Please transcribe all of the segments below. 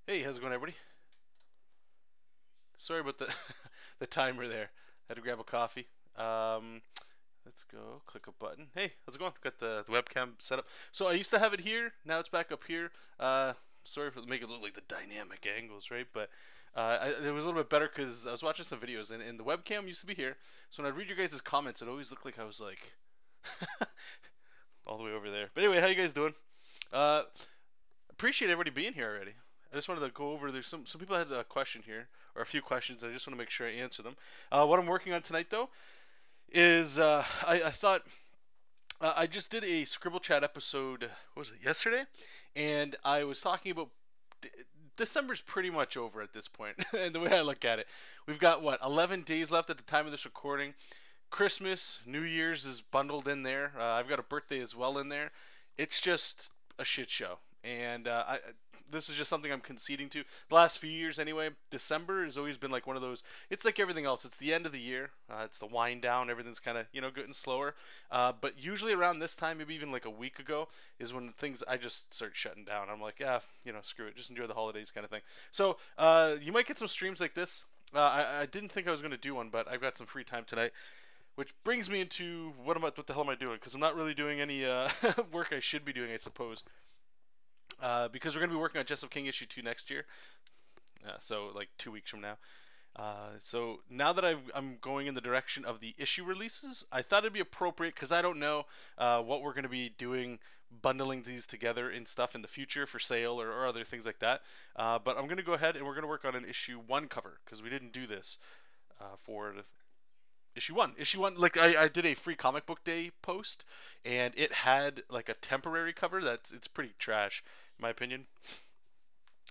Hey, how's it going, everybody? Sorry about the the timer there. Had to grab a coffee. Let's go. Click a button. Hey, how's it going? Got the webcam set up. So I used to have it here. Now it's back up here. Sorry for making it look like the dynamic angles, right? But it was a little bit better because I was watching some videos and the webcam used to be here. So when I read your guys' comments, it always looked like I was like all the way over there. But anyway, how you guys doing? Uh, Appreciate everybody being here already. I just wanted to go over. There's some people had a question here, or a few questions. I just want to make sure I answer them. What I'm working on tonight, though, is I thought I just did a Scribble Chat episode. What was it, yesterday? And I was talking about December's pretty much over at this point, and the way I look at it, we've got what 11 days left at the time of this recording. Christmas, New Year's is bundled in there. I've got a birthday as well in there. It's just a shit show. And this is just something I'm conceding to. The last few years, anyway, December has always been like one of those. It's like everything else. It's the end of the year. It's the wind down. Everything's kind of getting slower. But usually around this time, maybe even like a week ago, is when things I just start shutting down. I'm like, yeah, screw it. Just enjoy the holidays, kind of thing. So you might get some streams like this. I didn't think I was going to do one, but I've got some free time tonight. Which brings me into what the hell am I doing? Because I'm not really doing any work I should be doing, I suppose. Because we're going to be working on Jesop King issue 2 next year. So like 2 weeks from now. So now that I'm going in the direction of the issue releases, I thought it'd be appropriate, because I don't know what we're going to be doing, bundling these together and stuff in the future for sale or other things like that. But I'm going to go ahead and we're going to work on an issue 1 cover, because we didn't do this for issue 1. Issue 1, like I did a free comic book day post, and it had like a temporary cover it's pretty trash, in my opinion.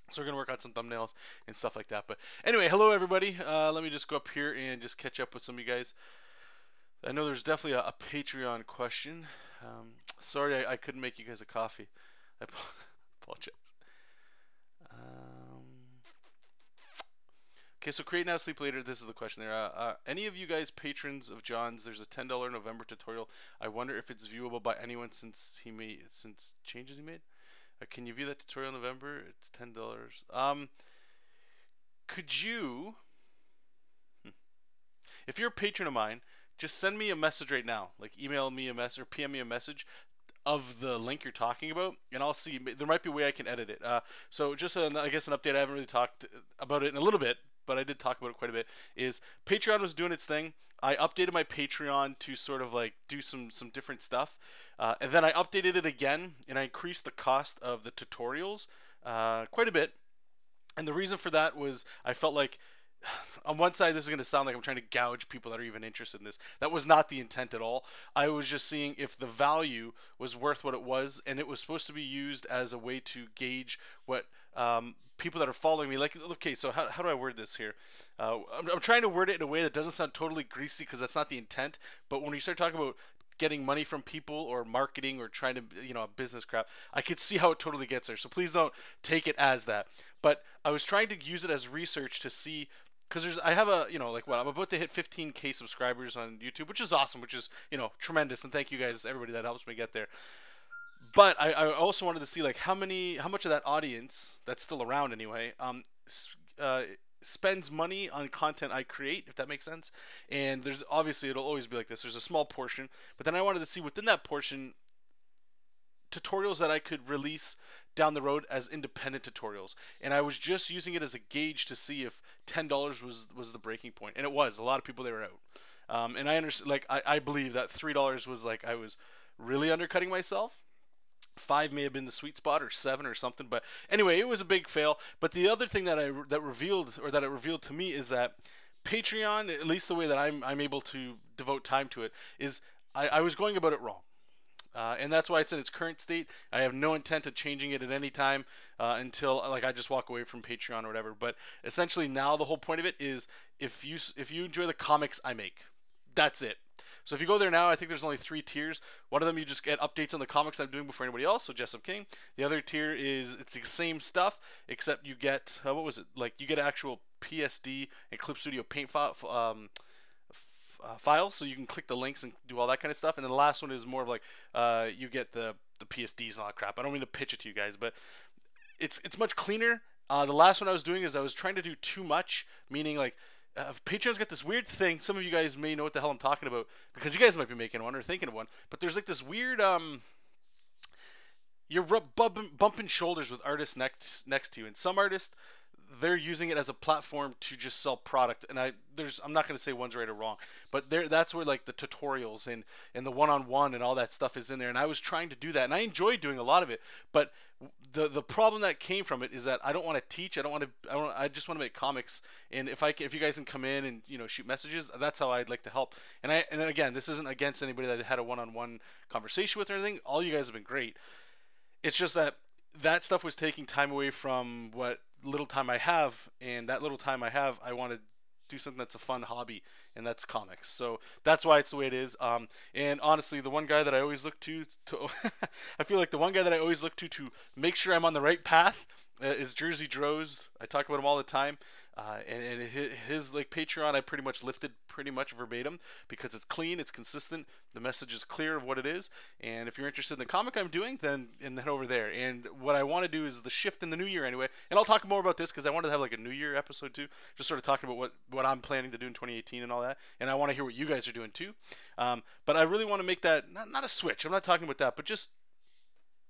So we're gonna work on some thumbnails and stuff like that. But anyway, hello everybody. Let me just go up here and just catch up with some of you guys. I know there's definitely a Patreon question. Sorry I couldn't make you guys a coffee. I apologize. Okay, so create now, sleep later. This is the question there. Any of you guys patrons of John's? There's a $10 November tutorial. I wonder if it's viewable by anyone since changes he made. Can you view that tutorial in November? It's $10. Could you, if you're a patron of mine, just send me a message right now. Like email me a message or PM me a message of the link you're talking about, and I'll see. There might be a way I can edit it. So just I guess an update. I haven't really talked about it in a little bit, but I did talk about it quite a bit. Is Patreon was doing its thing. I updated my Patreon to sort of like do some different stuff, and then I updated it again, and I increased the cost of the tutorials quite a bit. And the reason for that was I felt like, on one side, this is going to sound like I'm trying to gouge people that are even interested in this. That was not the intent at all. I was just seeing if the value was worth what it was, and it was supposed to be used as a way to gauge what people that are following me, like, okay, so how do I word this here? I'm trying to word it in a way that doesn't sound totally greasy, because that's not the intent. But when you start talking about getting money from people or marketing or trying to, business crap, I could see how it totally gets there. So please don't take it as that. But I was trying to use it as research to see, because I have a, I'm about to hit 15K subscribers on YouTube, which is awesome, which is, tremendous. And thank you guys, everybody that helps me get there. But I also wanted to see like how much of that audience that's still around anyway, spends money on content I create, if that makes sense. And there's obviously, it'll always be like this. There's a small portion, but then I wanted to see within that portion tutorials that I could release down the road as independent tutorials. And I was just using it as a gauge to see if $10 was the breaking point, and it was. A lot of people, they were out. And I understand, like I believe that $3 was like I was really undercutting myself. 5 may have been the sweet spot, or 7 or something, but anyway, it was a big fail. But the other thing that it revealed to me is that Patreon, at least the way that I'm able to devote time to it, is I was going about it wrong. And that's why it's in its current state. I have no intent of changing it at any time until I just walk away from Patreon or whatever. But essentially now the whole point of it is if you enjoy the comics I make, that's it. So if you go there now, I think there's only 3 tiers. One of them, you just get updates on the comics I'm doing before anybody else, so Jesop King. The other tier is, it's the same stuff, except you get, what was it? Like, you get actual PSD and Clip Studio Paint files, so you can click the links and do all that kind of stuff. And then the last one is more of like, you get the PSDs and all that crap. I don't mean to pitch it to you guys, but it's much cleaner, The last one I was doing is I was trying to do too much, meaning like Patreon's got this weird thing. Some of you guys may know what the hell I'm talking about because you guys might be making one or thinking of one. But there's like this weird you're bumping shoulders with artists next to you, and some artists they're using it as a platform to just sell product. And I'm not going to say one's right or wrong, but that's where like the tutorials and the one-on-one and all that stuff is in there. And I was trying to do that, and I enjoyed doing a lot of it, but the problem that came from it is that I don't want to teach. I just want to make comics. And if you guys can come in and shoot messages, that's how I'd like to help. And again, this isn't against anybody that I had a one-on-one conversation with or anything. All you guys have been great. It's just that stuff was taking time away from what little time I have, and that little time I have, I want to do something that's a fun hobby, and that's comics. So that's why it's the way it is. And honestly, the one guy that I always look to I feel like the one guy that I always look to make sure I'm on the right path is Jersey Droz. I talk about him all the time. And his like Patreon, I pretty much lifted pretty much verbatim because it's clean, it's consistent, the message is clear of what it is. And if you're interested in the comic I'm doing, then head over there. And what I want to do is the shift in the new year anyway. And I'll talk more about this because I wanted to have like a New Year episode too, just sort of talking about what I'm planning to do in 2018 and all that. And I want to hear what you guys are doing too. But I really want to make that not a switch. I'm not talking about that, but just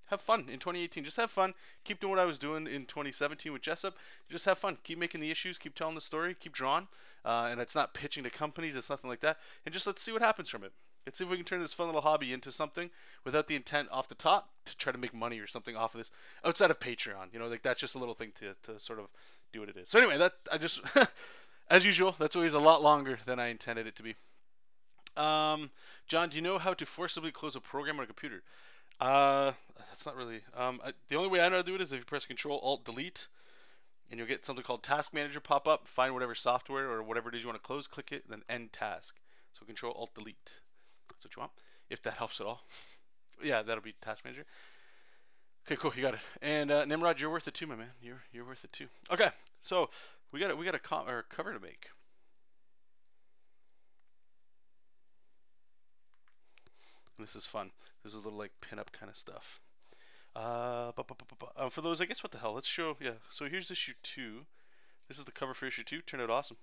have fun in 2018. Just have fun. Keep doing what I was doing in 2017 with Jesop. Just have fun. Keep making the issues. Keep telling the story. Keep drawing. And it's not pitching to companies. It's nothing like that. And just let's see what happens from it. Let's see if we can turn this fun little hobby into something without the intent off the top to try to make money or something off of this outside of Patreon. Like that's just a little thing to sort of do what it is. So anyway, as usual, that's always a lot longer than I intended it to be. John, do you know how to forcibly close a program on a computer? That's not really. The only way I know how to do it is if you press Control Alt Delete, and you'll get something called Task Manager pop up. Find whatever software or whatever it is you want to close, click it, and then End Task. So Control Alt Delete. That's what you want. If that helps at all. Yeah, that'll be Task Manager. Okay, cool. You got it. And Nimrod, you're worth it too, my man. You're worth it too. Okay, so we got a cover to make. This is fun. This is a little like pin-up kind of stuff. For those, I guess, what the hell? Let's show. Yeah. So here's issue 2. This is the cover for issue 2. Turned out awesome.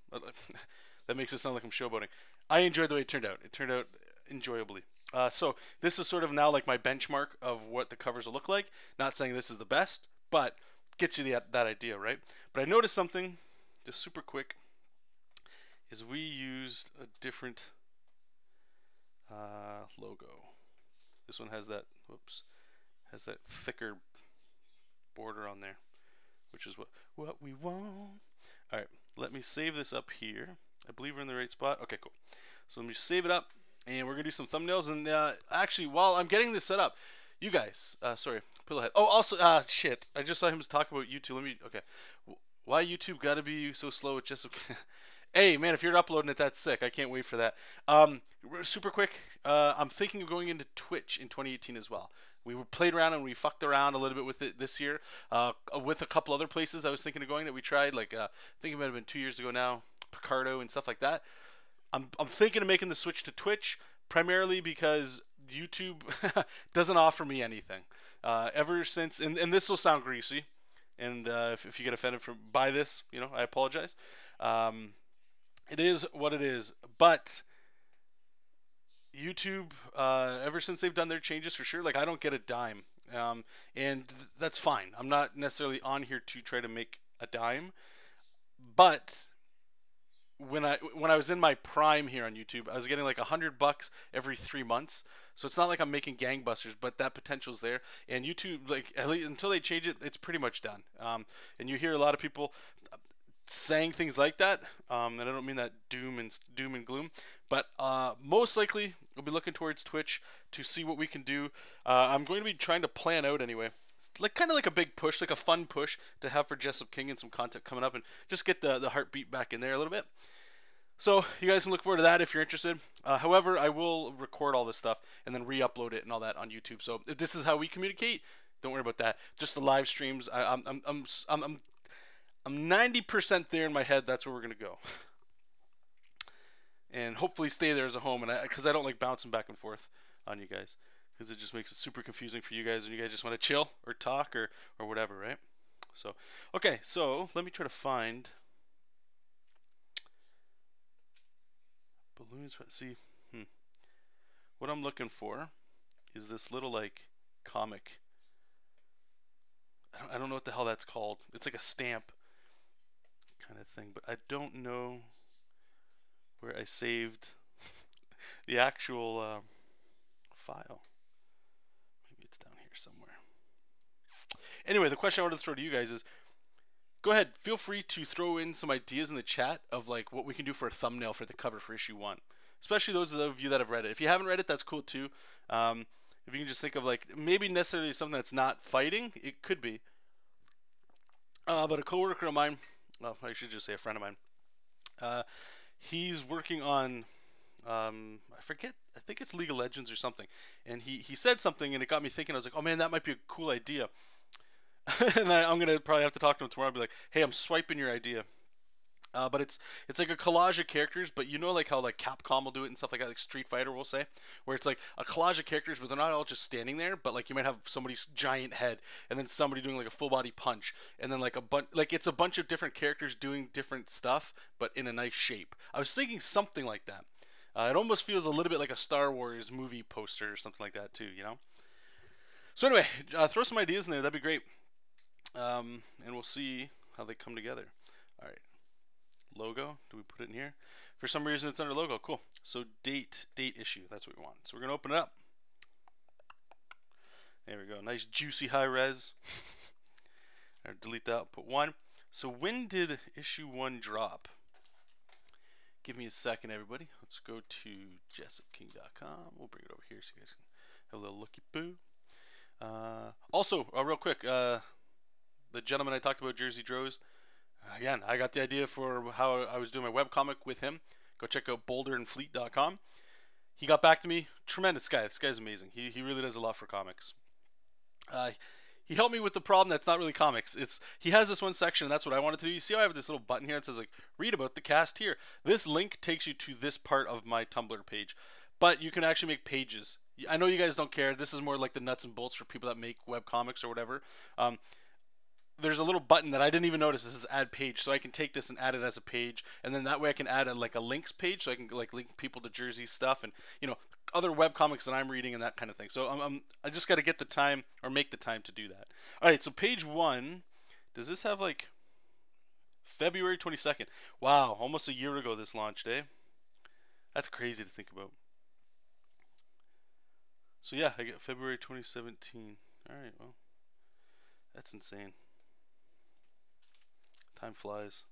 That makes it sound like I'm showboating. I enjoyed the way it turned out. It turned out enjoyably. So this is sort of now like my benchmark of what the covers will look like. Not saying this is the best, but gets you that idea, right? But I noticed something, just super quick, is we used a different logo. This one has that, has that thicker border on there, which is what we want. All right, let me save this up here. I believe we're in the right spot. Okay, cool. So let me save it up, and we're gonna do some thumbnails. And actually, while I'm getting this set up, you guys, sorry, Pillowhead. Oh, also, shit, I just saw him talk about YouTube. Okay, why YouTube gotta be so slow with just. Hey, man, if you're uploading it, that's sick. I can't wait for that. Super quick, I'm thinking of going into Twitch in 2018 as well. We played around and we fucked around a little bit with it this year. With a couple other places I was thinking of going that we tried. Like, I think it might have been 2 years ago now. Picardo and stuff like that. I'm thinking of making the switch to Twitch, primarily because YouTube doesn't offer me anything. Ever since, and this will sound greasy, and if you get offended by this, I apologize. It is what it is, but YouTube, ever since they've done their changes, for sure, like I don't get a dime, and that's fine. I'm not necessarily on here to try to make a dime, but when I was in my prime here on YouTube, I was getting like $100 every 3 months. So it's not like I'm making gangbusters, but that potential's there. And YouTube, like at least until they change it, it's pretty much done. And you hear a lot of people saying things like that, and I don't mean that doom and gloom, but most likely we'll be looking towards Twitch to see what we can do. I'm going to be trying to plan out anyway, like kind of like a big push, like a fun push to have for Jesop King and some content coming up, and just get the heartbeat back in there a little bit. So you guys can look forward to that if you're interested. However, I will record all this stuff and then re-upload it and all that on YouTube. So if this is how we communicate, don't worry about that. Just the live streams. I'm 90% there in my head. That's where we're gonna go, and hopefully stay there as a home. And because I don't like bouncing back and forth on you guys, because it just makes it super confusing for you guys, and you guys just want to chill or talk or whatever, right? So, okay, so let me try to find balloons. See, what I'm looking for is this little like comic. I don't know what the hell that's called. It's like a stamp kind of thing, but I don't know where I saved the actual file. Maybe it's down here somewhere. Anyway, the question I wanted to throw to you guys is, go ahead, feel free to throw in some ideas in the chat of like what we can do for a thumbnail for the cover for issue 1. Especially those of you that have read it. If you haven't read it, that's cool too. If you can just think of like maybe necessarily something that's not fighting, it could be. But a coworker of mine, well, I should just say a friend of mine. He's working on, I forget, I think it's League of Legends or something. And he said something and it got me thinking. I was like, oh man, that might be a cool idea. And I'm gonna probably have to talk to him tomorrow and be like, hey, I'm swiping your idea. But it's like a collage of characters, but you know like how like Capcom will do it and stuff like that, like Street Fighter will say, where it's like a collage of characters, but they're not all just standing there, but like you might have somebody's giant head, and then somebody doing like a full body punch, and then like it's a bunch of different characters doing different stuff, but in a nice shape. I was thinking something like that. It almost feels a little bit like a Star Wars movie poster or something like that too, you know? So anyway, throw some ideas in there, that'd be great. And we'll see how they come together. All right. Logo, do we put it in here? For some reason it's under logo. Cool. So date issue, that's what we want. So we're gonna open it up. There we go, nice juicy high res. Or delete that, put 1. So when did issue 1 drop? Give me a second, everybody. Let's go to jesopking.com. We'll bring it over here so you guys can have a little looky boo. Also, real quick, the gentleman I talked about, Jersey Droz, again, I got the idea for how I was doing my webcomic with him. Go check out boulderandfleet.com. He got back to me. Tremendous guy. This guy's amazing. He really does a lot for comics. He helped me with the problem that's not really comics. He has this one section, and that's what I wanted to do. You see how I have this little button here that says, like, read about the cast here. This link takes you to this part of my Tumblr page. But you can actually make pages. I know you guys don't care. This is more like the nuts and bolts for people that make webcomics or whatever. There's a little button that I didn't even notice. This is add page, so I can take this and add it as a page, and then that way I can add like a links page, so I can like link people to Jersey stuff and other web comics that I'm reading and that kind of thing. So I just got to get the time or make the time to do that. All right, so page 1. Does this have like February 22nd? Wow, almost a year ago this launched, eh? That's crazy to think about. So yeah, I get February 2017. All right, well, that's insane. Time flies.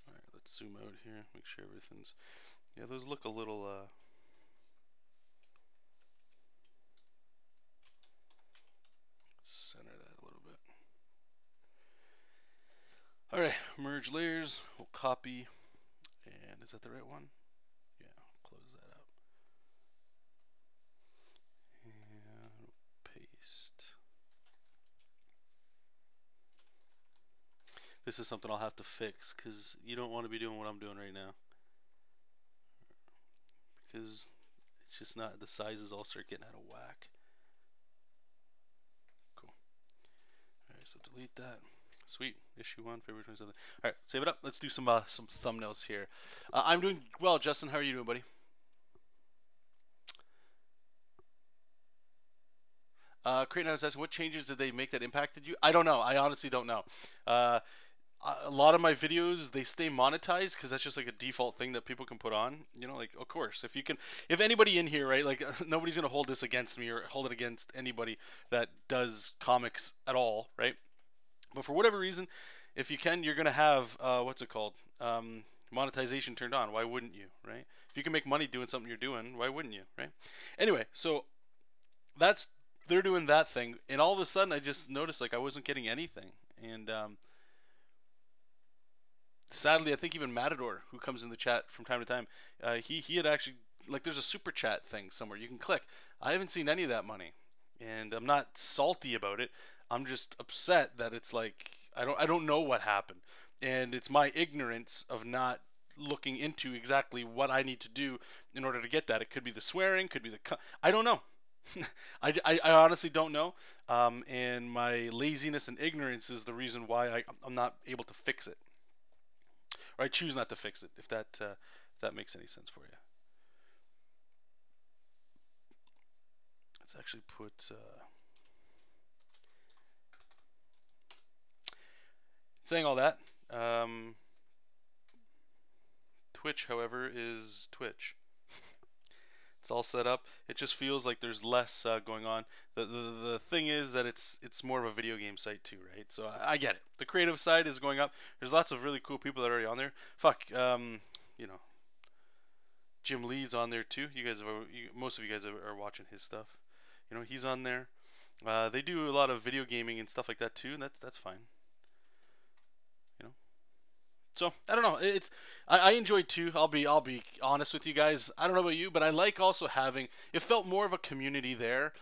Alright, let's zoom out here, make sure everything's... Yeah, those look a little... Center that a little bit. Alright, merge layers. We'll copy. And is that the right one? Yeah, close that out. And paste. This is something I'll have to fix because you don't want to be doing what I'm doing right now. Because it's just not, the sizes all start getting out of whack. Cool. Alright, so delete that. Sweet. Issue 1, February 27th. Alright, save it up. Let's do some thumbnails here. I'm doing well, Justin. How are you doing, buddy? Creighton was asking, what changes did they make that impacted you? I don't know. I honestly don't know. A lot of my videos, they stay monetized because that's just like a default thing that people can put on. You know, like, of course, if anybody in here, right, like nobody's going to hold this against me or hold it against anybody that does comics at all, right? But for whatever reason, if you can, you're going to have, what's it called? Monetization turned on. Why wouldn't you, right? If you can make money doing something you're doing, why wouldn't you, right? Anyway, so they're doing that thing. And all of a sudden, I just noticed, like, I wasn't getting anything. And sadly, I think even Matador, who comes in the chat from time to time, he had actually, like, there's a super chat thing somewhere you can click. I haven't seen any of that money. And I'm not salty about it. I'm just upset that it's like I don't know what happened, and it's my ignorance of not looking into exactly what I need to do in order to get that. It could be the swearing, could be the I don't know. I honestly don't know, and my laziness and ignorance is the reason why I'm not able to fix it, or I choose not to fix it. If that makes any sense for you. Let's actually put. Saying all that, Twitch, however, is Twitch. It's all set up. It just feels like there's less going on. The thing is that it's more of a video game site too, right? So I get it. The creative side is going up. There's lots of really cool people that are already on there. Fuck, you know, Jim Lee's on there too. You guys, most of you guys are watching his stuff. You know, he's on there. They do a lot of video gaming and stuff like that too, and that's fine. You know. So I don't know. It's I enjoy too. I'll be honest with you guys. I don't know about you, but I like also having. It felt more of a community there,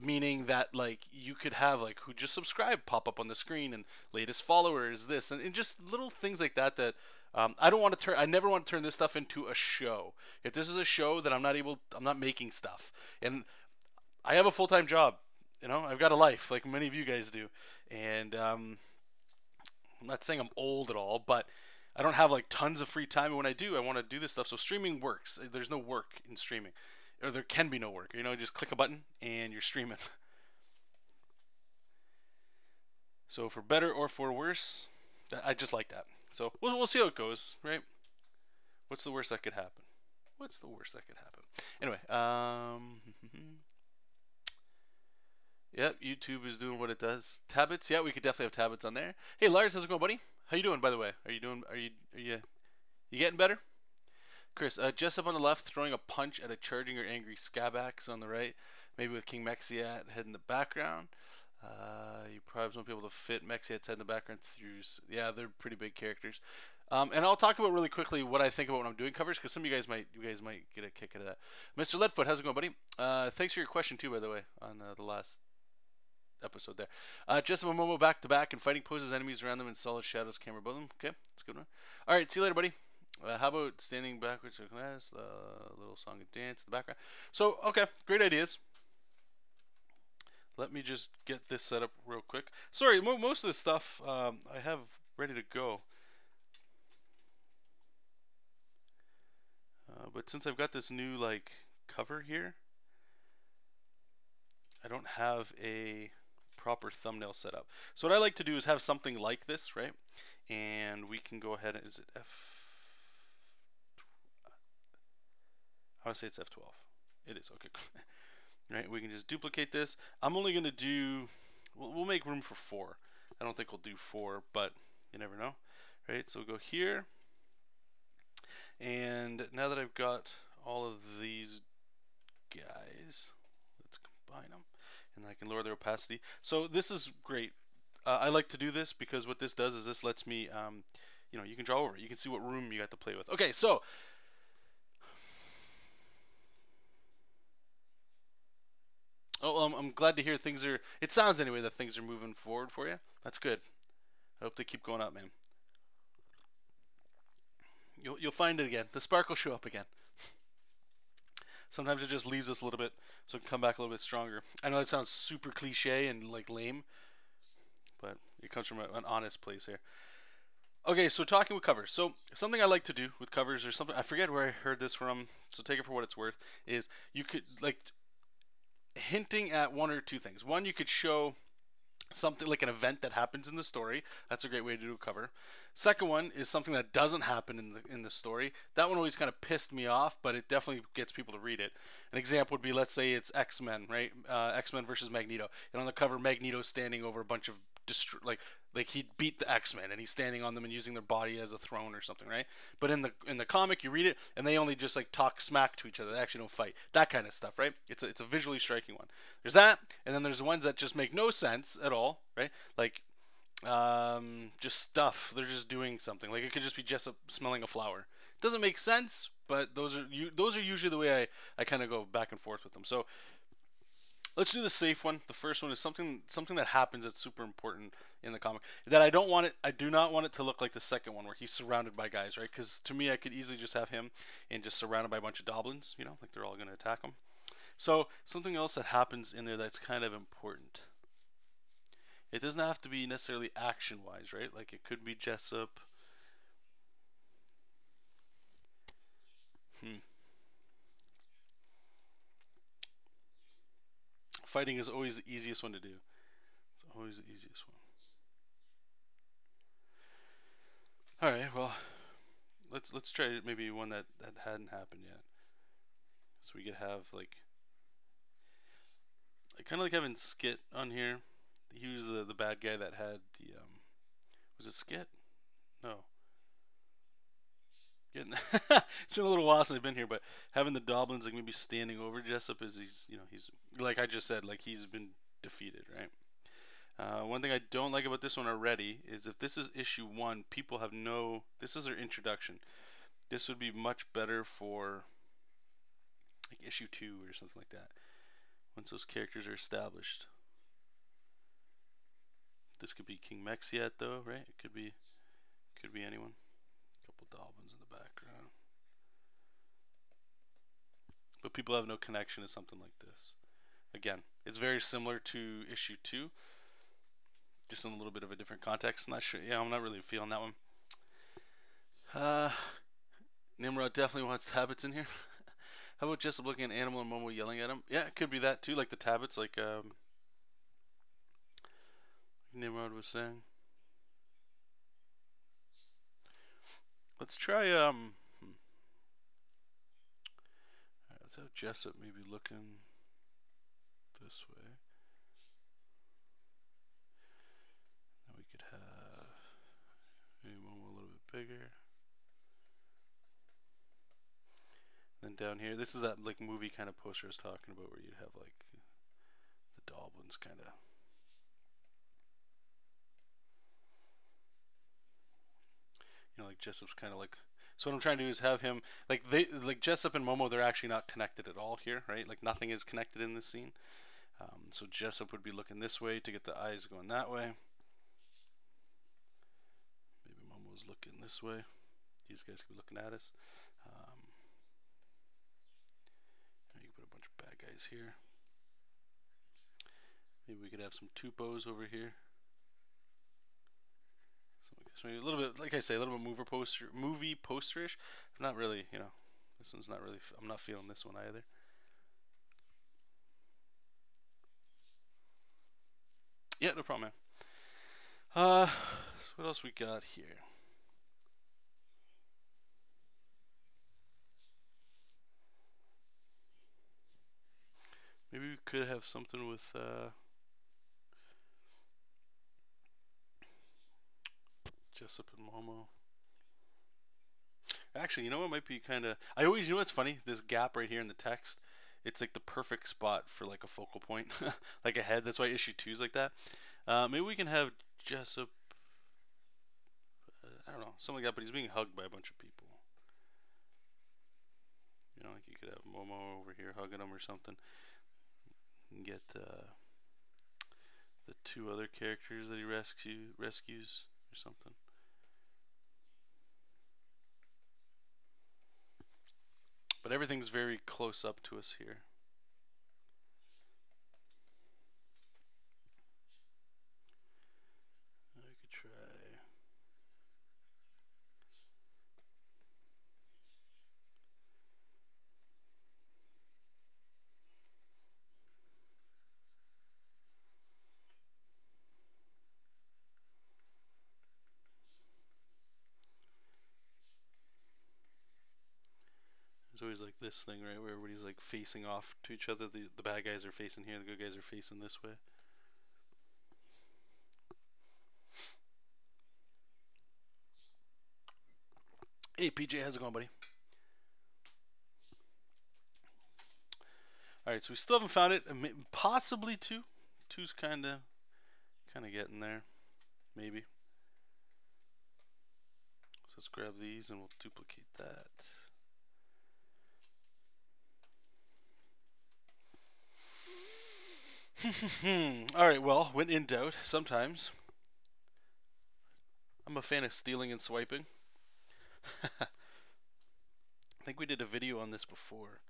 meaning that like you could have like who just subscribed pop up on the screen and latest followers this and just little things like that that. I don't want to turn. I never want to turn this stuff into a show. If this is a show, then I'm not making stuff, and I have a full-time job. You know, I've got a life like many of you guys do, and I'm not saying I'm old at all, but I don't have like tons of free time. And when I do, I want to do this stuff. So streaming works. There's no work in streaming, or there can be no work. You know, just click a button and you're streaming. So for better or for worse, I just like that. So we'll see how it goes, right? What's the worst that could happen? What's the worst that could happen? Anyway, yep, YouTube is doing what it does. Tabbits, yeah, we could definitely have tabbits on there. Hey, Lars, how's it going, buddy? How you doing, by the way? Are you getting better? Chris, Jesop on the left, throwing a punch at a charging or angry Scabax on the right. Maybe with King Mexiat head in the background. You probably won't be able to fit Mexiat's head in the background through. Yeah, they're pretty big characters. And I'll talk about really quickly what I think about when I'm doing covers, because some of you guys might get a kick out of that. Mr. Leadfoot, how's it going, buddy? Thanks for your question too, by the way, on the last episode there. Jesop and Momo back to back and fighting poses enemies around them in solid shadows, camera above them. Okay, that's a good one. All right, see you later, buddy. How about standing backwards to class? Little song and dance in the background. So, okay, great ideas. Let me just get this set up real quick. Sorry, most of this stuff I have ready to go. But since I've got this new like cover here, I don't have a proper thumbnail set up. So what I like to do is have something like this, right? And we can go ahead and, is it F? I want to say it's F12. It is, okay. Right, we can just duplicate this. I'm only going to do, we'll make room for 4. I don't think we'll do 4, but you never know. Right, so we'll go here. And now that I've got all of these guys, let's combine them. And I can lower their opacity. So this is great. I like to do this because what this does is this lets me, you know, you can draw over it. You can see what room you got to play with. Okay, so I'm glad to hear things are, it sounds anyway that things are moving forward for you. That's good. I hope they keep going up, man. You'll find it again. The spark will show up again. Sometimes it just leaves us a little bit so it can come back a little bit stronger. I know that sounds super cliche and like lame, but it comes from an honest place here. Okay, so talking with covers. So something I like to do with covers, or something, I forget where I heard this from, so take it for what it's worth, is you could like hinting at one or two things. One, you could show something like an event that happens in the story. That's a great way to do a cover. Second one is something that doesn't happen in the story. That one always kind of pissed me off, but it definitely gets people to read it. An example would be, let's say it's X-Men, right? X-Men versus Magneto, and on the cover Magneto's standing over a bunch of like he beat the X-Men and he's standing on them and using their body as a throne or something, right? But in the comic, you read it and they only just like talk smack to each other. They actually don't fight. That kind of stuff, right? It's a visually striking one. There's that, and then there's the ones that just make no sense at all, right? Like just stuff. They're just doing something. Like it could just be Jesop smelling a flower. It doesn't make sense, but those are usually the way I kind of go back and forth with them. So Let's do the safe one. The first one is something that happens that's super important in the comic. That I don't want it. I do not want it to look like the second one where he's surrounded by guys, right? Because to me, I could easily just have him and just surrounded by a bunch of goblins. You know, like they're all going to attack him. So something else that happens in there that's kind of important. It doesn't have to be necessarily action-wise, right? Like it could be Jesop. Fighting is always the easiest one to do. It's always the easiest one. All right, well, let's try maybe one that hadn't happened yet. So we could have like I kind of like having Skit on here. He was the bad guy that had the was it Skit? No. Getting it's been a little while since I've been here, but having the goblins like maybe standing over Jesop as he's like I just said, like he's been defeated, right? One thing I don't like about this one already is if this is issue 1, people have no. This is their introduction. This would be much better for like issue 2 or something like that. Once those characters are established. This could be King Mexiat though, right? It could be anyone. A couple goblins in the background. But people have no connection to something like this. Again, it's very similar to issue 2. Just in a little bit of a different context. Not sure. Yeah, I'm not really feeling that one. Nimrod definitely wants tablets in here. How about Jesop looking at an animal and Momo yelling at him? Yeah, it could be that too, like the tablets, like Nimrod was saying. Let's try Alright, let's have Jesop maybe looking this way. Then we could have maybe Momo a little bit bigger. Then down here, this is that like movie kind of poster I was talking about where you'd have like the goblins kind of. You know, like Jesop's kind of like. So what I'm trying to do is have him like Jesop and Momo. They're actually not connected at all here, right? Like nothing is connected in this scene. So Jesop would be looking this way to get the eyes going that way. Maybe Momo's looking this way. These guys could be looking at us. You can put a bunch of bad guys here. Maybe we could have some tupos over here. So maybe a little bit, like I say, a little bit movie posterish. Not really, this one's not really. I'm not feeling this one either. Yeah, no problem, man. So what else we got here? Maybe we could have something with Jesop and Momo. Actually, you know what might be kind of. I always, what's funny? This gap right here in the text. It's like the perfect spot for like a focal point, like a head. That's why issue 2 is like that. Maybe we can have Jesop. I don't know, something like that. But he's being hugged by a bunch of people. Like you could have Momo over here hugging him or something. And get the 2 other characters that he rescues or something. But everything's very close up to us here. I could try. There's always like this thing, right, where everybody's like facing off to each other. The bad guys are facing here, the good guys are facing this way. Hey PJ, how's it going, buddy? Alright, so we still haven't found it. Possibly 2. 2's kinda getting there. Maybe. So let's grab these and we'll duplicate that. All right. Well, when in doubt, sometimes I'm a fan of stealing and swiping. I think we did a video on this before.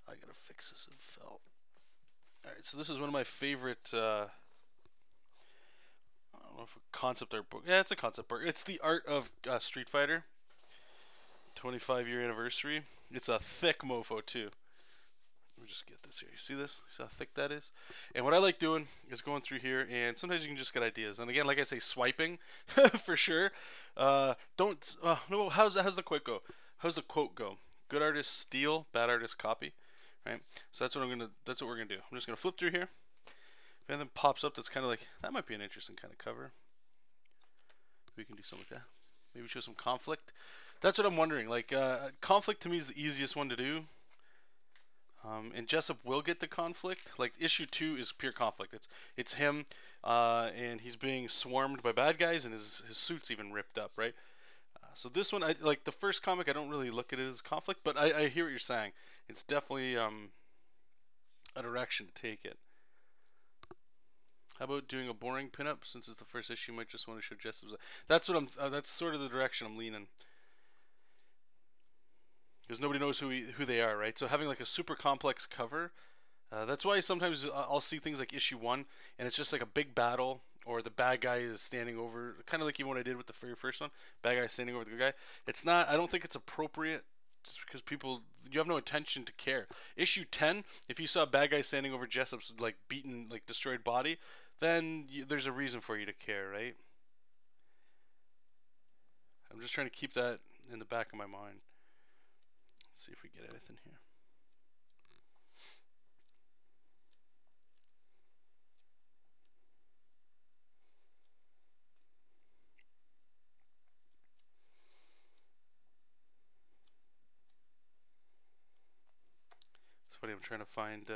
I gotta fix this. It fell. All right. So this is one of my favorite. I don't know if a concept art book. Yeah, it's a concept book. It's the Art of Street Fighter 25-year anniversary. It's a thick mofo too. Let me just get this here. You see this? See how thick that is? And what I like doing is going through here, and sometimes you can just get ideas. And again, like I say, swiping for sure. Don't. No. How's the quote go? How's the quote go? Good artists steal, bad artists copy. Right. So that's what we're gonna do. I'm just gonna flip through here. If anything pops up that's kind of like, that might be an interesting kind of cover. We can do something like that. Maybe show some conflict. That's what I'm wondering. Like, conflict to me is the easiest one to do. And Jesop will get the conflict. Like, issue 2 is pure conflict. It's him, and he's being swarmed by bad guys, and his suit's even ripped up, right? So this one, like the first comic, I don't really look at it as conflict, but I hear what you're saying. It's definitely a direction to take it. How about doing a boring pinup? Since it's the first issue, you might just want to show Jesop's. That's what I'm. That's sort of the direction I'm leaning. Because nobody knows who they are, right? So having like a super complex cover. That's why sometimes I'll see things like issue 1, and it's just like a big battle, or the bad guy is standing over, kind of like even what I did with the very first one. Bad guy standing over the good guy. It's not. I don't think it's appropriate. Just because you have no intention to care. Issue 10, if you saw a bad guy standing over Jesop's like beaten, like destroyed body, then there's a reason for you to care, right? I'm just trying to keep that in the back of my mind. Let's see if we get anything here. It's funny, I'm trying to find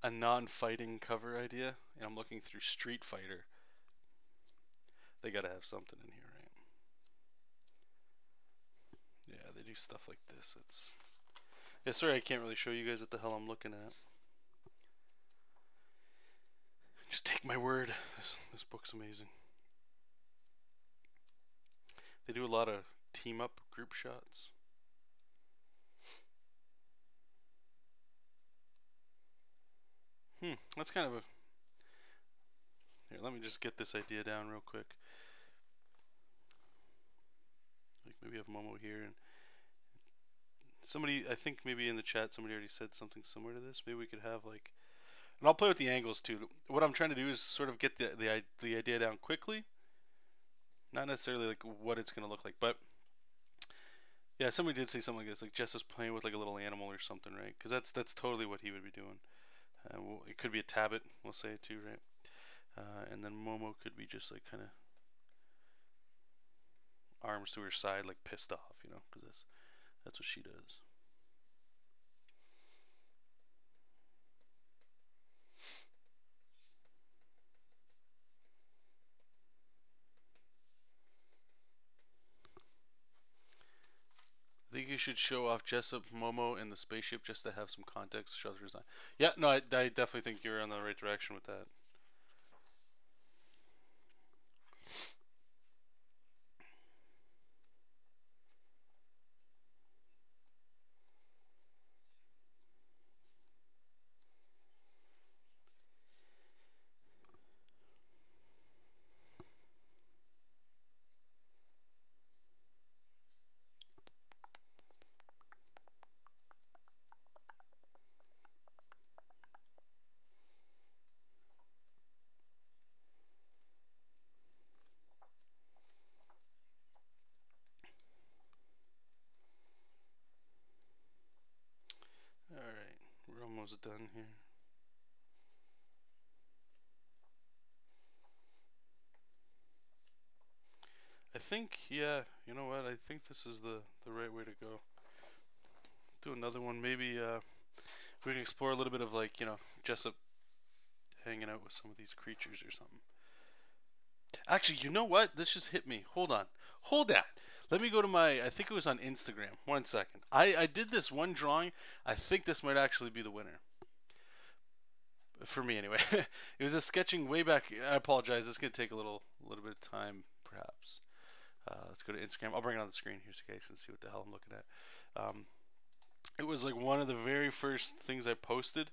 a non-fighting cover idea, and I'm looking through Street Fighter. They gotta have something in here, right? Yeah, they do stuff like this. Yeah, sorry I can't really show you guys what the hell I'm looking at. Just take my word, this book's amazing. They do a lot of team-up group shots. That's kind of a... Here, let me just get this idea down real quick. Like maybe I have Momo here, and somebody, I think maybe in the chat, somebody already said something similar to this. Maybe we could have like... And I'll play with the angles too. What I'm trying to do is sort of get the idea down quickly. Not necessarily like what it's going to look like, but... Yeah, somebody did say something like this, like Jess is playing with like a little animal or something, right? Because that's totally what he would be doing. It could be a Tabit, we'll say it too, right? And then Momo could be just like kind of arms to her side, like pissed off, you know, because that's what she does. I think you should show off Jesop, Momo, and the spaceship just to have some context. Show the design. Yeah, no, I definitely think you're in the right direction with that. Alright, we're almost done here. I think, yeah, you know what, I think this is the right way to go. Do another one, maybe we can explore a little bit of like, you know, Jesop hanging out with some of these creatures or something. Actually, you know what? This just hit me. Hold on. Hold that. Let me go to my, I think it was on Instagram. 1 second. I did this one drawing. I think this might actually be the winner. for me anyway. It was a sketching way back. I apologize. It's gonna take a little bit of time, perhaps. Let's go to Instagram. I'll bring it on the screen here so you guys can see what the hell I'm looking at. It was like one of the very first things I posted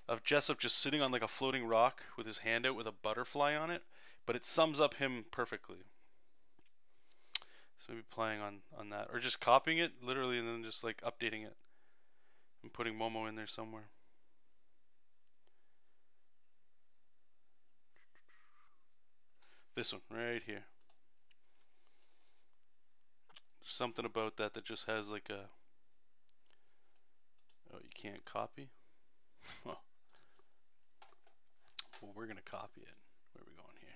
of Jesop just sitting on like a floating rock with his hand out with a butterfly on it, but it sums up him perfectly. So maybe playing on that, or just copying it literally and then just like updating it and putting Momo in there somewhere. This one right here. There's something about that just has like a, oh, you can't copy? Well, we're gonna copy it. Where are we going here?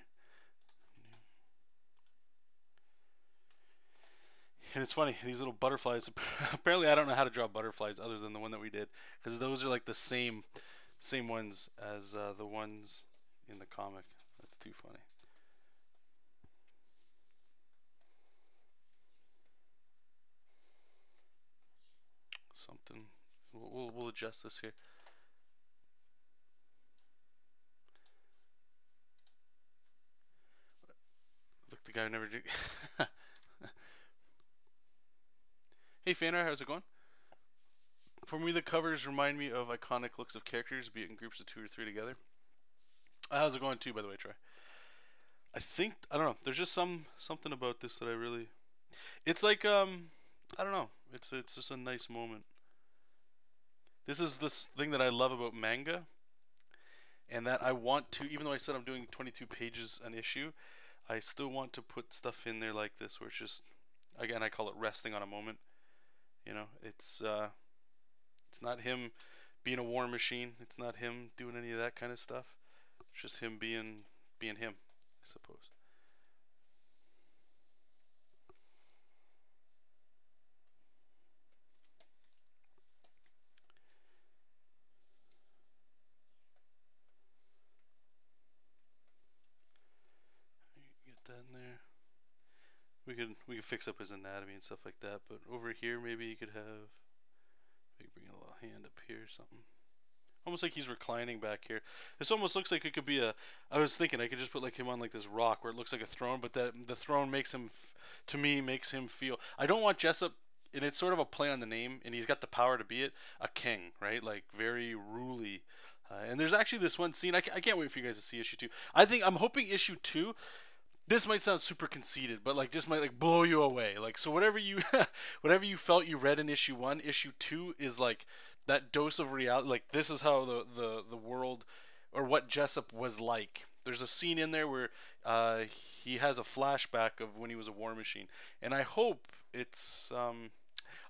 And it's funny, these little butterflies, apparently I don't know how to draw butterflies other than the one that we did, because those are like the same ones as the ones in the comic. That's too funny. Something, we'll adjust this here. Look, the guy who never did. Hey Fanner, how's it going? For me, the covers remind me of iconic looks of characters, be it in groups of 2 or 3 together. How's it going too, by the way, Troy? I don't know. There's just something about this that I really. It's like I don't know. It's just a nice moment. This is this thing that I love about manga, and that I want to. Even though I said I'm doing 22 pages an issue, I still want to put stuff in there like this, where it's just, again, I call it resting on a moment. You know, it's not him being a war machine. It's not him doing any of that kind of stuff. It's just him being him, I suppose. Get that in there. We could fix up his anatomy and stuff like that, but over here maybe you could have, maybe bring a little hand up here or something. Almost like he's reclining back here. This almost looks like it could be a, I was thinking I could just put like him on like this rock where it looks like a throne, but that the throne makes him, to me, makes him feel, I don't want Jesop, and it's sort of a play on the name, and he's got the power to be it, a king, right? Like very ruly. And there's actually this one scene, I can't wait for you guys to see issue 2. I'm hoping issue 2, this might sound super conceited, but like just might like blow you away. Like, so whatever you whatever you felt you read in issue 1, issue 2 is like that dose of reality. Like, this is how the world, or what Jesop was like. There's a scene in there where he has a flashback of when he was a war machine, and I hope it's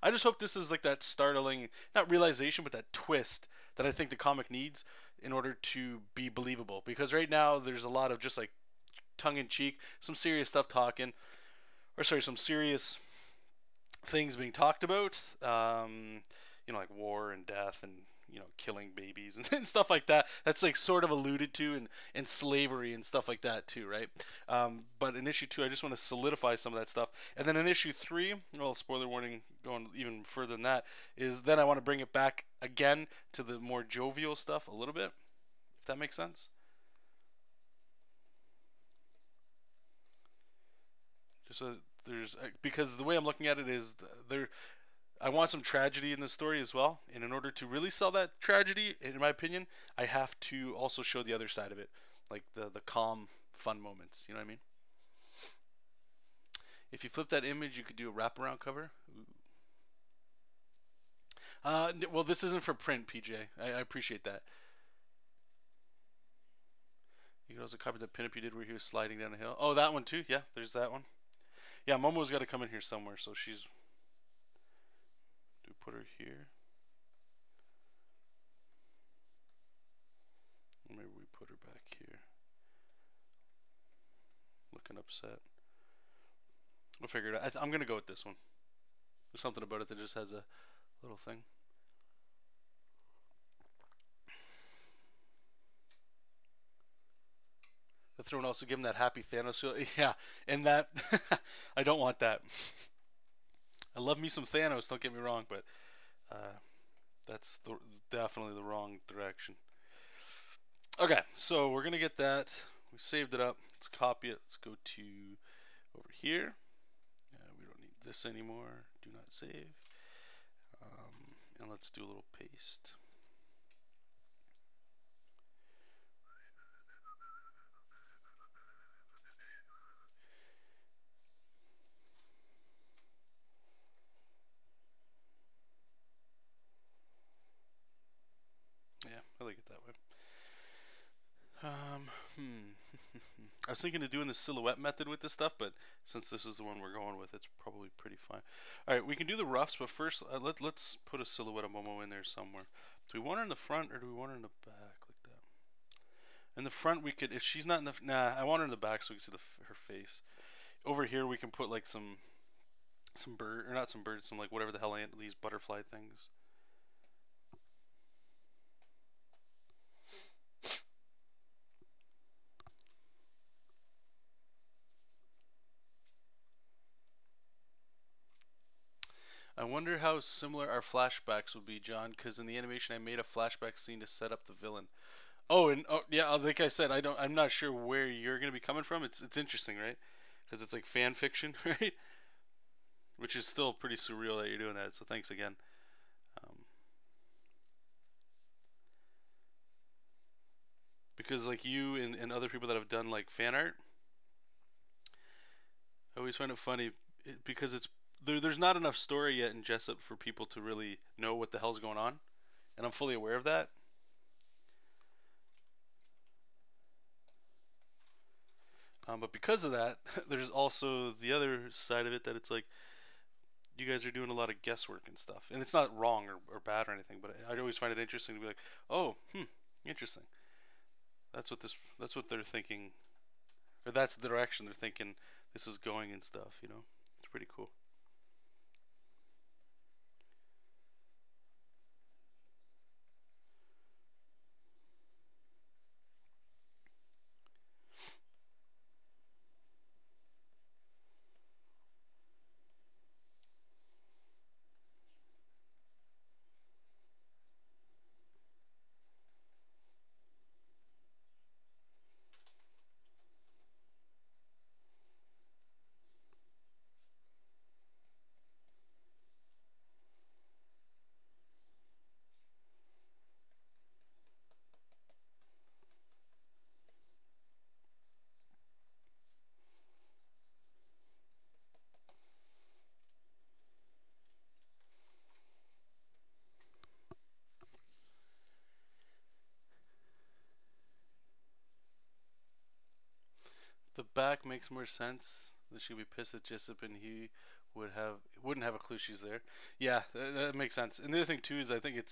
I just hope this is like that startling, not realization, but that twist that I think the comic needs in order to be believable. Because right now there's a lot of just like tongue-in-cheek, some serious stuff talking, or sorry, some serious things being talked about, you know, like war and death and, you know, killing babies and stuff like that. That's like sort of alluded to, and slavery and stuff like that too, right? But in issue 2, I just want to solidify some of that stuff. And then in issue 3, well, spoiler warning, going even further than that, is then I want to bring it back again to the more jovial stuff a little bit, if that makes sense. Just there's because the way I'm looking at it is there, I want some tragedy in the story as well, and in order to really sell that tragedy, in my opinion, I have to also show the other side of it, like the calm, fun moments. You know what I mean? If you flip that image, you could do a wraparound cover. Well, this isn't for print, PJ. I appreciate that. You could also copy the pinup you did where he was sliding down a hill. Oh, that one too. Yeah, there's that one. Yeah, Momo's got to come in here somewhere, so she's. Do we put her here? Maybe we put her back here. Looking upset. We'll figure it out. I'm gonna go with this one. There's something about it that just has a little thing. The throne also give him that happy Thanos feel. Yeah, and that I don't want that. I love me some Thanos, don't get me wrong, but that's definitely the wrong direction. Okay, so we're gonna get that. We saved it up. Let's copy it. Let's go to over here. We don't need this anymore. Do not save. And let's do a little paste. Yeah, I like it that way. I was thinking of doing the silhouette method with this stuff, but since this is the one we're going with, it's probably pretty fine. All right, we can do the roughs, but first let's put a silhouette of Momo in there somewhere. Do we want her in the front or do we want her in the back like that? In the front, we could, if she's not in the, nah, I want her in the back so we can see her face. Over here, we can put like some bird, or not some birds, some like whatever the hell these butterfly things. I wonder how similar our flashbacks would be, John, because in the animation I made a flashback scene to set up the villain. Oh, and yeah, like I said, I'm not sure where you're gonna be coming from. It's interesting, right? Because it's like fan fiction, right? Which is still pretty surreal that you're doing that. So thanks again. Because like you and other people that have done like fan art, I always find it funny because there's not enough story yet in Jesop for people to really know what the hell's going on, and I'm fully aware of that. But because of that, there's also the other side of it that it's like you guys are doing a lot of guesswork and stuff, and it's not wrong or bad or anything. But I always find it interesting to be like, oh, interesting. That's what they're thinking, or that's the direction they're thinking this is going and stuff. You know, it's pretty cool. The back makes more sense. That she'd be pissed at Jessup and he wouldn't have a clue she's there. Yeah, that makes sense. And the other thing too is I think it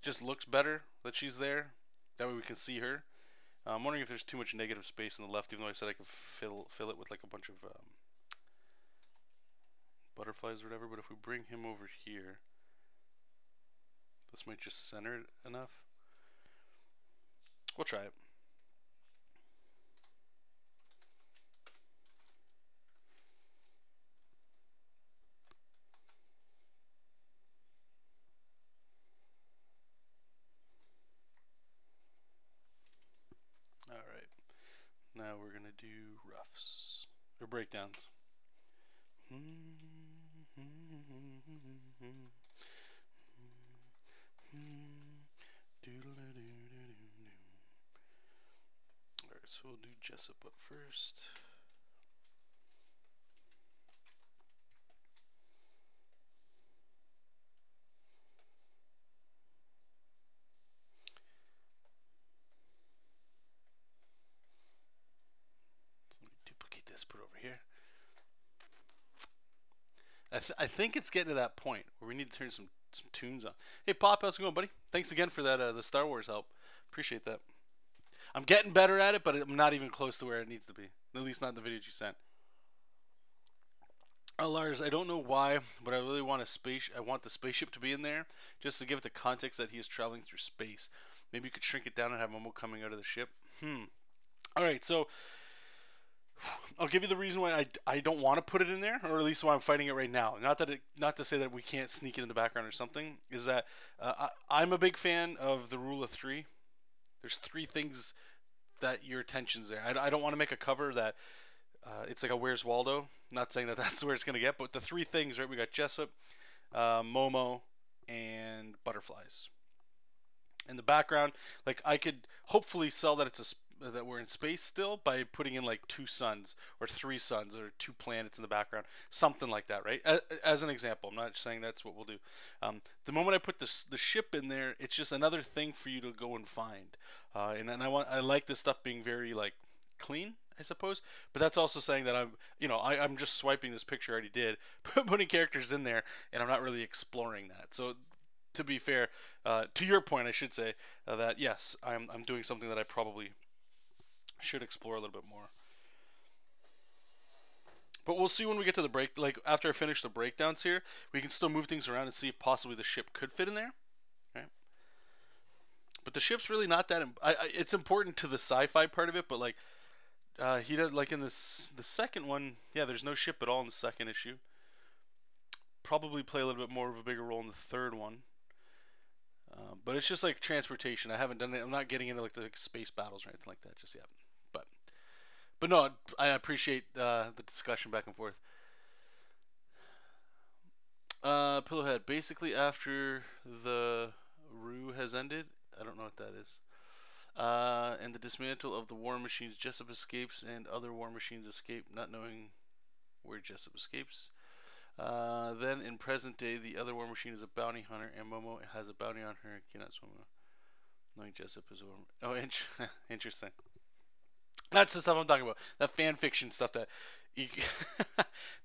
just looks better that she's there. That way we can see her. I'm wondering if there's too much negative space on the left, even though I said I could fill it with like a bunch of butterflies or whatever. But if we bring him over here, this might just center it enough. We'll try it. Alright, now we're gonna do roughs, or breakdowns. Alright, so we'll do Jessup up first. Put over here. I think it's getting to that point where we need to turn some tunes on. Hey Pop, how's it going, buddy? Thanks again for that the Star Wars help. Appreciate that. I'm getting better at it, but I'm not even close to where it needs to be. At least not in the videos you sent. Lars, I don't know why, but I really want I want the spaceship to be in there just to give it the context that he is traveling through space. Maybe you could shrink it down and have Momo coming out of the ship. All right, so I'll give you the reason why I don't want to put it in there, or at least why I'm fighting it right now. Not to say that we can't sneak it in the background or something. Is that I'm a big fan of the rule of 3. There's three things that your attention's there. I don't want to make a cover that it's like a Where's Waldo. Not saying that that's where it's gonna get, but the three things, right? We got Jesop, Momo, and butterflies. In the background, like I could hopefully sell that that we're in space still by putting in like two suns or three suns or two planets in the background, something like that, right? As an example, I'm not saying that's what we'll do. The moment I put the ship in there, it's just another thing for you to go and find. And I like this stuff being very like clean, I suppose. But that's also saying that I'm just swiping this picture I already did, putting characters in there, and I'm not really exploring that. So to be fair, to your point, I should say that yes, I'm doing something that I probably should explore a little bit more. But we'll see when we get to the break. Like after I finish the breakdowns here, we can still move things around and see if possibly the ship could fit in there. Right? But the ship's really not that. It's important to the sci-fi part of it, but like he does like in the second one. Yeah, there's no ship at all in the second issue. Probably play a little bit more of a bigger role in the third one. But it's just like transportation. I haven't done it. I'm not getting into like the space battles or anything like that just yet. But no, I appreciate the discussion back and forth. Pillowhead. Basically, after the Rue has ended, I don't know what that is. And the dismantle of the war machines, Jesop escapes, and other war machines escape, not knowing where Jesop escapes. Then in present day, the other war machine is a bounty hunter, and Momo has a bounty on her. Cannot swim. Knowing Jesop is war. Oh, interesting. That's the stuff I'm talking about. That fan fiction stuff that you,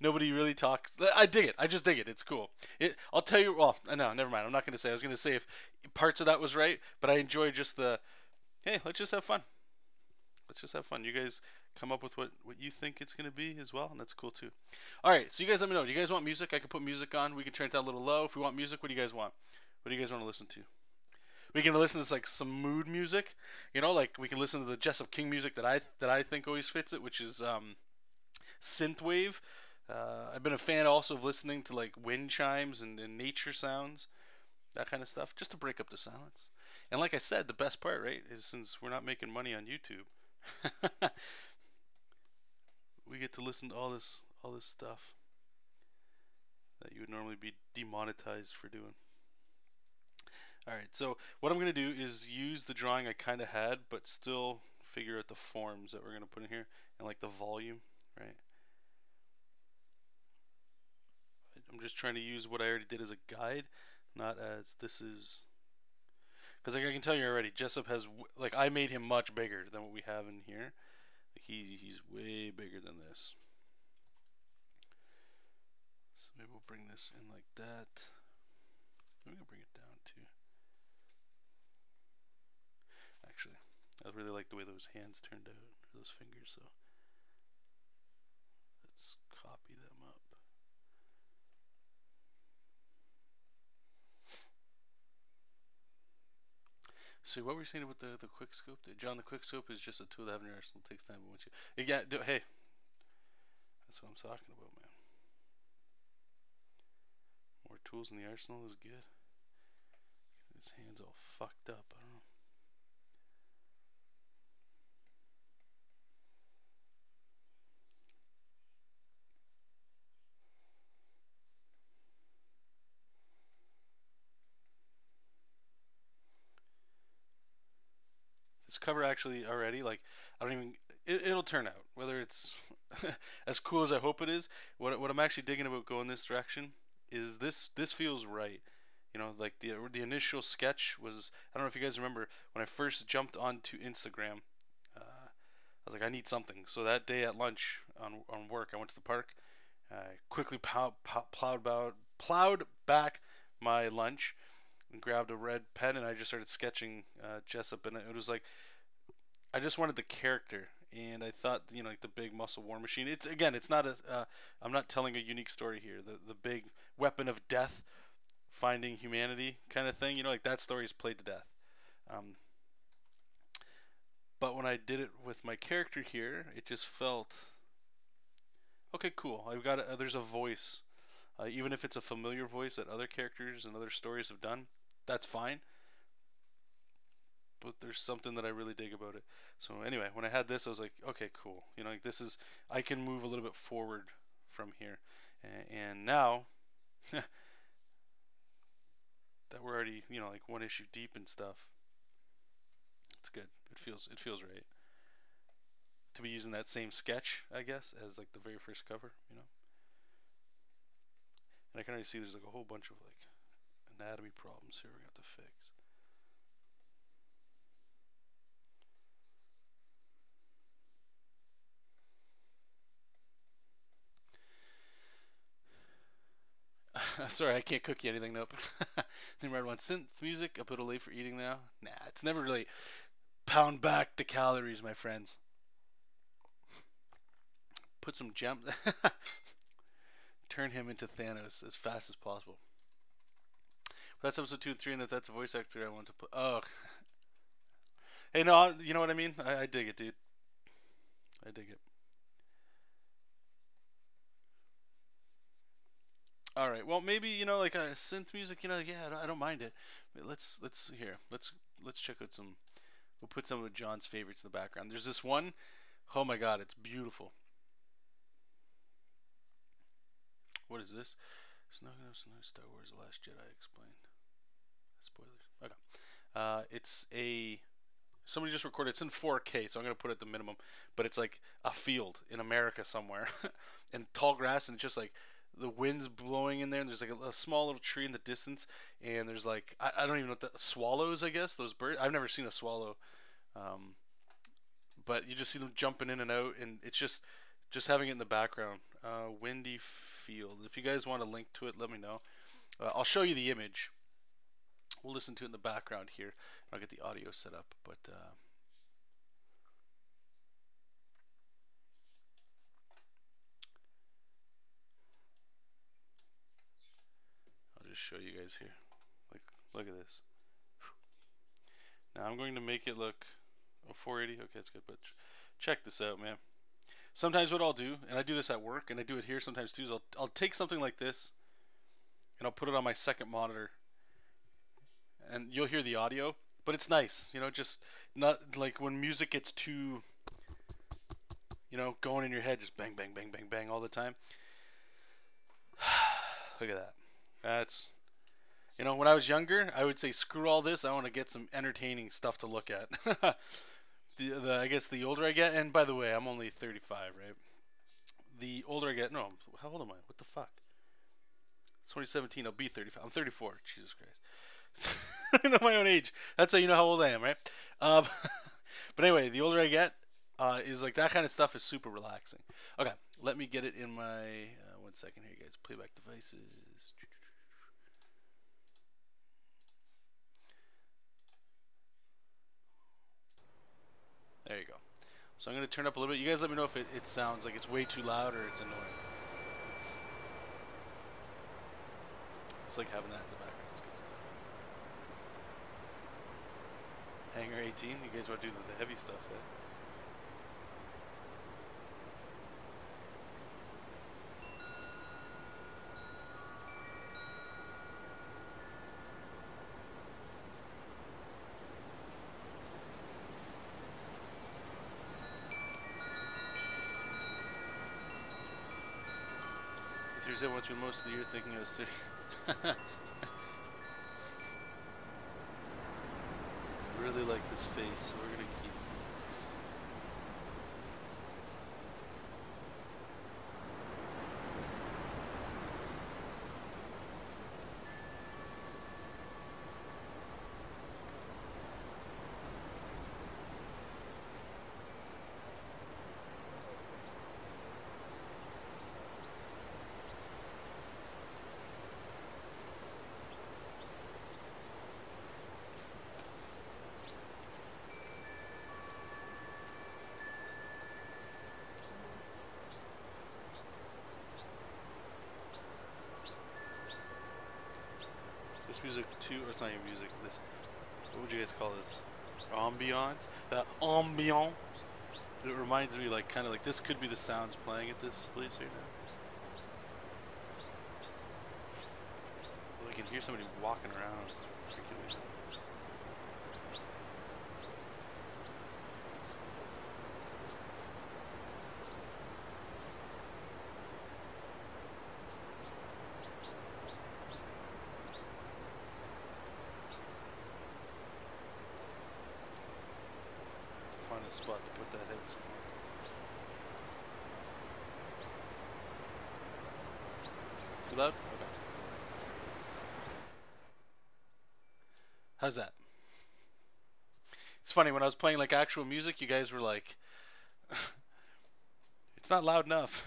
nobody really talks. I dig it. I just dig it. It's cool. I'll tell you. Well, no, never mind. I'm not going to say. I was going to say if parts of that was right, but I enjoy just the. Hey, let's just have fun. Let's just have fun. You guys come up with what you think it's going to be as well, and that's cool too. All right, so you guys let me know. Do you guys want music? I can put music on. We can turn it down a little low. If we want music, what do you guys want? What do you guys want to listen to? We can listen to like some mood music, like we can listen to the Jesop King music that I think always fits it, which is synthwave. I've been a fan also of listening to like wind chimes and nature sounds, that kind of stuff, just to break up the silence. And like I said, the best part, right, is since we're not making money on YouTube, we get to listen to all this stuff that you would normally be demonetized for doing. Alright, so what I'm going to do is use the drawing I kind of had, but still figure out the forms that we're going to put in here, and like the volume, right? I'm just trying to use what I already did as a guide, not as this is... Because like I can tell you already, Jesop has, like I made him much bigger than what we have in here. Like he's way bigger than this. So maybe we'll bring this in like that. I'm going to bring it down too. Actually, I really like the way those hands turned out, or those fingers, so let's copy them up. So what were you saying about the quick scope? John, the quick scope is just a tool to have in your arsenal. It takes time, but once you... hey, that's what I'm talking about, man. More tools in the arsenal is good. His hand's all fucked up, I don't know. This cover actually already, like, I don't even, it'll turn out, whether it's as cool as I hope it is. What I'm actually digging about going this direction is this feels right. Like the initial sketch was, I don't know if you guys remember, when I first jumped onto Instagram, I was like, I need something. So that day at lunch on work, I went to the park, I quickly plowed back my lunch, and grabbed a red pen, and I just started sketching Jesop, and it was like I just wanted the character, and I thought like the big muscle war machine. It's not I'm not telling a unique story here. The big weapon of death, finding humanity kind of thing. Like that story is played to death. But when I did it with my character here, it just felt okay. Cool. I've got there's a voice. Even if it's a familiar voice that other characters and other stories have done, that's fine. but there's something that I really dig about it. So anyway, when I had this, I was like, okay, cool. You know, like this is, I can move a little bit forward from here, and now that we're already, you know, like one issue deep and stuff, it's good. It feels right to be using that same sketch, I guess, as like the very first cover, you know. And I can already see there's like a whole bunch of like anatomy problems here we got to fix. Sorry, I can't cook you anything. Nope. Lineart wants synth music. Up a little late for eating now. Nah, it's never really pound back the calories, my friends. Put some gems. Turn him into Thanos as fast as possible. But that's episode 2 and 3, and if that's a voice actor I want to put. Oh. Hey, no, you know what I mean? I dig it, dude. I dig it. All right. Well, maybe, you know, like synth music. You know, like, yeah, I don't mind it. But let's check out some. We'll put some of John's favorites in the background. There's this one. Oh my God, it's beautiful. What is this? Star Wars: The Last Jedi explained. Spoilers. Okay. It's a. Somebody just recorded. It's in 4K, so I'm gonna put it at the minimum. But it's like a field in America somewhere, and tall grass, and it's just like the wind's blowing in there, and there's like a small little tree in the distance, and there's like I don't even know what the swallows, I guess, those birds. I've never seen a swallow, but you just see them jumping in and out, and it's just having it in the background. Windy field. If you guys want a link to it, let me know. I'll show you the image. We'll listen to it in the background here. I'll get the audio set up, but I'll just show you guys here. Like, look at this. Now I'm going to make it look 480. Okay, that's good. But check this out, man. Sometimes what I'll do, and I do this at work, and I do it here sometimes too, is I'll take something like this, and I'll put it on my second monitor, and you'll hear the audio, but it's nice, you know, just not like when music gets too, you know, going in your head, just bang, bang, bang, bang, bang all the time. Look at that. That's, you know, when I was younger, I would say screw all this. I want to get some entertaining stuff to look at. I guess the older I get, and by the way, I'm only 35, right? The older I get, no, how old am I? What the fuck? It's 2017. I'll be 35. I'm 34. Jesus Christ. I know my own age. That's how you know how old I am, right? But anyway, the older I get, is like that kind of stuff is super relaxing. Okay, let me get it in my 1 second here, guys. Playback devices. There you go. So I'm going to turn up a little bit. You guys let me know if it sounds like it's way too loud or it's annoying. It's like having that in the background. It's good stuff. Hanger 18. You guys want to do the heavy stuff, eh? Thursday, went through most of the year thinking I was 30. Really like this face, so we're gonna keep. This music too, or it's not even music, this, what would you guys call this? Ambiance? The ambiance? It reminds me like, kind of like, this could be the sounds playing at this place right now. Well, we can hear somebody walking around, it's freaking weird. put that head somewhere. Too loud? Okay. How's that? It's funny, when I was playing like actual music, you guys were like, it's not loud enough.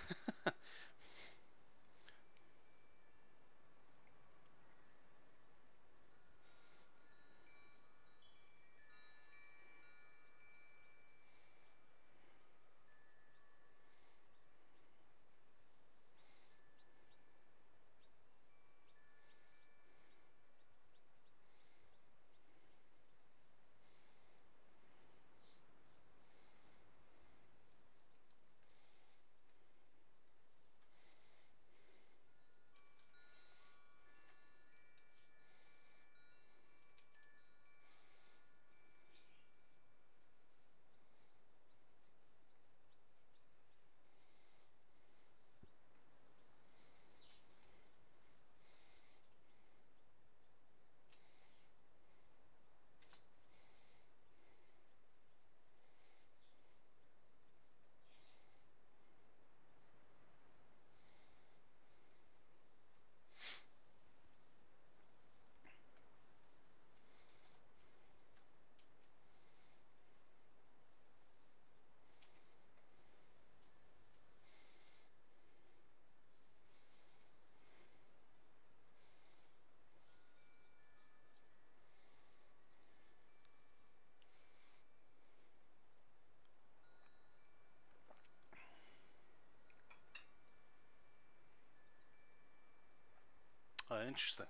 Oh, interesting.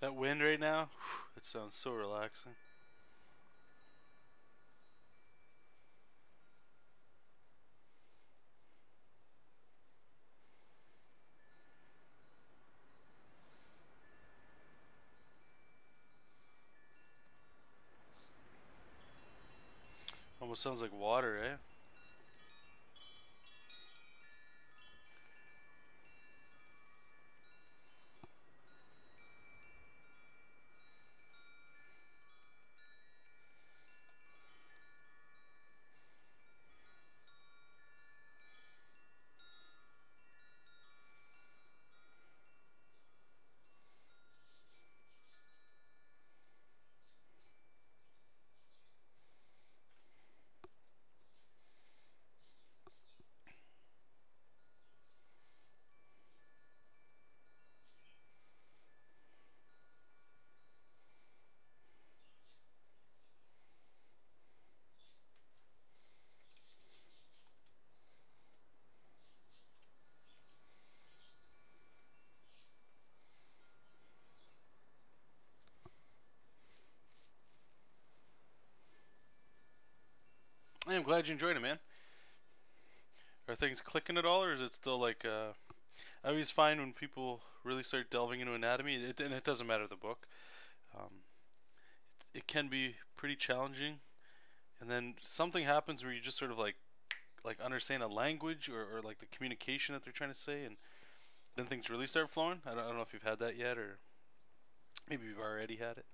That wind right now, it sounds so relaxing. Almost sounds like water, eh? Hey, I'm glad you enjoyed it, man. Are things clicking at all, or is it still like, I always find when people really start delving into anatomy, and it doesn't matter the book, um, it can be pretty challenging, and then something happens where you just sort of like understand a language, or like the communication that they're trying to say, and then things really start flowing. I don't know if you've had that yet, or maybe you've already had it.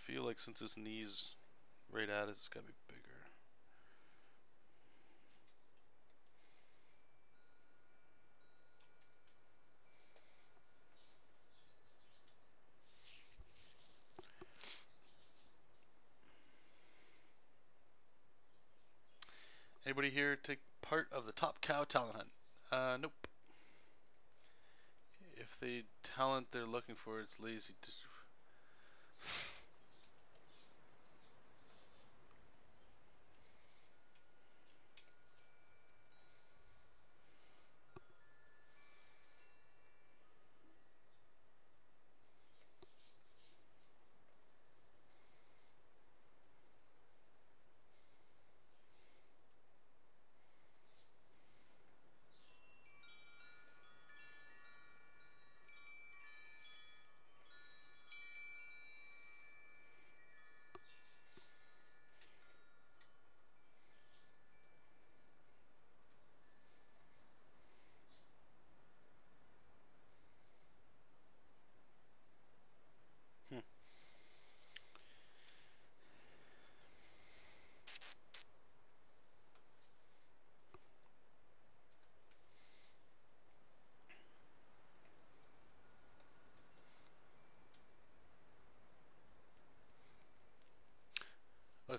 Feel like since his knee's right at it, it's gotta be bigger. Anybody here take part of the Top Cow talent hunt? Nope. If the talent they're looking for is lazy,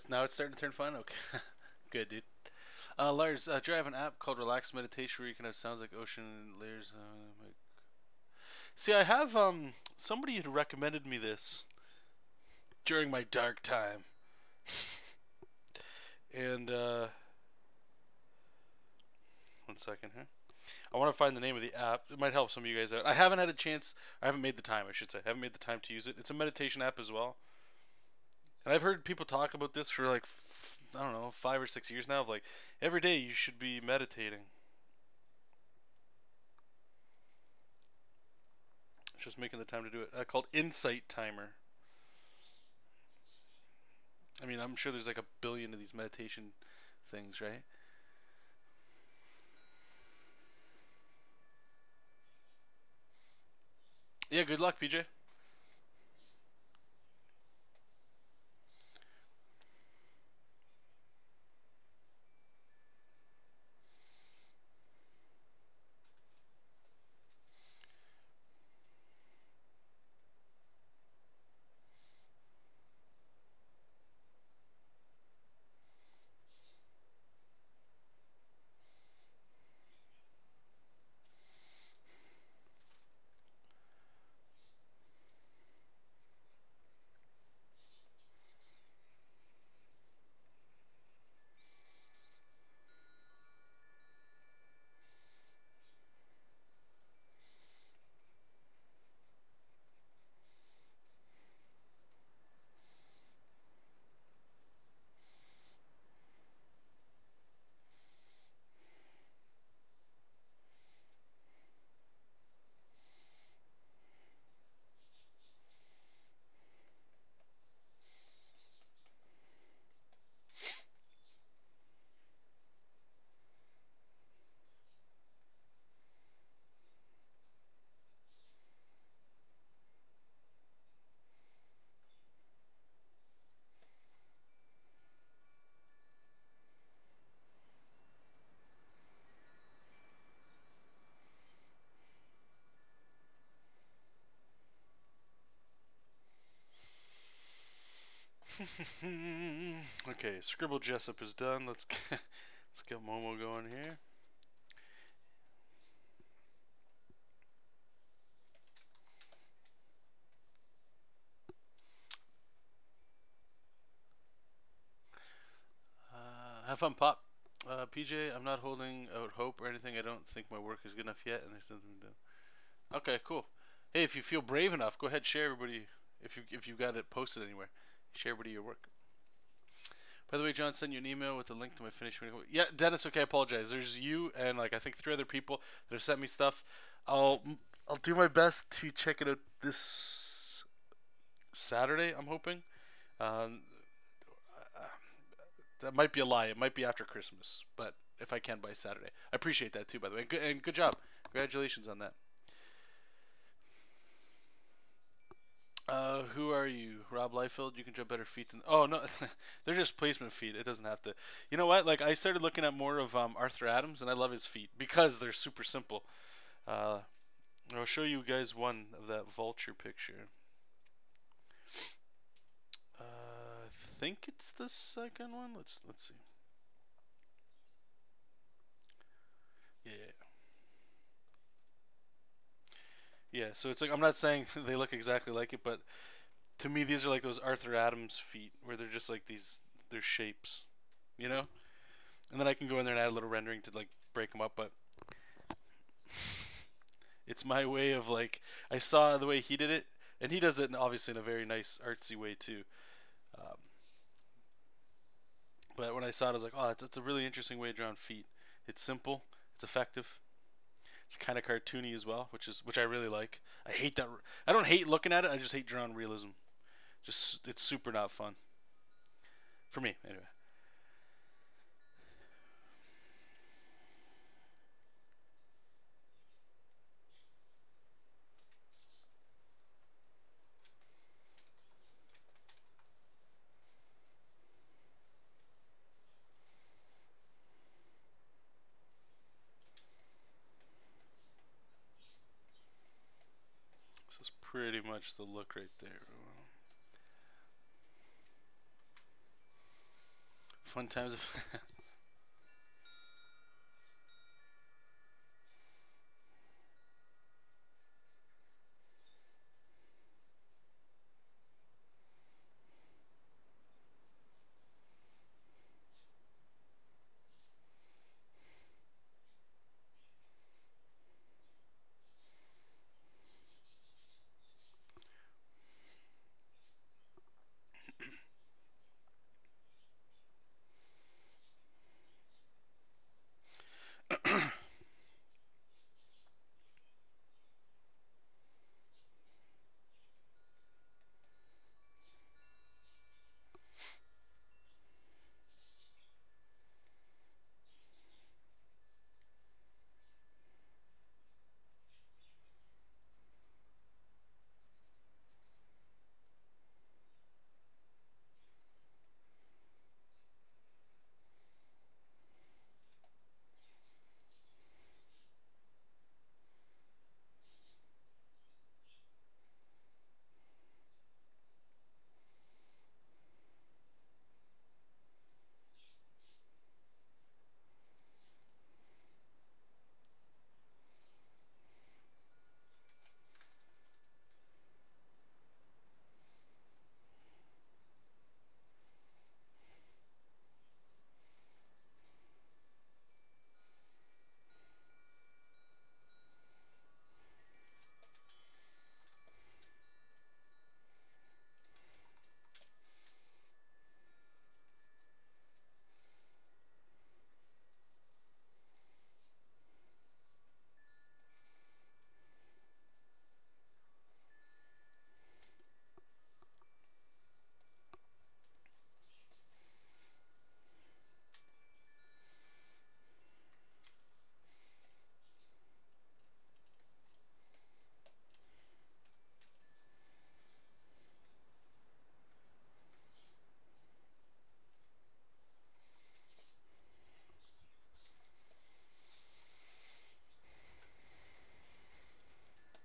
Now it's starting to turn fun. Okay, good, dude. Lars, do you have an app called Relaxed Meditation where you can have sounds like ocean and layers? See, I have somebody had recommended me this during my dark time, and one second here. I want to find the name of the app. It might help some of you guys out. I haven't had a chance. I haven't made the time, I should say. I haven't made the time to use it. It's a meditation app as well. And I've heard people talk about this for like, I don't know, 5 or 6 years now. Of like, every day you should be meditating. Just making the time to do it. Called Insight Timer. I mean, I'm sure there's like a billion of these meditation things, right? Yeah, good luck, PJ. Okay, Scribble Jesop is done. Let's let's get Momo going here. Have fun, Pop. PJ, I'm not holding out hope or anything. I don't think my work is good enough yet, and there's something to do. Okay, cool. Hey, if you feel brave enough, go ahead, share everybody. If you've got it posted anywhere, share everybody your work. By the way, John sent you an email with a link to my finished video. Yeah, Dennis. Okay, I apologize. There's you and like I think 3 other people that have sent me stuff. I'll do my best to check it out this Saturday. I'm hoping. Um, that might be a lie. It might be after Christmas, but if I can by Saturday, I appreciate that too. By the way, and good job. Congratulations on that. Who are you? Rob Liefeld? You can draw better feet than. Oh, no. They're just placement feet. It doesn't have to. You know what? Like, I started looking at more of Arthur Adams, and I love his feet because they're super simple. Uh, I'll show you guys one of that vulture picture. I think it's the second one. Let's see. Yeah. Yeah, so it's like, I'm not saying they look exactly like it, but to me, these are like those Arthur Adams feet where they're just like they're shapes, you know? And then I can go in there and add a little rendering to like break them up, but it's my way of like, I saw the way he did it, and he does it obviously in a very nice artsy way too. Um, but when I saw it, I was like, oh, it's a really interesting way of drawing feet. It's simple, it's effective, it's kind of cartoony as well, which I really like. I hate that. I don't hate looking at it. I just hate drawing realism. Just it's super not fun for me anyway. This is pretty much the look right there. Fun times.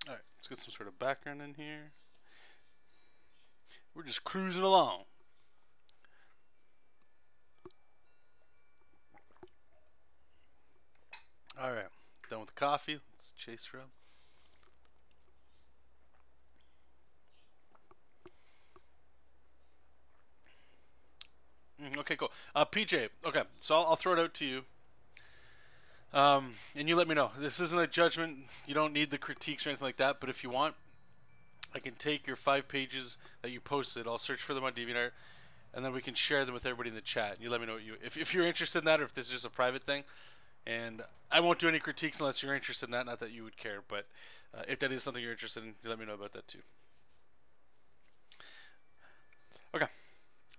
All right, let's get some sort of background in here. We're just cruising along. All right, done with the coffee. Let's chase her up. Okay, cool. PJ. Okay, so I'll throw it out to you. And you let me know. This isn't a judgment. You don't need the critiques or anything like that. But if you want, I can take your 5 pages that you posted. I'll search for them on DeviantArt, and then we can share them with everybody in the chat. You let me know what if you're interested in that, or if this is just a private thing. And I won't do any critiques unless you're interested in that. Not that you would care, but if that is something you're interested in, you let me know about that too. Okay.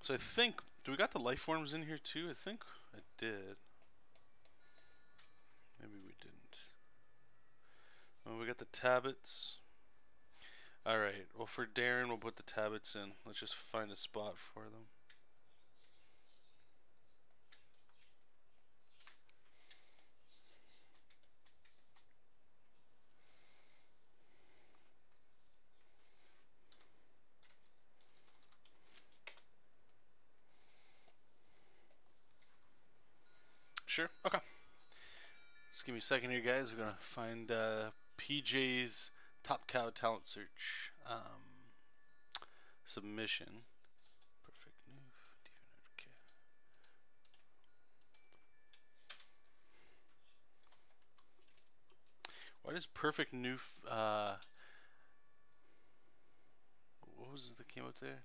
So I think, do we got the life forms in here too? I think I did. Maybe we didn't. Oh, we got the tablets. Alright, well for Darren, we'll put the tablets in. Let's just find a spot for them. Sure, okay. Just give me a second here, guys. We're gonna find PJ's Top Cow Talent Search submission. Perfect new. Okay. Why does perfect new? What was it that came up there?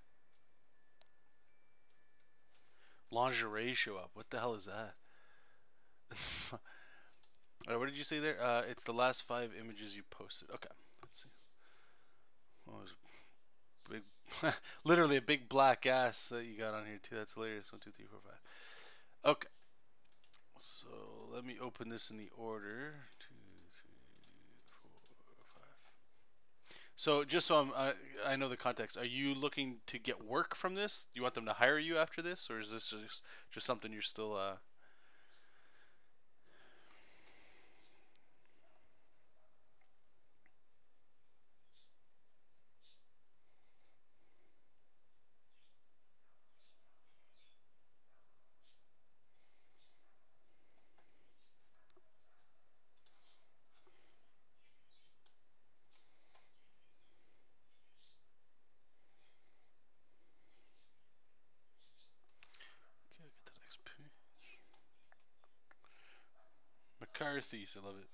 Lingerie show up. What the hell is that? Alright, what did you say there? It's the last 5 images you posted. Okay, let's see. What was big? Literally a big black ass that you got on here too. That's hilarious. 1, 2, 3, 4, 5. Okay. So let me open this in the order. 2, 3, 4, 5. So just so I know the context. Are you looking to get work from this? Do you want them to hire you after this, or is this just something you're still Northeast, I love it.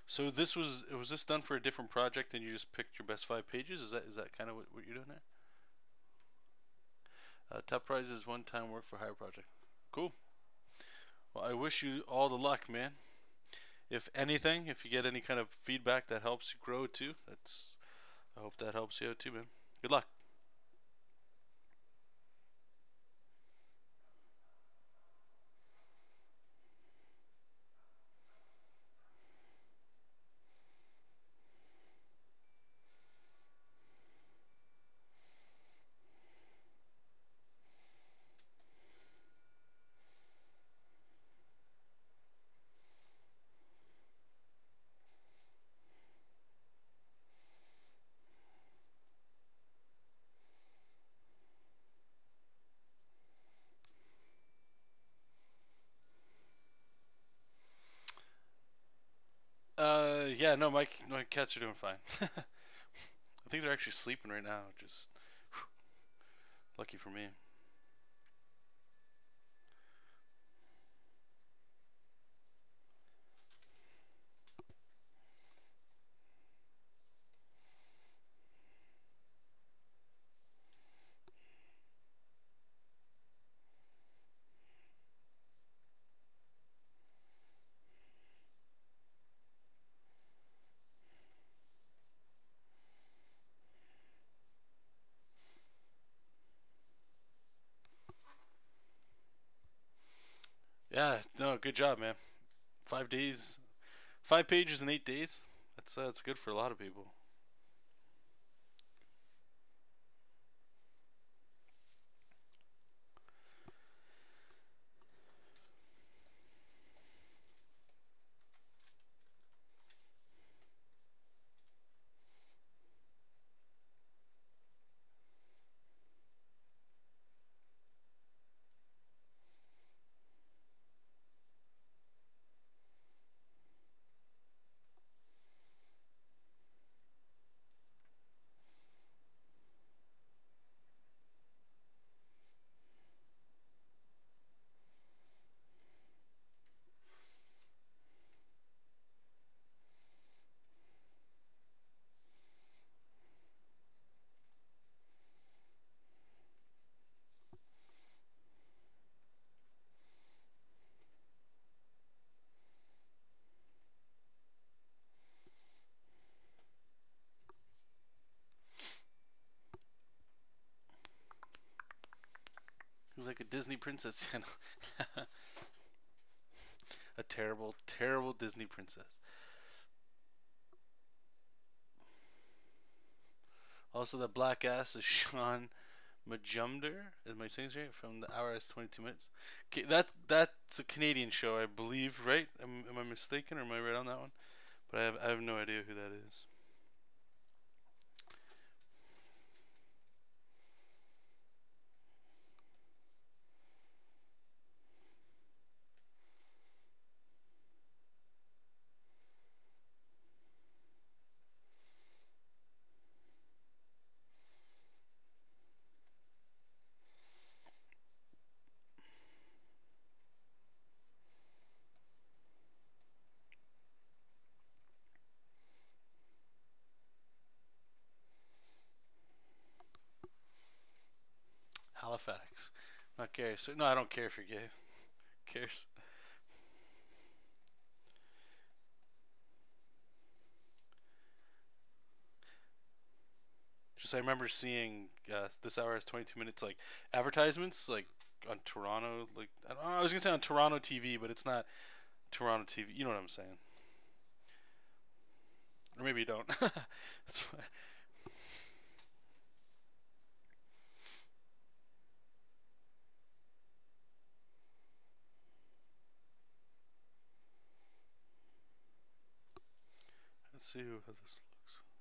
So was this done for a different project and you just picked your best 5 pages? Is that kind of what you're doing there? Top prize is one-time work for hire project. Cool. Well, I wish you all the luck, man. If anything, if you get any kind of feedback that helps you grow too, I hope that helps you out too, man. Good luck. Yeah, no, my cats are doing fine. I think they're actually sleeping right now. Just lucky for me. Yeah, no, good job, man. 5 days, 5 pages in 8 days. That's good for a lot of people. He's like a Disney princess, you know. A terrible, terrible Disney princess. Also, the black ass is Sean Majumder. Am I saying this right? From the hour has 22 minutes. Okay, that's a Canadian show, I believe, right? Am I mistaken, or am I right on that one? But I have no idea who that is. Halifax. Not gay. So no, I don't care if you're gay. Who cares? Just I remember seeing this hour has 22 minutes like advertisements like on Toronto, like I, don't know, I was gonna say on Toronto TV, but it's not Toronto TV. You know what I'm saying? Or maybe you don't. That's fine. Let's see how this looks.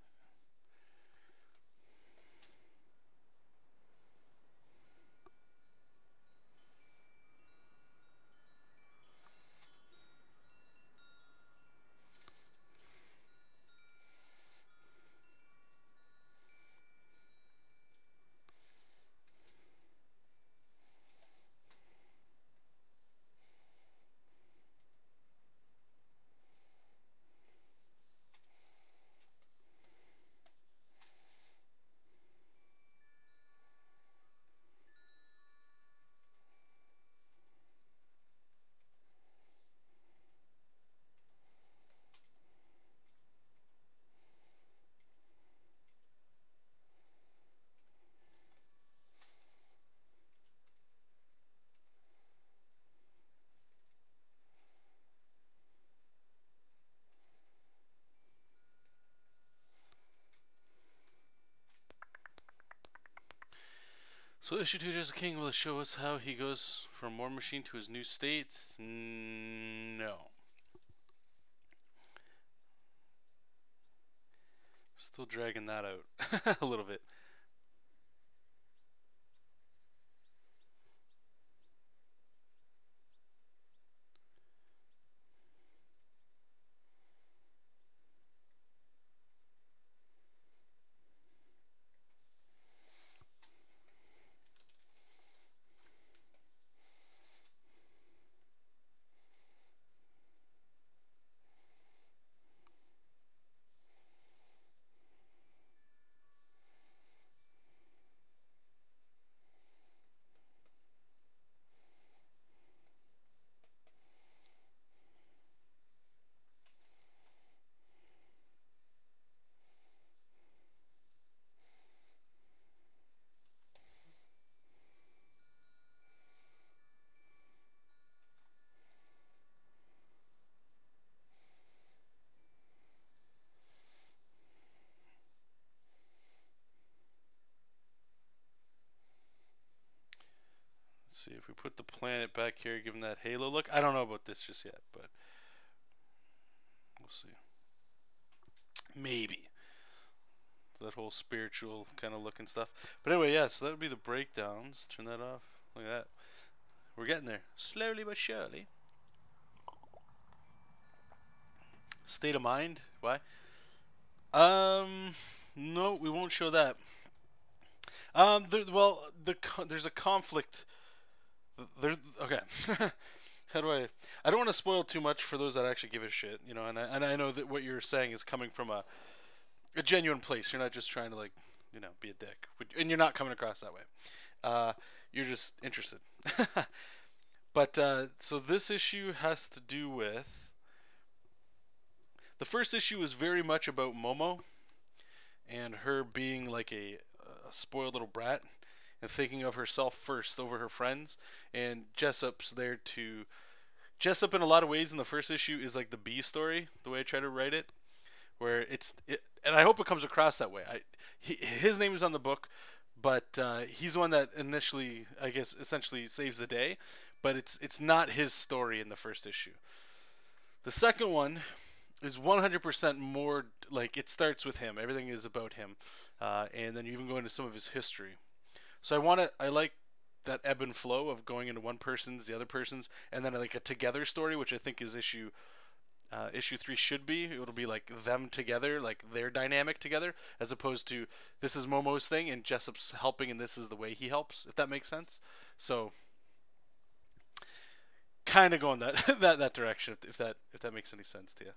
So issue 2, Just King, will it show us how he goes from War Machine to his new state? No. Still dragging that out a little bit. See if we put the planet back here, give him that halo look. I don't know about this just yet, but we'll see. Maybe. So that whole spiritual kind of look and stuff. But anyway, yeah, so that would be the breakdowns. Turn that off. Look at that. We're getting there. Slowly but surely. State of mind. Why? No, we won't show that. There's a conflict. Okay. How do I don't want to spoil too much for those that actually give a shit, you know, and I know that what you're saying is coming from a genuine place. You're not just trying to, like, you know, be a dick, and you're not coming across that way. You're just interested. But so this issue has to do with, the first issue is very much about Momo and her being like a spoiled little brat and thinking of herself first over her friends, and Jesop's there to... Jesop in a lot of ways in the first issue is like the B story, the way I try to write it, where and I hope it comes across that way. His name is on the book, but he's the one that initially, I guess, essentially saves the day, but it's not his story in the first issue. The second one is 100% more like, it starts with him. Everything is about him, and then you even go into some of his history. So I like that ebb and flow of going into one person's, the other person's, and then like a together story, which I think is issue 3 should be. It'll be like them together, like their dynamic together, as opposed to this is Momo's thing and Jesop's helping and this is the way he helps, if that makes sense. So kind of going that direction, if that makes any sense to you.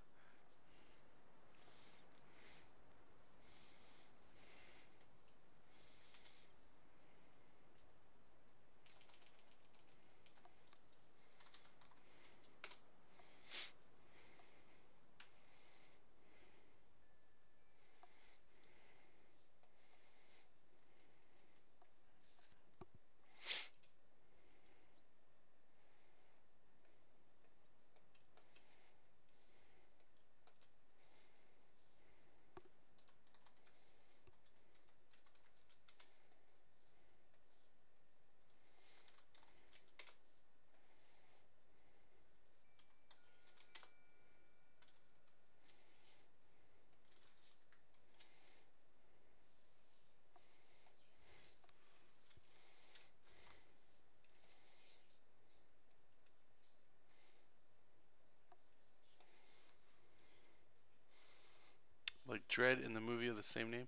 Like Dread in the movie of the same name.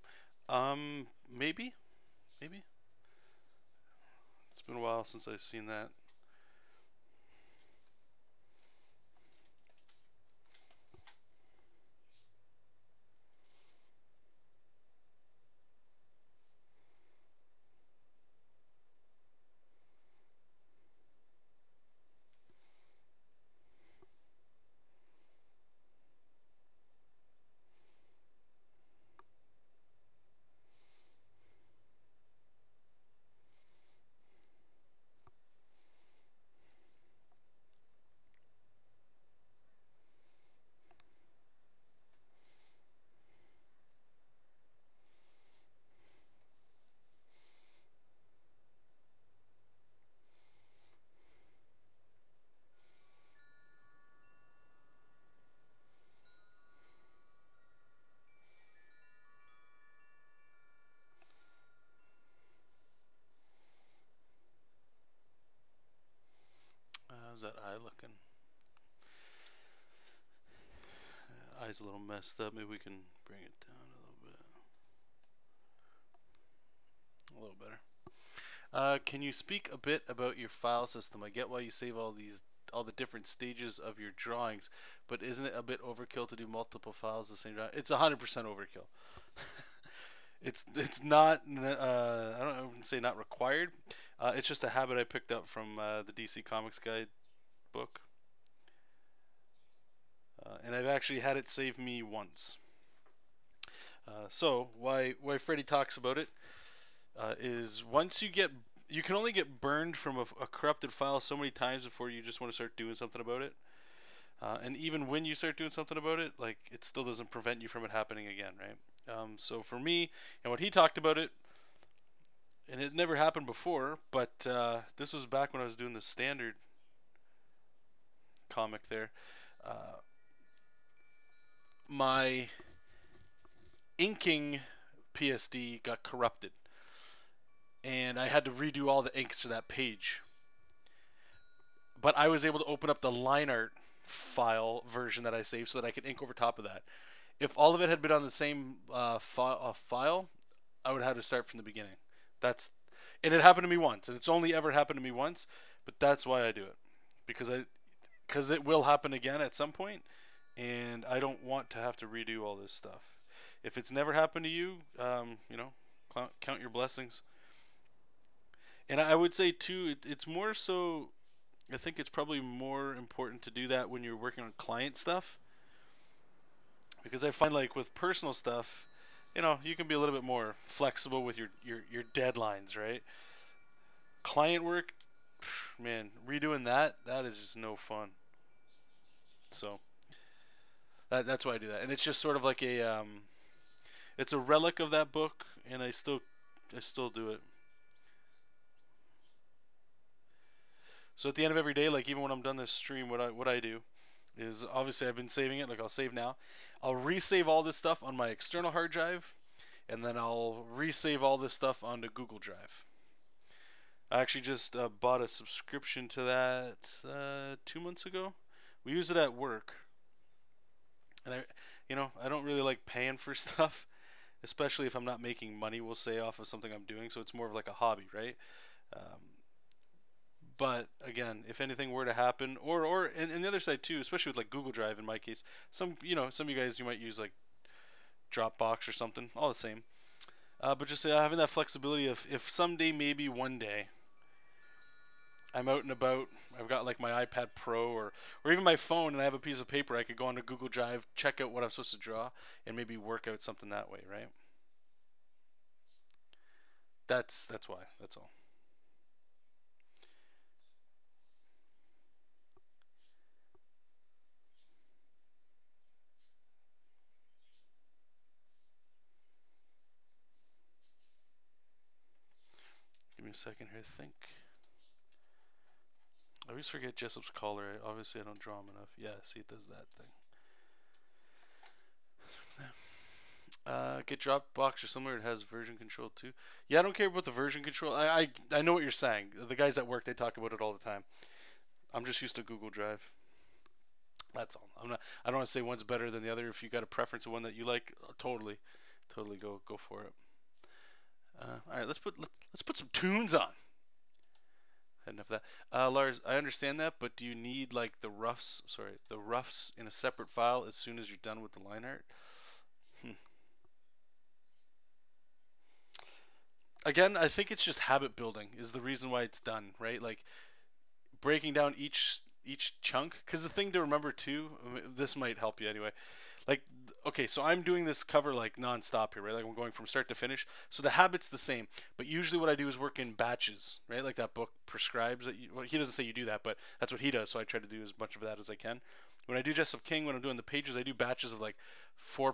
Maybe. It's been a while since I've seen that. How's that eye looking? Eye's a little messed up. Maybe we can bring it down a little bit. A little better. Can you speak a bit about your file system? I get why you save all the different stages of your drawings, but isn't it a bit overkill to do multiple files the same drawing? It's 100% overkill. It's not. I don't say not required. It's just a habit I picked up from the DC Comics Guide book, and I've actually had it save me once. So why Freddie talks about it is once you can only get burned from a corrupted file so many times before you just want to start doing something about it. And even when you start doing something about it, like, it still doesn't prevent you from it happening again, right? So for me, and what he talked about it, and it never happened before, but this was back when I was doing the standard comic there. My inking PSD got corrupted, and I had to redo all the inks to that page. But I was able to open up the Lineart file version that I saved so that I could ink over top of that. If all of it had been on the same file, I would have had to start from the beginning. And it happened to me once, and it's only ever happened to me once, but that's why I do it. Because it will happen again at some point, and I don't want to have to redo all this stuff. If it's never happened to you, you know, count your blessings. And I would say too, it's more so, I think it's probably more important to do that when you're working on client stuff, because I find, like, with personal stuff, you know, you can be a little bit more flexible with your deadlines, right? Client work, man, redoing that is just no fun. So that's why I do that, and it's just sort of like it's a relic of that book, and I still do it. So at the end of every day, like, even when I'm done this stream, what I do is, obviously I've been saving it, like, I'll save now. I'll resave all this stuff on my external hard drive, and then I'll resave all this stuff onto Google Drive. I actually just bought a subscription to that 2 months ago. We use it at work, and I don't really like paying for stuff, especially if I'm not making money, we'll say, off of something I'm doing. So it's more of like a hobby, right? But again, if anything were to happen, or and the other side too, especially with like Google Drive in my case, some of you guys, you might use like Dropbox or something, all the same. But just having that flexibility of, if someday, maybe one day, I'm out and about, I've got like my iPad Pro or even my phone, and I have a piece of paper, I could go onto Google Drive, check out what I'm supposed to draw, and maybe work out something that way, right? That's why. That's all. Give me a second here to think. I always forget Jesop's collar. Obviously, I don't draw him enough. Yeah, see, it does that thing. Get Dropbox or somewhere. It has version control too. Yeah, I don't care about the version control. I know what you're saying. The guys at work, they talk about it all the time. I'm just used to Google Drive. That's all. I don't want to say one's better than the other. If you got a preference of one that you like, totally go for it. All right, let's put some tunes on. Enough of that. Lars, I understand that, but do you need like the roughs in a separate file as soon as you're done with the line art? Again, I think it's just habit building is the reason why it's done, right? Like, breaking down each chunk, because the thing to remember too, this might help you anyway. Like, okay, so I'm doing this cover like non-stop here, right? Like, I'm going from start to finish. So the habit's the same, but usually what I do is work in batches, right? Like that book prescribes that well, he doesn't say you do that, but that's what he does. So I try to do as much of that as I can. When I do Jesop King, when I'm doing the pages, I do batches of like 4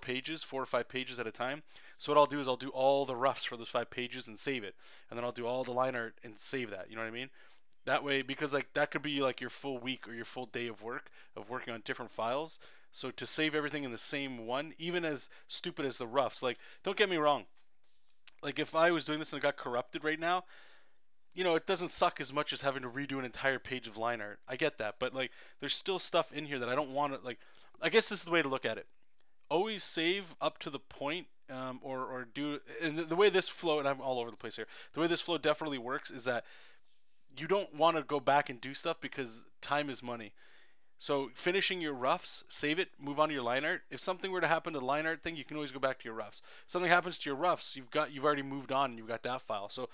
or 5 pages at a time. So what I'll do is I'll do all the roughs for those 5 pages and save it, and then I'll do all the line art and save that. You know what I mean? That way, because like that could be like your full week or your full day of work of working on different files. So to save everything in the same one, even as stupid as the roughs, like, don't get me wrong, like if I was doing this and it got corrupted right now, you know, it doesn't suck as much as having to redo an entire page of line art. I get that, but like, there's still stuff in here that I don't want to like. I guess this is the way to look at it. Always save up to the point, or do. And the way this flow, and I'm all over the place here. The way this flow definitely works is that you don't want to go back and do stuff because time is money. So finishing your roughs, save it, move on to your line art. If something were to happen to the line art thing, you can always go back to your roughs. If something happens to your roughs, you've already moved on and you've got that file. So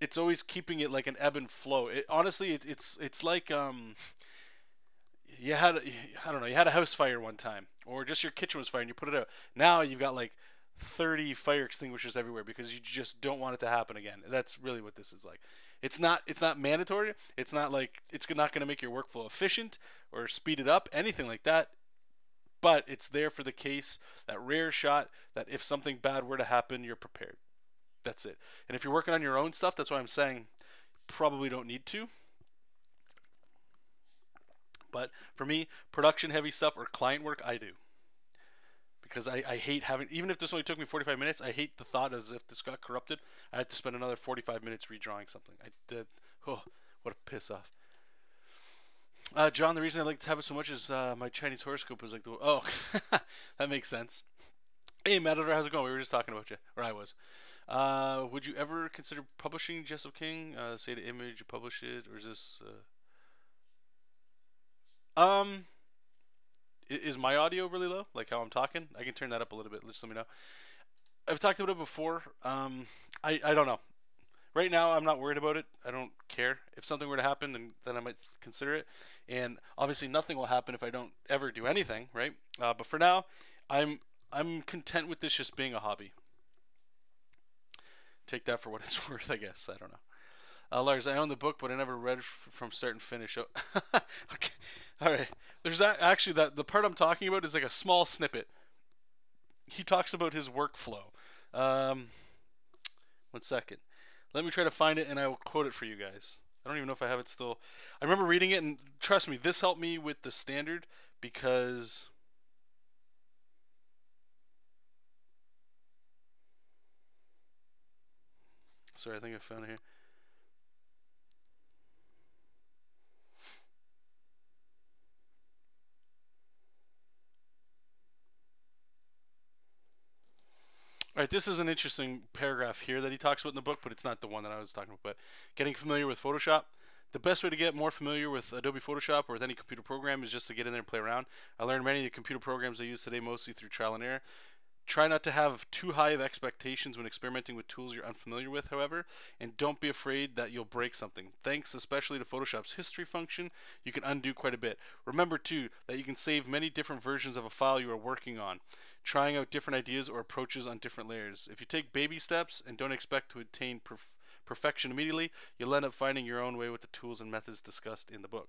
it's always keeping it like an ebb and flow. Honestly, it's like you had I don't know, you had a house fire one time, or just your kitchen was fire and you put it out. Now you've got like 30 fire extinguishers everywhere because you just don't want it to happen again. That's really what this is like. It's not mandatory. It's not like it's not going to make your workflow efficient or speed it up, anything like that. But it's there for the case, that rare shot that if something bad were to happen, you're prepared. That's it. And if you're working on your own stuff, that's why I'm saying probably don't need to. But for me, production heavy stuff or client work, I do. Because I hate having, even if this only took me 45 minutes, I hate the thought as if this got corrupted, I had to spend another 45 minutes redrawing something. I did. Oh, what a piss off. John, the reason I like to have it so much is my Chinese horoscope was like the, oh, that makes sense. Hey, Matador, how's it going? We were just talking about you, or I was. Would you ever consider publishing Jesop King? Say to Image, publish it, or is this? Is my audio really low? Like how I'm talking? I can turn that up a little bit. Just let me know. I've talked about it before. I don't know. Right now, I'm not worried about it. I don't care. If something were to happen, then I might consider it. And obviously, nothing will happen if I don't ever do anything, right? But for now, I'm content with this just being a hobby. Take that for what it's worth, I guess. I don't know. Lars, I own the book, but I never read from start and finish. Oh, okay. All right. There's that actually that the part I'm talking about is like a small snippet. He talks about his workflow. 1 second. Let me try to find it and I will quote it for you guys. I don't even know if I have it still. I remember reading it and trust me, this helped me with the standard because sorry, I think I found it here. All right, this is an interesting paragraph here that he talks about in the book, but it's not the one that I was talking about. But getting familiar with Photoshop. The best way to get more familiar with Adobe Photoshop or with any computer program is just to get in there and play around. I learned many of the computer programs I use today mostly through trial and error. Try not to have too high of expectations when experimenting with tools you're unfamiliar with, however, and don't be afraid that you'll break something. Thanks especially to Photoshop's history function, you can undo quite a bit. Remember too that you can save many different versions of a file you are working on, trying out different ideas or approaches on different layers. If you take baby steps and don't expect to attain perfection immediately, you'll end up finding your own way with the tools and methods discussed in the book.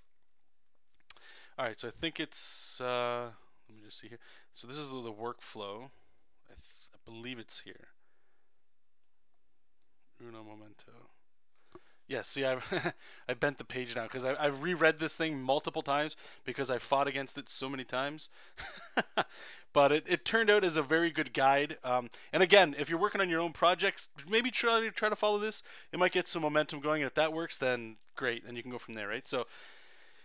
Alright, so I think it's, let me just see here. So this is the workflow. I believe it's here. Uno momento. Yeah, see, I bent the page down because I've reread this thing multiple times because I fought against it so many times. But it turned out as a very good guide. And again, if you're working on your own projects, maybe try to follow this. It might get some momentum going, and if that works, then great, and you can go from there, right? So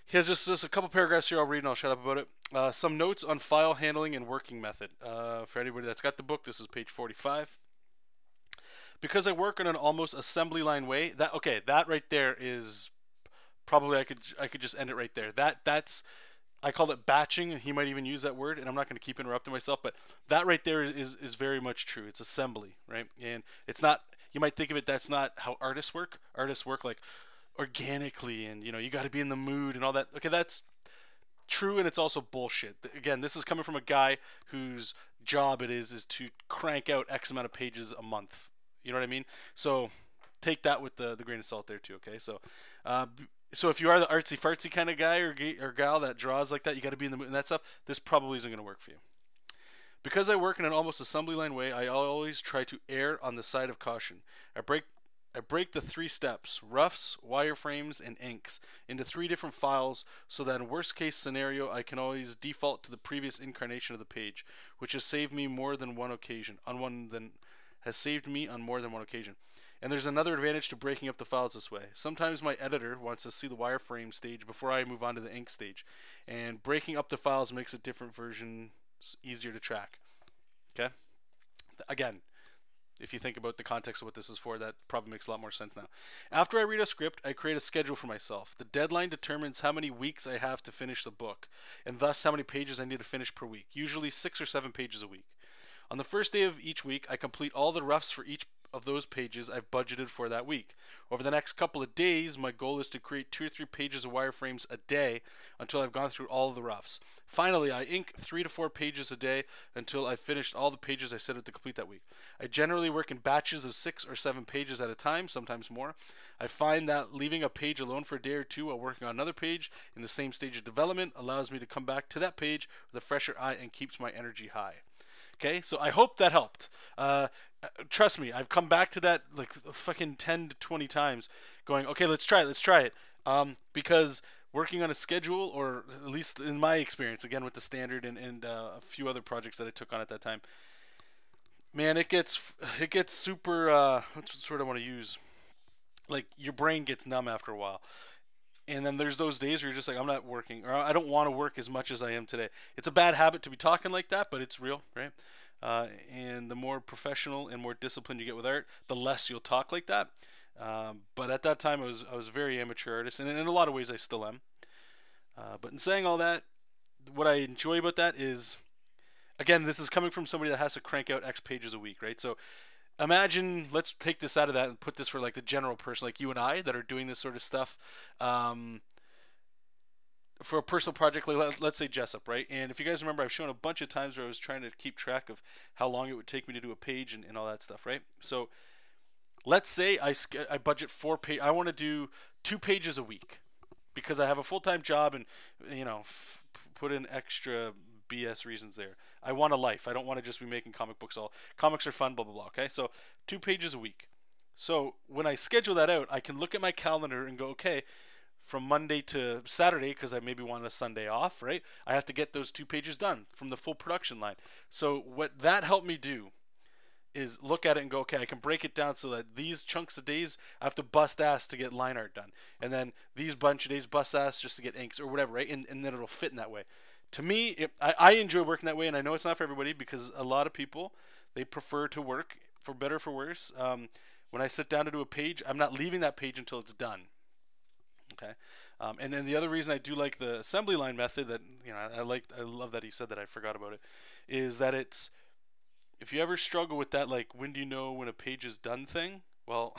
he has just a couple paragraphs here I'll read and I'll shut up about it. Some notes on file handling and working method. For anybody that's got the book, this is page 45. Because I work in an almost assembly line way, that right there is probably I could just end it right there. That's I call it batching, and he might even use that word, and I'm not going to keep interrupting myself, but that right there is very much true. It's assembly, right? And it's not, you might think of it, that's not how artists work. Artists work like organically, and you got to be in the mood and all that. Okay, that's true, and it's also bullshit. Again, this is coming from a guy whose job it is to crank out X amount of pages a month. You know what I mean? So take that with the grain of salt there too, okay? So so if you are the artsy fartsy kind of guy or gal that draws like that, you got to be in the mood and that stuff, this probably isn't going to work for you. Because I work in an almost assembly line way, I always try to err on the side of caution. I break the 3 steps, roughs, wireframes, and inks, into 3 different files so that in worst case scenario I can always default to the previous incarnation of the page, which has saved me more than one occasion. Has saved me on more than one occasion. And there's another advantage to breaking up the files this way. Sometimes my editor wants to see the wireframe stage before I move on to the ink stage. And breaking up the files makes a different version easier to track. Okay? Again, if you think about the context of what this is for, that probably makes a lot more sense now. After I read a script, I create a schedule for myself. The deadline determines how many weeks I have to finish the book, and thus how many pages I need to finish per week, usually 6 or 7 pages a week. On the first day of each week, I complete all the roughs for each of those pages I've budgeted for that week. Over the next couple of days, my goal is to create 2 or 3 pages of wireframes a day until I've gone through all of the roughs. Finally, I ink 3 to 4 pages a day until I've finished all the pages I set out to complete that week. I generally work in batches of 6 or 7 pages at a time, sometimes more. I find that leaving a page alone for a day or two while working on another page in the same stage of development allows me to come back to that page with a fresher eye and keeps my energy high. Okay, so I hope that helped. Trust me, I've come back to that like fucking 10 to 20 times going, okay, let's try it. Because working on a schedule, or at least in my experience, again with the standard and a few other projects that I took on at that time, man, it gets super, what's the word I want to use? Like your brain gets numb after a while. And then there's those days where you're just like, I'm not working, or I don't want to work as much as I am today. It's a bad habit to be talking like that, but it's real, right? And the more professional and more disciplined you get with art, the less you'll talk like that. But at that time, I was a very amateur artist, and in a lot of ways, I still am. But in saying all that, what I enjoy about that is, again, this is coming from somebody that has to crank out X pages a week, right? So imagine, let's take this out of that and put this for like the general person like you and I that are doing this sort of stuff for a personal project, like let's say Jesop, right? And if you guys remember, I've shown a bunch of times where I was trying to keep track of how long it would take me to do a page and all that stuff, right? So let's say I budget 4 pages. I want to do 2 pages a week because I have a full-time job and, you know, put in extra BS reasons there. I want a life. I don't want to just be making comic books all. Comics are fun, blah, blah, blah. Okay, so 2 pages a week. So when I schedule that out, I can look at my calendar and go, okay, from Monday to Saturday, because I maybe want a Sunday off, right? I have to get those 2 pages done from the full production line. So what that helped me do is look at it and go, okay, I can break it down so that these chunks of days I have to bust ass to get line art done, and then these bunch of days bust ass just to get inks or whatever, right? And then it'll fit in that way. To me, I enjoy working that way, and I know it's not for everybody because a lot of people, they prefer to work, for better or for worse. When I sit down to do a page, I'm not leaving that page until it's done. Okay, and then the other reason I do like the assembly line method that, you know, I love that he said that, I forgot about it, is that it's, if you ever struggle with that, like when do you know when a page is done thing, well,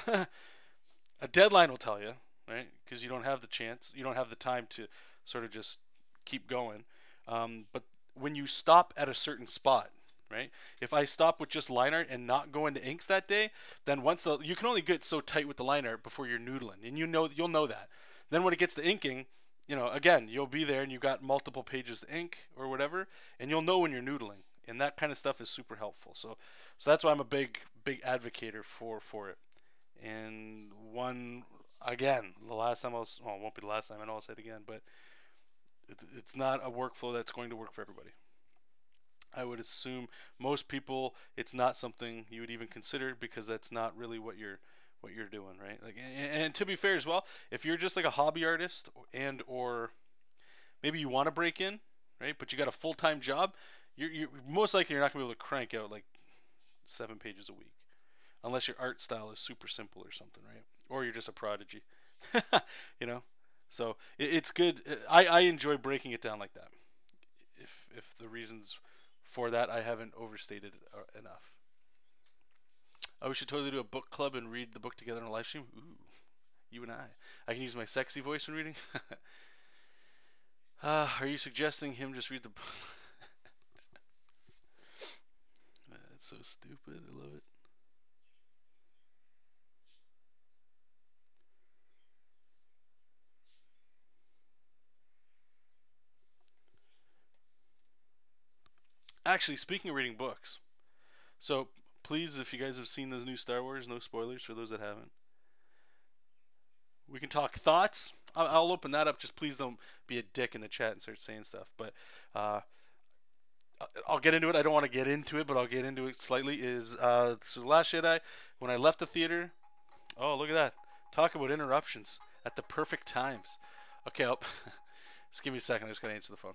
a deadline will tell you, right? Because you don't have the chance, you don't have the time to sort of just keep going. But when you stop at a certain spot, right? If I stop with just line art and not go into inks that day, then you can only get so tight with the line art before you're noodling, and you'll know that. Then when it gets to inking, you know, again, you'll be there and you've got multiple pages to ink or whatever, and you'll know when you're noodling, and that kind of stuff is super helpful. So that's why I'm a big advocator for it. And again, the last time it won't be the last time, I know I'll say it again, but it's not a workflow that's going to work for everybody. I would assume most people, it's not something you would even consider because that's not really what you're doing, right? Like, and to be fair as well, if you're just like a hobby artist or maybe you want to break in, right, but you got a full-time job, you're most likely you're not gonna be able to crank out like 7 pages a week, unless your art style is super simple or something, right? Or you're just a prodigy, you know. So it's good. I enjoy breaking it down like that. If the reasons for that I haven't overstated enough. Oh, we should totally do a book club and read the book together on a live stream. Ooh, you and I. I can use my sexy voice when reading. Are you suggesting him just read the book? That's so stupid. I love it. Actually, speaking of reading books, so please, if you guys have seen those new Star Wars, no spoilers for those that haven't. We can talk thoughts. I'll open that up. Just please don't be a dick in the chat and start saying stuff. But I'll get into it. I don't want to get into it, but I'll get into it slightly. So The Last Jedi, when I left the theater, Oh, look at that. Talk about interruptions at the perfect times. Okay, just give me a second. I just gotta answer the phone.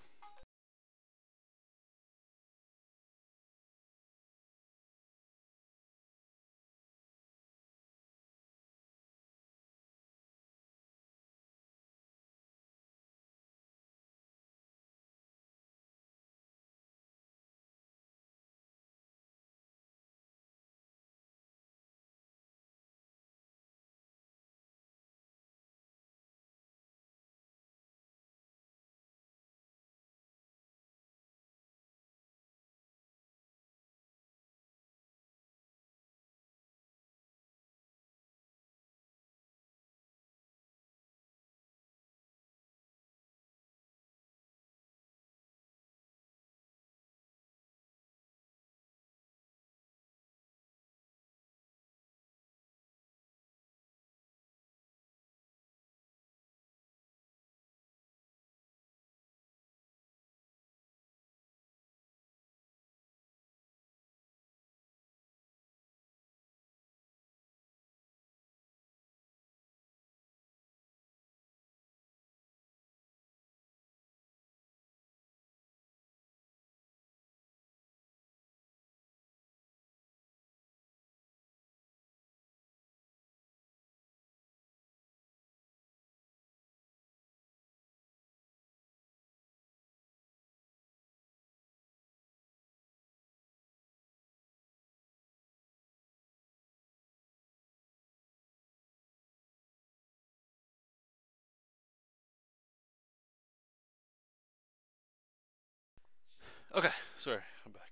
Okay, sorry, I'm back.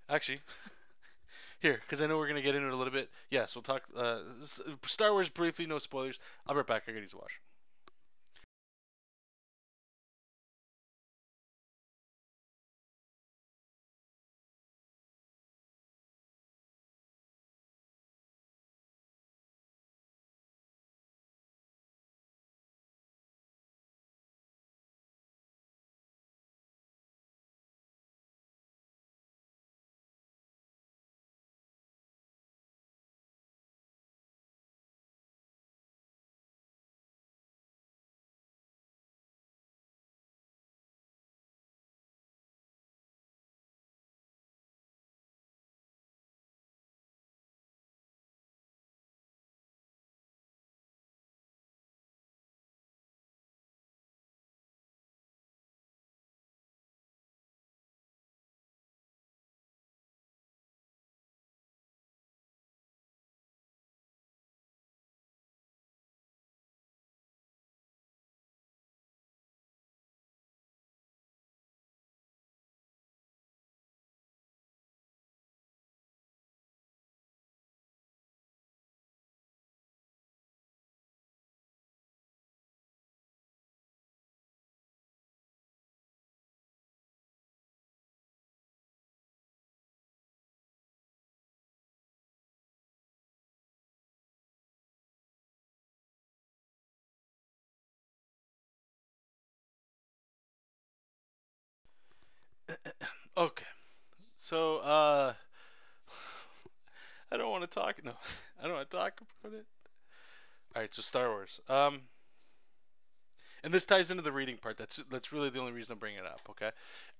Actually, here, because I know we're gonna get into it a little bit. Yes, we'll talk Star Wars briefly, no spoilers. I'll be right back. I gotta use a wash. Okay, so I don't want to talk. No, I don't want to talk about it. All right, so Star Wars. And this ties into the reading part. That's really the only reason I'm bringing it up. Okay,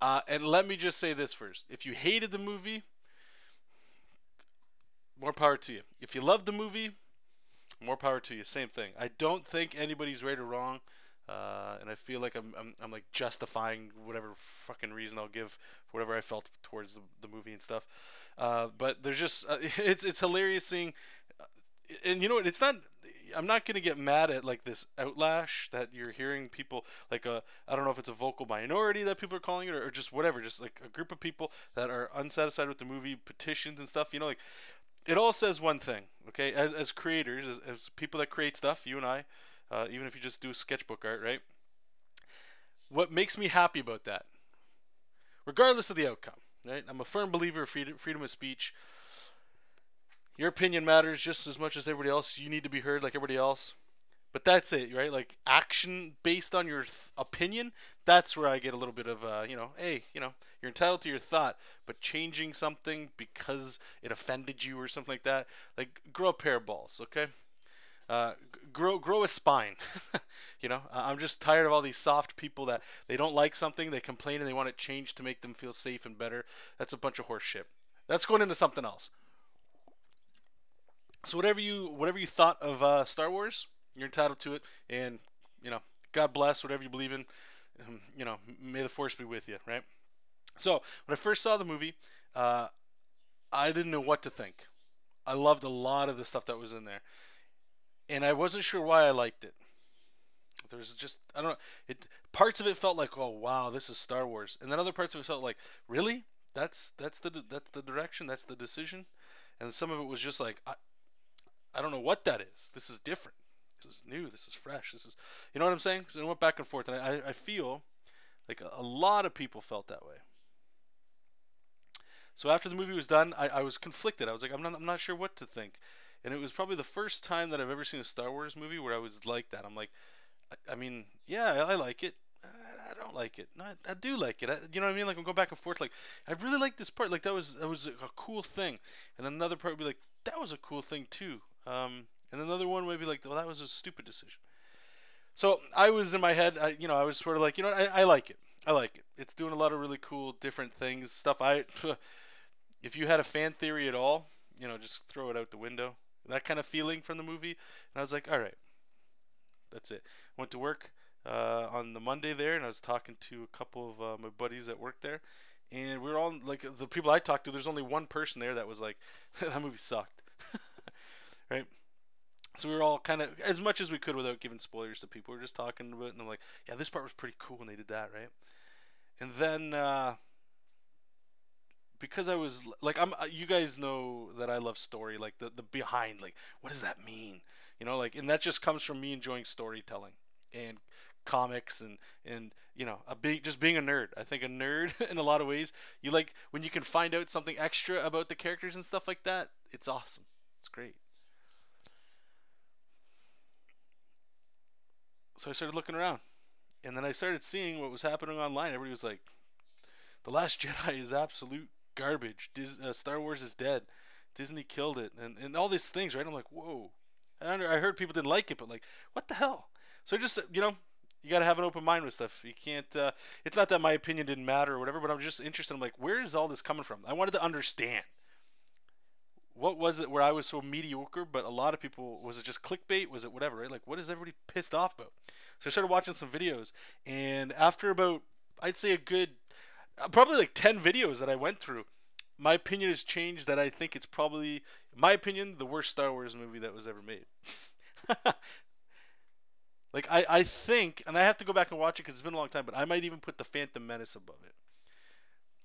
and let me just say this first: if you hated the movie, more power to you. If you loved the movie, more power to you. Same thing. I don't think anybody's right or wrong, and I feel like I'm like justifying whatever fucking reason I'll give for whatever I felt towards the movie and stuff. But there's just it's hilarious seeing, and you know what? It's not. I'm not gonna get mad at like this outlash that you're hearing people like I don't know if it's a vocal minority that people are calling it or just whatever, just like a group of people that are unsatisfied with the movie, petitions and stuff. You know, like it all says one thing, okay? As creators, as people that create stuff, you and I, even if you just do sketchbook art, right? What makes me happy about that, regardless of the outcome, right? I'm a firm believer of freedom of speech. Your opinion matters just as much as everybody else. You need to be heard like everybody else. But that's it, right? Like action based on your opinion, that's where I get a little bit of, hey, you're entitled to your thought, but changing something because it offended you or something like that, like grow a pair of balls, okay? Grow a spine. I'm just tired of all these soft people that they don't like something, they complain, and they want it changed to make them feel safe and better. That's a bunch of horse shit. That's going into something else. So whatever you thought of Star Wars, you're entitled to it, and God bless whatever you believe in. May the force be with you, right? So when I first saw the movie, I didn't know what to think. I loved a lot of the stuff that was in there, and I wasn't sure why I liked it. There was just, I don't know. Parts of it felt like, oh wow, this is Star Wars, and then other parts of it felt like, really? That's the direction. That's the decision. And some of it was just like, I don't know what that is. This is different. This is new. This is fresh. This is, you know what I'm saying? So I went back and forth, and I feel like a lot of people felt that way. So after the movie was done, I was conflicted. I was like, I'm not sure what to think. And it was probably the first time that I've ever seen a Star Wars movie where I was like that. I'm like, I mean, yeah, I like it. I don't like it. No, I do like it. You know what I mean? Like I'm going back and forth. Like I really like this part. Like that was a cool thing. And then another part would be like, that was a cool thing too. And another one would be like, well, that was a stupid decision. So I was in my head. I was sort of like, I like it. I like it. It's doing a lot of really cool, different things. Stuff. If you had a fan theory at all, just throw it out the window. That kind of feeling from the movie. And I was like, all right, that's it. Went to work on the Monday there, and I was talking to a couple of my buddies that work there, and we were all like, the people I talked to, there's only one person there that was like, that movie sucked, right? So we were all kind of, as much as we could without giving spoilers to people, we were just talking about it, and I'm like, yeah, this part was pretty cool when they did that, right? And then because I was like, you guys know that I love story, like the behind, like what does that mean, and that just comes from me enjoying storytelling and comics and just being a nerd. I think a nerd in a lot of ways, you like when you can find out something extra about the characters and stuff like that. It's awesome. It's great. So I started looking around, and then I started seeing what was happening online. Everybody was like, "The Last Jedi is absolute garbage. Star Wars is dead. Disney killed it," and all these things, right? I'm like, whoa. I heard people didn't like it, but like, what the hell? So just you got to have an open mind with stuff. You can't. It's not that my opinion didn't matter or whatever, but I'm just interested. I'm like, where is all this coming from? I wanted to understand. What was it where I was so mediocre, but a lot of people, was it just clickbait? Was it whatever, right? Like, what is everybody pissed off about? So I started watching some videos, and after about, I'd say a good, probably like 10 videos that I went through, my opinion has changed that I think it's probably, in my opinion, the worst Star Wars movie that was ever made. Like, I think, and I have to go back and watch it because it's been a long time, but I might even put The Phantom Menace above it.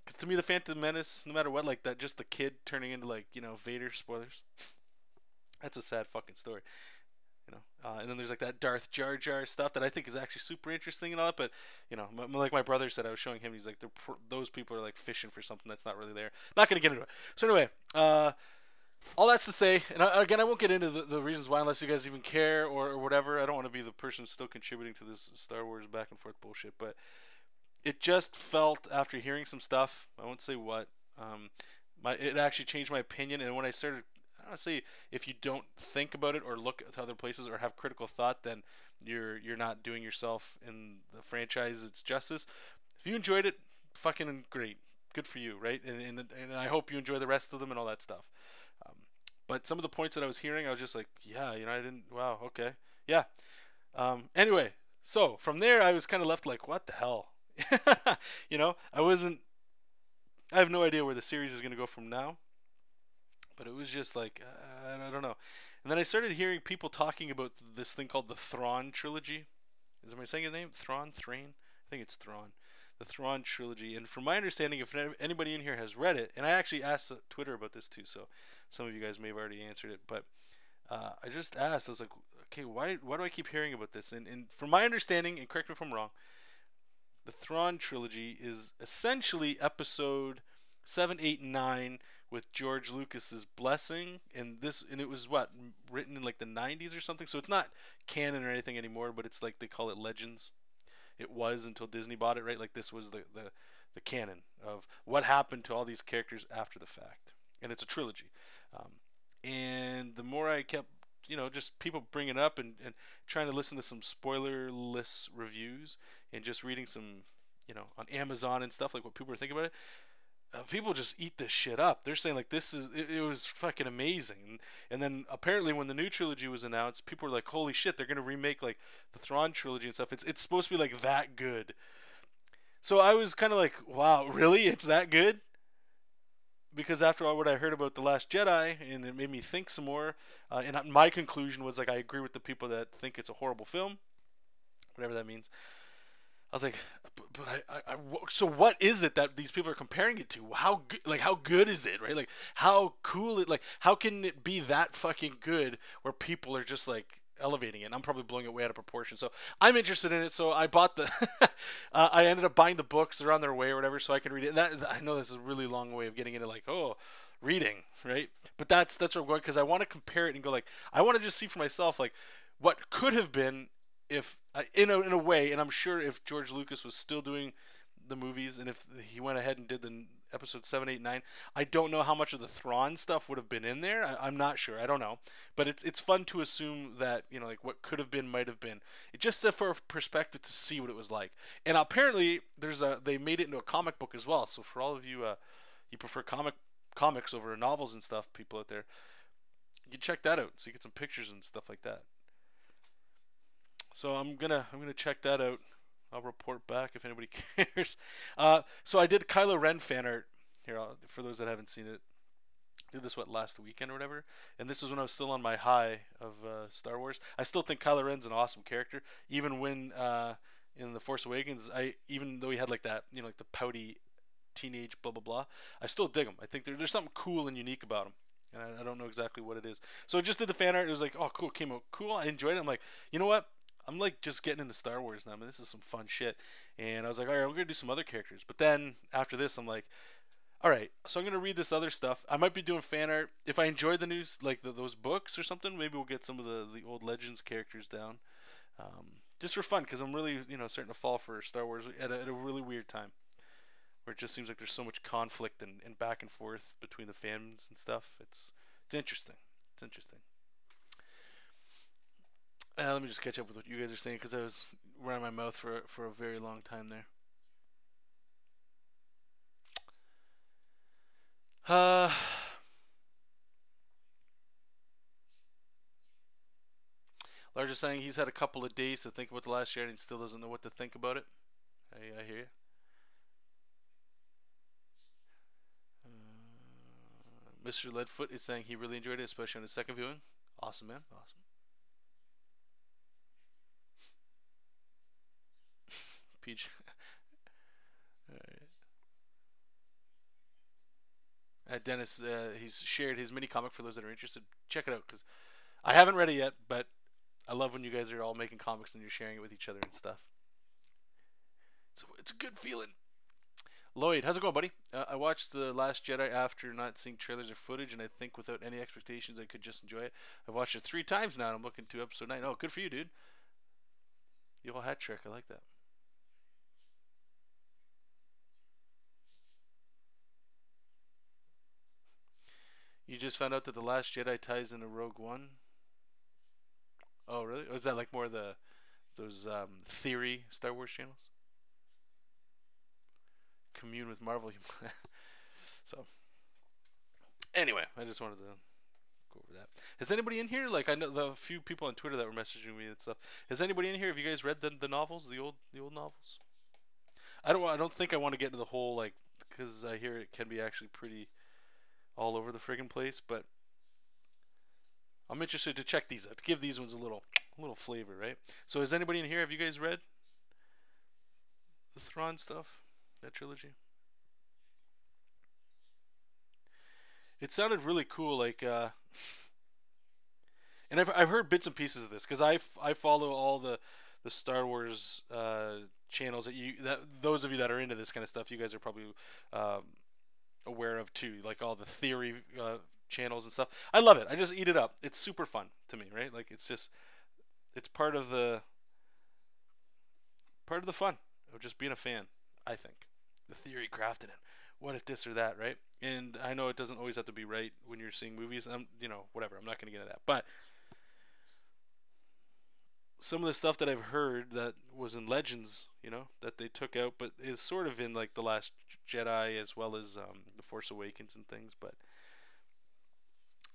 Because to me, The Phantom Menace, no matter what, like that, just the kid turning into like, Vader, spoilers. That's a sad fucking story. And then there's like that Darth Jar Jar stuff that I think is actually super interesting and all that. But, like my brother said, I was showing him, he's like, those people are like fishing for something that's not really there. Not going to get into it. So anyway, all that's to say, and again, I won't get into the reasons why unless you guys even care or whatever. I don't want to be the person still contributing to this Star Wars back and forth bullshit, but it just felt, after hearing some stuff, I won't say what, it actually changed my opinion. And when I started, I don't say, if you don't think about it or look at other places or have critical thought, then you're not doing yourself in the franchise its justice. If you enjoyed it, fucking great, good for you, right? And I hope you enjoy the rest of them and all that stuff. But some of the points that I was hearing, I was just like, yeah, I didn't, wow, okay, yeah. Anyway, so from there, I was kind of left like, what the hell? I have no idea where the series is going to go from now, but it was just like, I don't know. And then I started hearing people talking about this thing called the Thrawn trilogy. Am I saying the name? Thrawn? I think it's Thrawn. The Thrawn trilogy. And from my understanding, if anybody in here has read it, and I actually asked Twitter about this too, so some of you guys may have already answered it, but I just asked, I was like, okay, why do I keep hearing about this? And from my understanding, and correct me if I'm wrong, the Thrawn trilogy is essentially episode 7, 8, and 9 with George Lucas's blessing, and it was written in like the 90s or something, so it's not canon or anything anymore, but it's like they call it Legends. it was until Disney bought it, right? Like this was the canon of what happened to all these characters after the fact, and it's a trilogy. Um, and the more I kept, just people bringing it up and trying to listen to some spoilerless reviews and just reading some, on Amazon and stuff, like what people are thinking about it, people just eat this shit up. They're saying like it was fucking amazing. And then apparently when the new trilogy was announced, people were like, holy shit, they're gonna remake like the Thrawn trilogy and stuff. It's supposed to be like that good. So I was kind of like, wow, really? It's that good? Because after all what I heard about The Last Jedi, and it made me think some more, and my conclusion was like, I agree with the people that think it's a horrible film, whatever that means. I was like, so what is it that these people are comparing it to? How good is it, right? Like, how cool it, like, how can it be that fucking good where people are just like elevating it? And I'm probably blowing it way out of proportion. So I'm interested in it. So I bought the, I ended up buying the books. They're on their way or whatever, so I can read it. And I know this is a really long way of getting into like, reading, right? But that's where I'm going, because I want to compare it and go like, I want to just see for myself like what could have been if in a way, and I'm sure if George Lucas was still doing the movies and if he went ahead and did the episode 7, 8, 9, I don't know how much of the Thrawn stuff would have been in there. I'm not sure. I don't know. But it's fun to assume that, like what could have been might have been. It just for perspective to see what it was like. And apparently they made it into a comic book as well. So for all of you you prefer comics over novels and stuff, people out there, you can check that out. So you get some pictures and stuff like that. So I'm gonna check that out. I'll report back if anybody cares. So I did Kylo Ren fan art here, for those that haven't seen it. I did this last weekend or whatever, and this is when I was still on my high of Star Wars. I still think Kylo Ren's an awesome character, even when in the Force Awakens, even though he had like that, like the pouty teenage blah blah blah, I still dig him. I think there's something cool and unique about him. And I don't know exactly what it is. So I just did the fan art. It was like, oh, cool, came out cool. I enjoyed it. I'm like, you know what? I'm like just getting into Star Wars now. I mean, this is some fun shit. And I was like, all right, I'm gonna do some other characters. But then after this, I'm like, all right, so I'm gonna read this other stuff. I might be doing fan art. If I enjoy the news, like those books or something, maybe we'll get some of the old Legends characters down, just for fun. Because I'm really starting to fall for Star Wars at a really weird time, where it just seems like there's so much conflict and back and forth between the fans and stuff. It's interesting. It's interesting. Let me just catch up with what you guys are saying, because I was running my mouth for a very long time there. Large is saying he's had a couple of days to think about The Last Jedi and still doesn't know what to think about it. I hear you. Mr. Leadfoot is saying he really enjoyed it, especially on his second viewing. Awesome, man. Awesome. Peach. Dennis, he's shared his mini comic for those that are interested. Check it out, because I haven't read it yet, but I love when you guys are all making comics and you're sharing it with each other and stuff. So it's a good feeling. Lloyd, how's it going, buddy? I watched The Last Jedi after not seeing trailers or footage, and I think without any expectations I could just enjoy it. I've watched it 3 times now, and I'm looking to episode 9. Oh, good for you, dude. The old hat trick, I like that. You just found out that The Last Jedi ties into Rogue One? Oh, really? Oh, is that like more of those theory Star Wars channels? Commune with Marvel. So, anyway, I just wanted to go over that. Has anybody in here, like I know the few people on Twitter that were messaging me and stuff. Has anybody in here? Have you guys read the novels, the old novels? I don't think I want to get into the whole like, because I hear it can be actually pretty all over the friggin' place, but I'm interested to check these out, to give these ones a little flavor, right? So has anybody in here, have you guys read the Thrawn stuff, that trilogy? It sounded really cool, like and I've heard bits and pieces of this, because I follow all the Star Wars channels that those of you that are into this kind of stuff, you guys are probably aware of too, like all the theory channels and stuff. I love it. I just eat it up. It's super fun to me, right? Like it's part of the part of the fun of just being a fan. I think the theory crafting it. What if this or that, right? And I know it doesn't always have to be right when you're seeing movies. Whatever. I'm not going to get into that. But some of the stuff that I've heard that was in Legends, that they took out, but is sort of in like the Last Jedi as well as the Force Awakens and things. But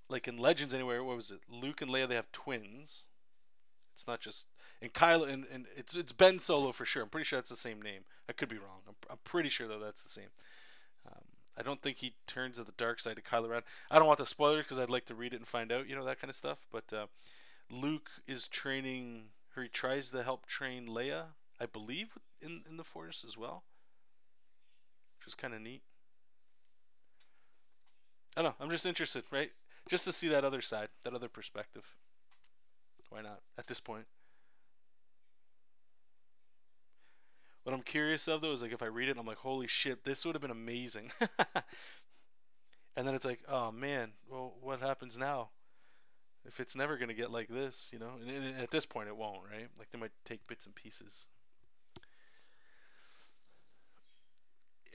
like in Legends, anyway, what was it? Luke and Leia, they have twins. It's not just and Kylo and it's Ben Solo for sure. I'm pretty sure that's the same name. I could be wrong. I'm pretty sure though that's the same. I don't think he turns to the dark side to Kylo Ren. I don't want the spoilers because I'd like to read it and find out, that kind of stuff. But Luke is training, or he tries to help train Leia, I believe, in the Force as well, which is kind of neat. I don't know. I'm just interested, right? Just to see that other side, that other perspective. Why not at this point? What I'm curious of though is like if I read it, I'm like, holy shit, this would have been amazing. And then it's like, oh man, well, what happens now? If it's never gonna get like this, And at this point, it won't, right? Like they might take bits and pieces.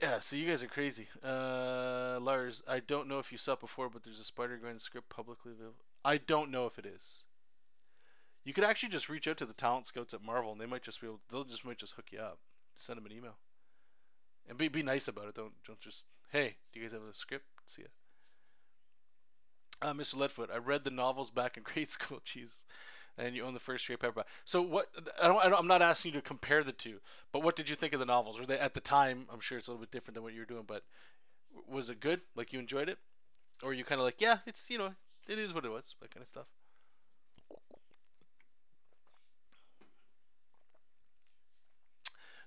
Yeah, so you guys are crazy. Lars, I don't know if you saw it before, but there's a Spider-Gwen script publicly available. I don't know if it is. You could actually just reach out to the talent scouts at Marvel, and they might just be able. Might just hook you up. Send them an email, and be nice about it. Don't just. Hey, do you guys have a script? See ya. Mr. Leadfoot, I read the novels back in grade school. Jeez, and you own the first trade paperback. So what? I'm not asking you to compare the two, but what did you think of the novels? Were they at the time? I'm sure it's a little bit different than what you were doing, but was it good? Like you enjoyed it, or were you kind of like, yeah, it's it is what it was, that kind of stuff.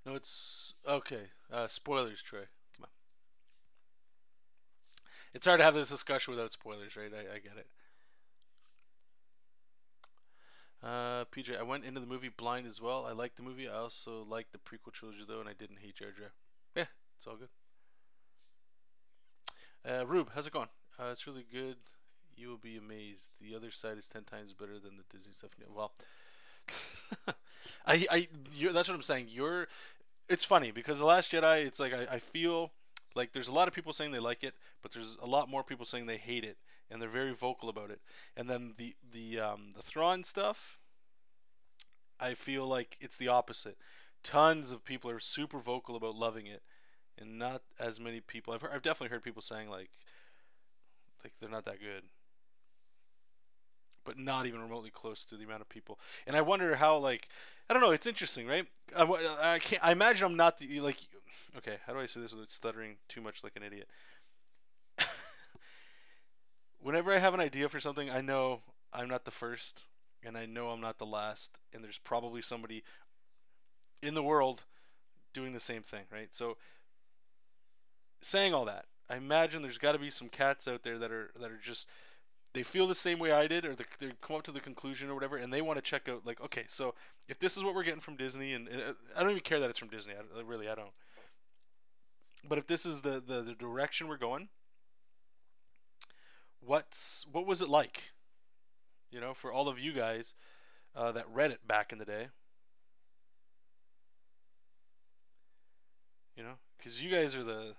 No, it's okay. Spoilers, Troy. Come on. It's hard to have this discussion without spoilers, right? I get it. PJ, I went into the movie blind as well. I liked the movie. I also liked the prequel trilogy though, and I didn't hate Jar Jar. Yeah, it's all good. Rube, how's it going? It's really good. You will be amazed. The other side is 10 times better than the Disney stuff. Well, that's what I'm saying. It's funny because the Last Jedi. It's like I feel like there's a lot of people saying they like it, but there's a lot more people saying they hate it, and they're very vocal about it. And then the Thrawn stuff, I feel like it's the opposite. Tons of people are super vocal about loving it, and not as many people. I've definitely heard people saying like they're not that good, but not even remotely close to the amount of people. And I wonder how, like, I don't know. It's interesting, right? I can't. I imagine I'm not the like. Okay, how do I say this without stuttering too much like an idiot? Whenever I have an idea for something, I know I'm not the first, and I know I'm not the last, and there's probably somebody in the world doing the same thing, right? So, saying all that, I imagine there's got to be some cats out there that are just they feel the same way I did, or they come up to the conclusion or whatever, and they want to check out like, okay, so if this is what we're getting from Disney, and I don't even care that it's from Disney, I don't. But if this is the direction we're going, what was it like? For all of you guys that read it back in the day, because you guys are the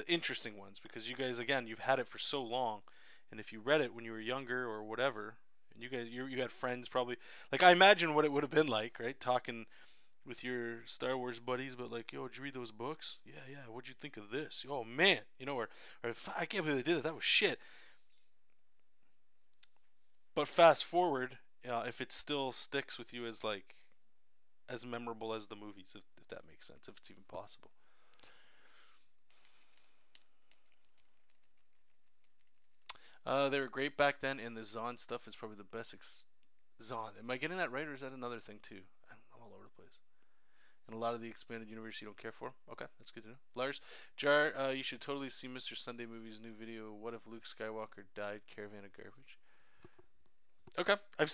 interesting ones, because you guys, again, you've had it for so long, and if you read it when you were younger or whatever, and you had friends probably, like, I imagine what it would have been like, right, talking with your Star Wars buddies, but like, yo, did you read those books? Yeah, what'd you think of this? Oh man, or I can't believe they did it, that was shit. But fast forward, if it still sticks with you as like as memorable as the movies, if that makes sense, if it's even possible. They were great back then, and the Zahn stuff is probably the best. Zahn, am I getting that right, or is that another thing too? I'm all over the place. And a lot of the expanded universe you don't care for. Okay, that's good to know. Lars, Jar, you should totally see Mr. Sunday Movie's new video. What if Luke Skywalker died? Caravan of garbage. Okay, I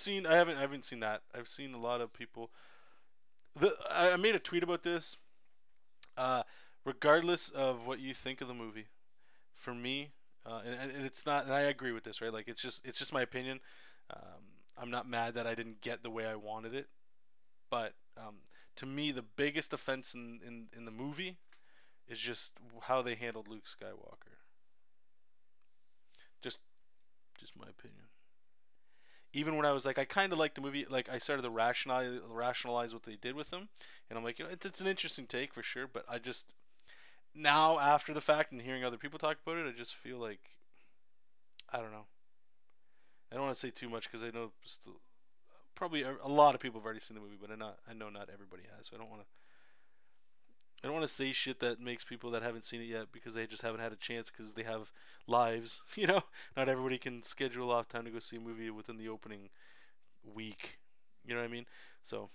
haven't seen that. I've seen a lot of people. I made a tweet about this. Regardless of what you think of the movie, for me, and it's not, and I agree with this, right? Like it's just my opinion. I'm not mad that I didn't get the way I wanted it. But to me, the biggest offense in the movie is just how they handled Luke Skywalker. Just just my opinion. Even when I was like, I kind of like the movie. Like I started to rationalize what they did with him, and I'm like, it's an interesting take for sure. But I just now after the fact and hearing other people talk about it, I just feel like I don't know. I don't want to say too much because I know probably a lot of people have already seen the movie, but I know not everybody has. So I don't want to say shit that makes people that haven't seen it yet because they just haven't had a chance because they have lives. Not everybody can schedule off time to go see a movie within the opening week. You know what I mean? So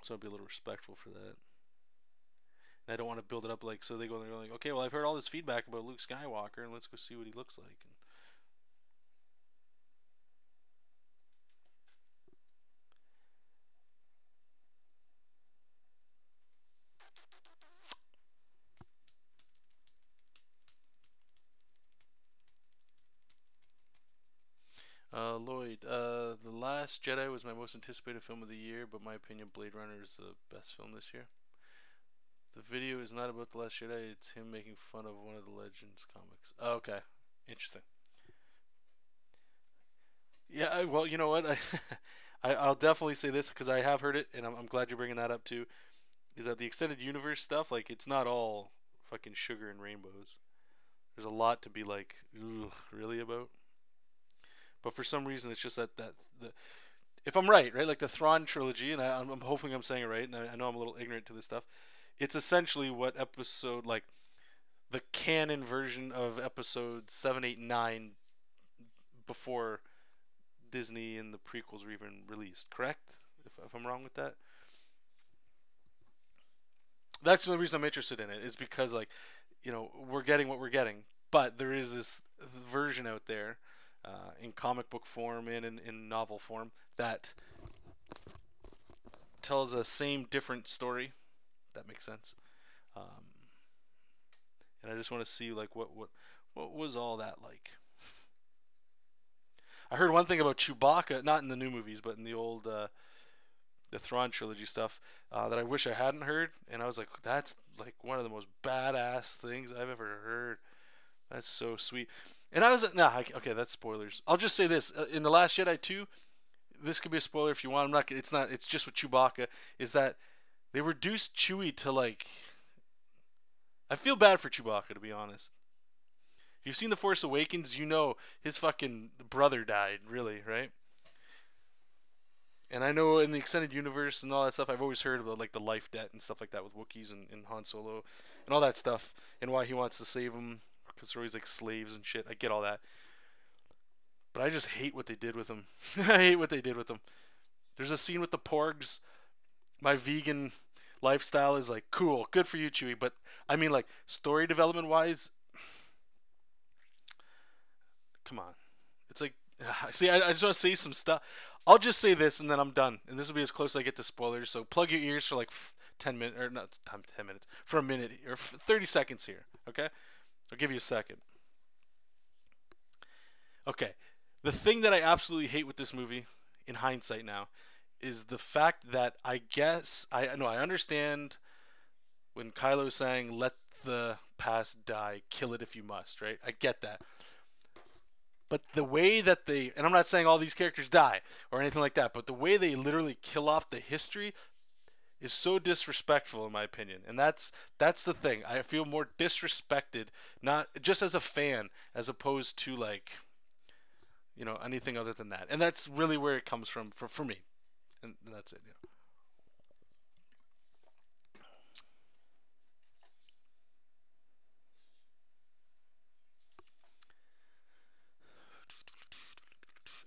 I'd be a little respectful for that. And I don't want to build it up like so they go and they're like, okay, well I've heard all this feedback about Luke Skywalker and let's go see what he looks like. Lloyd, The Last Jedi was my most anticipated film of the year, but my opinion, Blade Runner is the best film this year. The video is not about The Last Jedi, it's him making fun of one of the Legends comics. Oh, okay. Interesting. Yeah, well, you know what? I'll definitely say this because I have heard it, and I'm glad you're bringing that up too. Is that the extended universe stuff? Like, it's not all fucking sugar and rainbows. There's a lot to be like, ugh, really about. But for some reason, it's just that the if I'm right, like the Thrawn trilogy, and I'm hoping I'm saying it right, and I know I'm a little ignorant to this stuff. It's essentially what episode like the canon version of episode 7, 8, 9 before Disney and the prequels were even released. Correct? If I'm wrong with that, that's the only reason I'm interested in it is because like we're getting what we're getting, but there is this version out there in comic book form and in novel form that tells a same different story. That makes sense. Um, and I just want to see like what was all that like. I heard one thing about Chewbacca, not in the new movies, but in the old the Thrawn trilogy stuff that I wish I hadn't heard, and I was like, that's like one of the most badass things I've ever heard. That's so sweet. And I was like, nah, okay, that's spoilers. I'll just say this: in the Last Jedi 2, this could be a spoiler if you want. I'm not. It's not. It's just with Chewbacca. Is that they reduced Chewie to like. I feel bad for Chewbacca to be honest. If you've seen The Force Awakens, you know his fucking brother died, really, right? And I know in the extended universe and all that stuff, I've always heard about like the life debt and stuff like that with Wookiees and Han Solo and all that stuff, and why he wants to save them because they're always like slaves and shit. I get all that, but I just hate what they did with him. I hate what they did with him. There's a scene with the porgs. My vegan lifestyle is like cool, good for you, Chewie. But I mean, like story development wise, come on. It's like, see, I just want to say some stuff. I'll just say this and then I'm done. And this will be as close as I get to spoilers. So plug your ears for like 10 minutes, or not 10 minutes, for a minute or 30 seconds here. Okay? I'll give you a second. Okay. The thing that I absolutely hate with this movie, in hindsight now, is the fact that I guess, I know, I understand when Kylo's saying, let the past die, kill it if you must, right? I get that. But the way that they, and I'm not saying all these characters die or anything like that, but the way they literally kill off the history is so disrespectful in my opinion. And that's the thing. I feel more disrespected, not just as a fan, as opposed to like, anything other than that. And that's really where it comes from for me. And that's it. Yeah.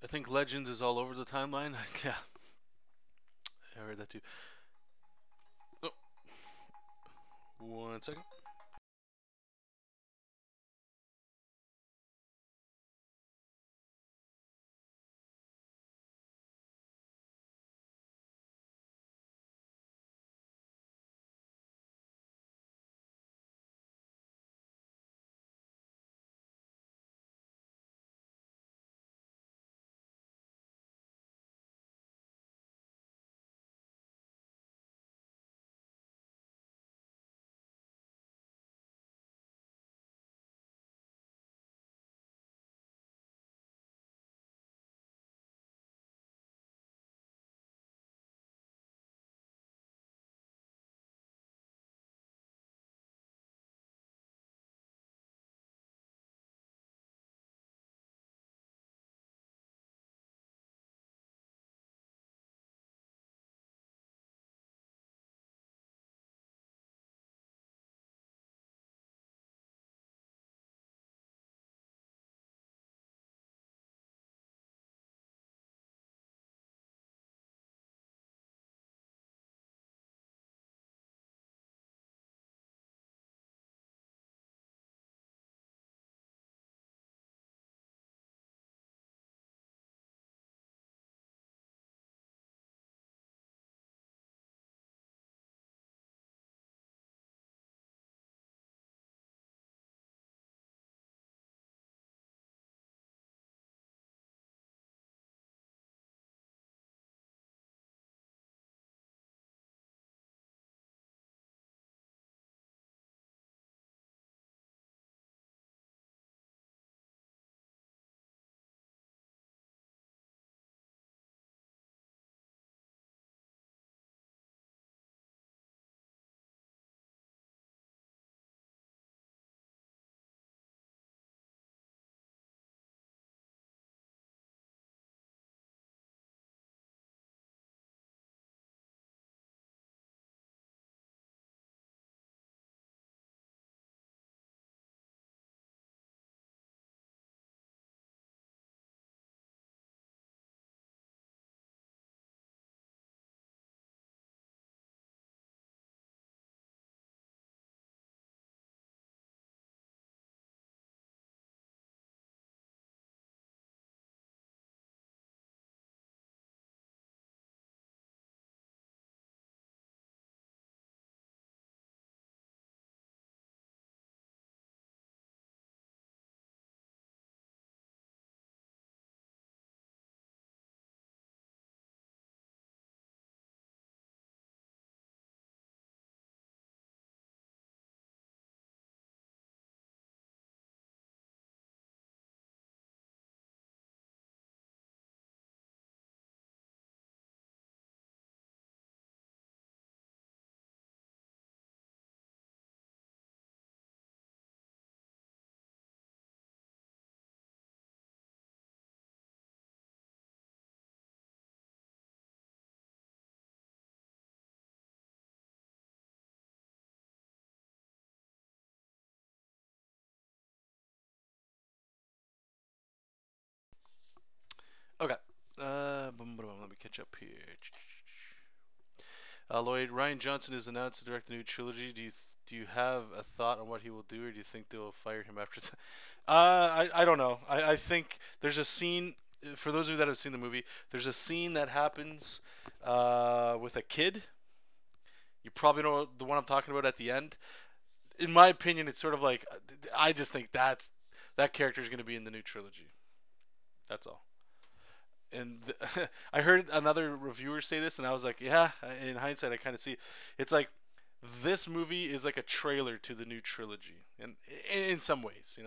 I think Legends is all over the timeline. Yeah, I heard that too. Oh, 1 second. Okay. Let me catch up here. Lloyd, Ryan Johnson is announced to direct the new trilogy. Do you have a thought on what he will do, or do you think they'll fire him after? I don't know. I think there's a scene. For those of you that have seen the movie, there's a scene that happens with a kid. You probably know the one I'm talking about at the end. In my opinion, it's sort of like I just think that character is going to be in the new trilogy. That's all. And I heard another reviewer say this, and I was like, yeah. In hindsight, I kind of see. It's like this movie is like a trailer to the new trilogy, and in some ways,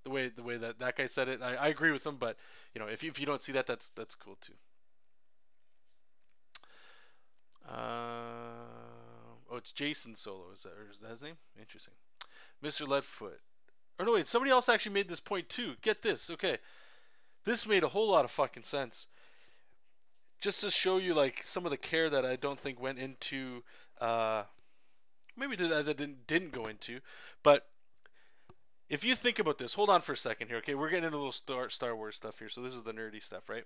the way that guy said it, I agree with him. But if you don't see that, that's cool too. Oh, it's Jason Solo. Is that his name? Interesting. Mr. Leadfoot. Or no, wait, somebody else actually made this point too. Get this, okay. This made a whole lot of fucking sense. Just to show you like some of the care that I don't think went into, maybe that didn't go into, but if you think about this, hold on for a second here, okay? We're getting into a little Star Wars stuff here, so this is the nerdy stuff, right?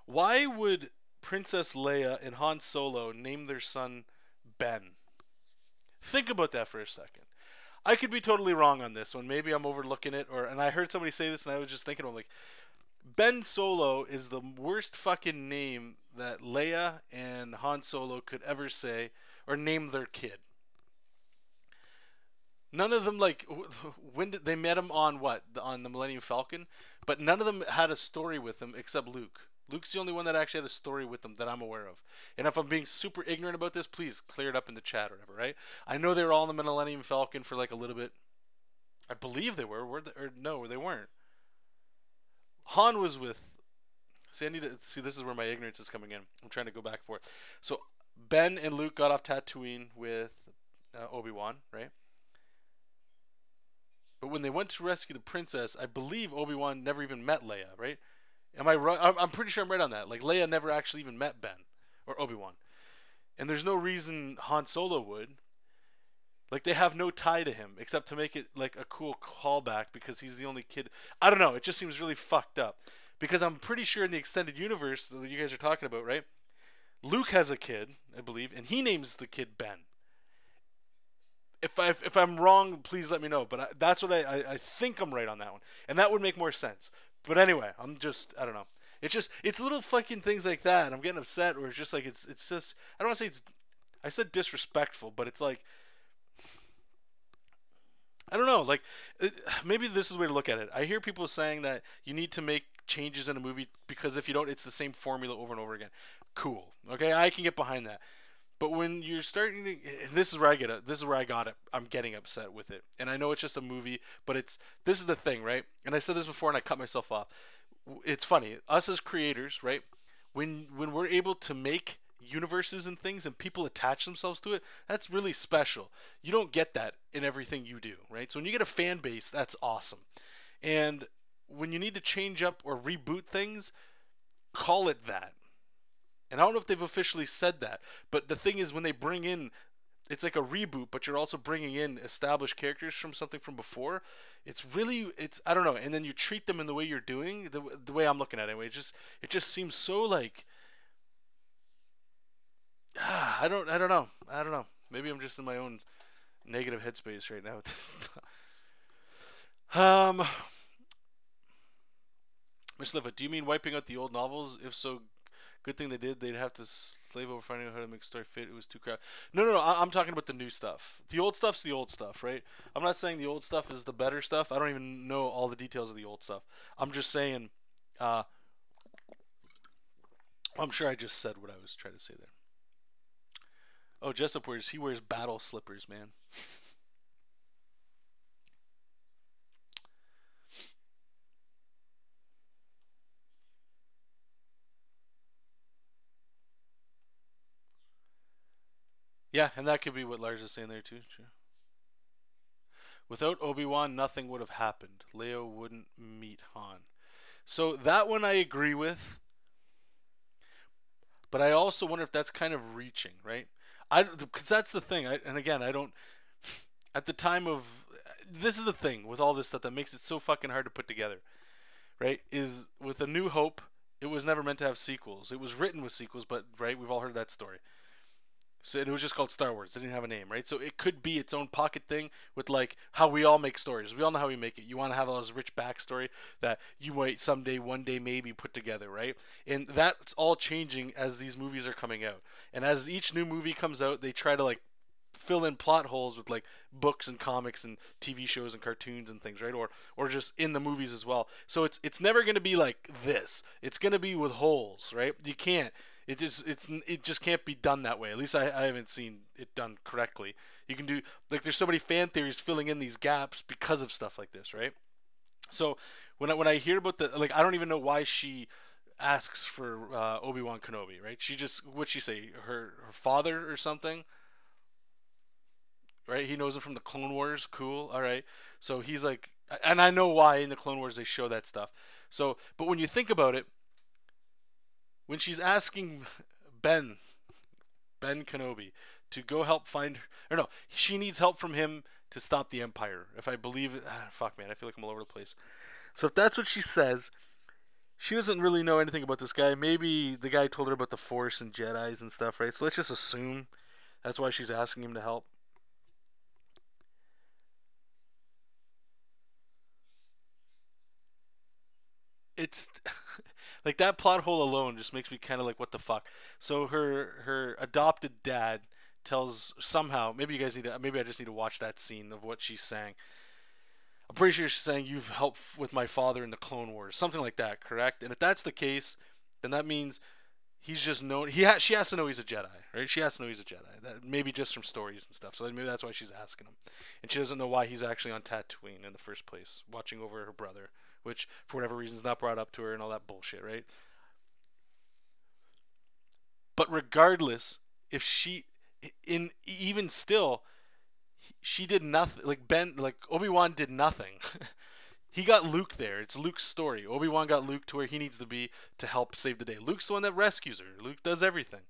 Why would Princess Leia and Han Solo name their son Ben? Think about that for a second. I could be totally wrong on this one. Maybe I'm overlooking it, and I heard somebody say this, and I was just thinking, I'm like, Ben Solo is the worst fucking name that Leia and Han Solo could ever say or name their kid. None of them, like, when they met him on what? On the Millennium Falcon? But none of them had a story with him except Luke. Luke's the only one that actually had a story with them that I'm aware of. And if I'm being super ignorant about this, please clear it up in the chat or whatever, right? I know they were all in the Millennium Falcon for like a little bit. I believe they were or no, they weren't. Han was with. See, this is where my ignorance is coming in. I'm trying to go back and forth. So Ben and Luke got off Tatooine with Obi-Wan, right? But when they went to rescue the princess, I believe Obi-Wan never even met Leia, right? Am I right? I'm pretty sure I'm right on that. Like Leia never actually even met Ben or Obi-Wan, and there's no reason Han Solo would. Like they have no tie to him except to make it like a cool callback because he's the only kid. I don't know. It just seems really fucked up because I'm pretty sure in the extended universe that you guys are talking about, right? Luke has a kid, I believe, and he names the kid Ben. If I'm wrong, please let me know. But that's what I think I'm right on that one, and that would make more sense. But anyway, I don't know. It's little fucking things like that. I'm getting upset, or it's just like it's just I don't want to say it's. I said disrespectful, but it's like I don't know. Like maybe this is the way to look at it. I hear people saying that you need to make changes in a movie because if you don't, it's the same formula over and over again. Cool. Okay, I can get behind that. But when you're starting to, and this is where I get it. This is where I got it. I'm getting upset with it, and I know it's just a movie, but this is the thing, right? And I said this before, and I cut myself off. It's funny, us as creators, right? When we're able to make universes and things, and people attach themselves to it, that's really special. You don't get that in everything you do, right? So when you get a fan base, that's awesome. And when you need to change up or reboot things, call it that. And I don't know if they've officially said that, but the thing is when they bring in, it's like a reboot, but you're also bringing in established characters from something from before. It's I don't know. And then you treat them in the way you're doing, the way I'm looking at it anyway. It just seems so like, I don't know. Maybe I'm just in my own negative headspace right now with this stuff. Mr. Liva, do you mean wiping out the old novels? If so, good thing they did. They'd have to slave over finding out how to make a story fit. It was too crowded. No. I'm talking about the new stuff. The old stuff's the old stuff, right? I'm not saying the old stuff is the better stuff. I don't even know all the details of the old stuff. I'm just saying. I'm sure I just said what I was trying to say there. Oh, Jesop wears battle slippers, man. Yeah, and that could be what Lars is saying there too. Sure. Without Obi-Wan, nothing would have happened. Leo wouldn't meet Han. So that one I agree with. But I also wonder if that's kind of reaching, right? Because that's the thing. And again, I don't. At the time of, this is the thing with all this stuff that makes it so fucking hard to put together, right? Is with A New Hope, It was never meant to have sequels. It was written with sequels, but right, we've all heard that story. So it was just called Star Wars. It didn't have a name, right? So it could be its own pocket thing with like how we all make stories. We all know how we make it. You want to have all this rich backstory that you might someday, one day, maybe put together, right? And that's all changing as these movies are coming out. And as each new movie comes out, they try to like fill in plot holes with like books and comics and TV shows and cartoons and things, right? Or just in the movies as well. So it's never going to be like this. It's going to be with holes, right? You can't. It just can't be done that way. At least I haven't seen it done correctly. You can do like there's so many fan theories filling in these gaps because of stuff like this, right? So when I hear about the like I don't even know why she asks for Obi-Wan Kenobi, right? She just what'd she say? Her father or something, right? He knows him from the Clone Wars. Cool. All right. So he's like, and I know why in the Clone Wars they show that stuff. So, but when you think about it, when she's asking Ben Ben Kenobi to go help find her, or no, she needs help from him to stop the Empire. If I believe it, fuck man, I feel like I'm all over the place. So if that's what she says, she doesn't really know anything about this guy. Maybe the guy told her about the Force and Jedi's and stuff, right? So let's just assume that's why she's asking him to help. It's like that plot hole alone just makes me kind of like what the fuck. So her adopted dad tells somehow maybe you guys need to maybe I just need to watch that scene of what she's saying. I'm pretty sure she's saying you've helped with my father in the Clone Wars, something like that, correct? And if that's the case, then that means he's just known. She has to know he's a Jedi, right? She has to know he's a Jedi. That maybe just from stories and stuff. So maybe that's why she's asking him, and she doesn't know why he's actually on Tatooine in the first place, watching over her brother, which for whatever reason is not brought up to her and all that bullshit, right? But regardless, if she, in even still, she did nothing. Like like Obi-Wan did nothing. He got Luke there. It's Luke's story. Obi-Wan got Luke to where he needs to be to help save the day. Luke's the one that rescues her. Luke does everything.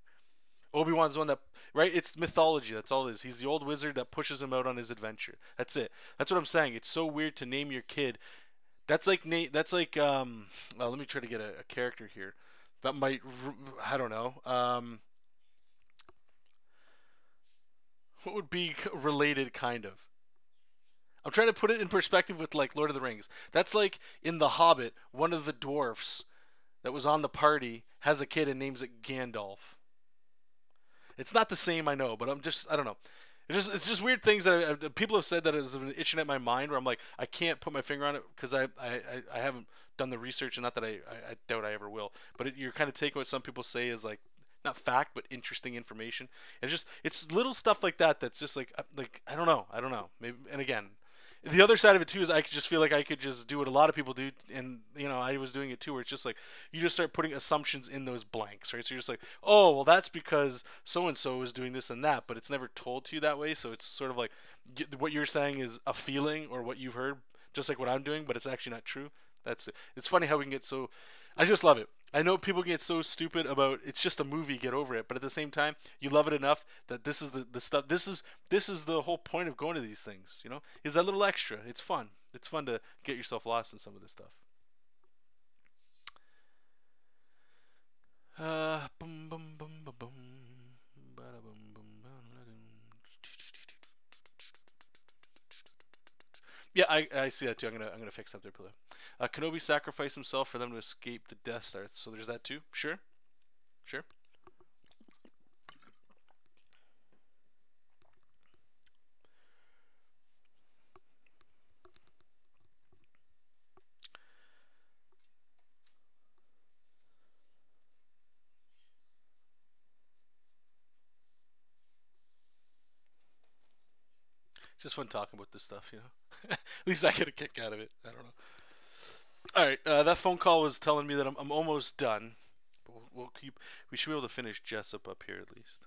Obi-Wan's the one that, right? It's mythology. That's all it is. He's the old wizard that pushes him out on his adventure. That's it. That's what I'm saying. It's so weird to name your kid. That's like well, let me try to get a character here that might, I don't know. What would be related kind of? I'm trying to put it in perspective with like Lord of the Rings. That's like in The Hobbit, one of the dwarfs that was on the party has a kid and names it Gandalf. It's not the same, I know, but I don't know. It's just weird things that people have said that has been itching at my mind where I'm like I can't put my finger on it because I haven't done the research and not that I doubt I ever will. But you're kind of taking what some people say as like not fact but interesting information. It's little stuff like that that's just like I don't know maybe. And again, the other side of it too is I could just feel like I could just do what a lot of people do, and I was doing it too, where it's just like you just start putting assumptions in those blanks, right? So you're just like, oh well, that's because so and so is doing this and that, but it's never told to you that way. So it's sort of like what you're saying is a feeling or what you've heard, just like what I'm doing, but it's actually not true. That's it. It's funny how we can get so. I just love it. I know people get so stupid about it's just a movie, get over it. But at the same time, you love it enough that this is the stuff. This is the whole point of going to these things. Is that little extra. It's fun. It's fun to get yourself lost in some of this stuff. Boom, boom, boom, boom, boom. Bada boom, boom, yeah, I see that too. I'm gonna fix that there, below. Kenobi sacrificed himself for them to escape the Death Star. So there's that too. Sure, sure. Just fun talking about this stuff. At least I get a kick out of it. I don't know. All right, that phone call was telling me that I'm almost done. But we'll keep. We should be able to finish Jessup up here at least.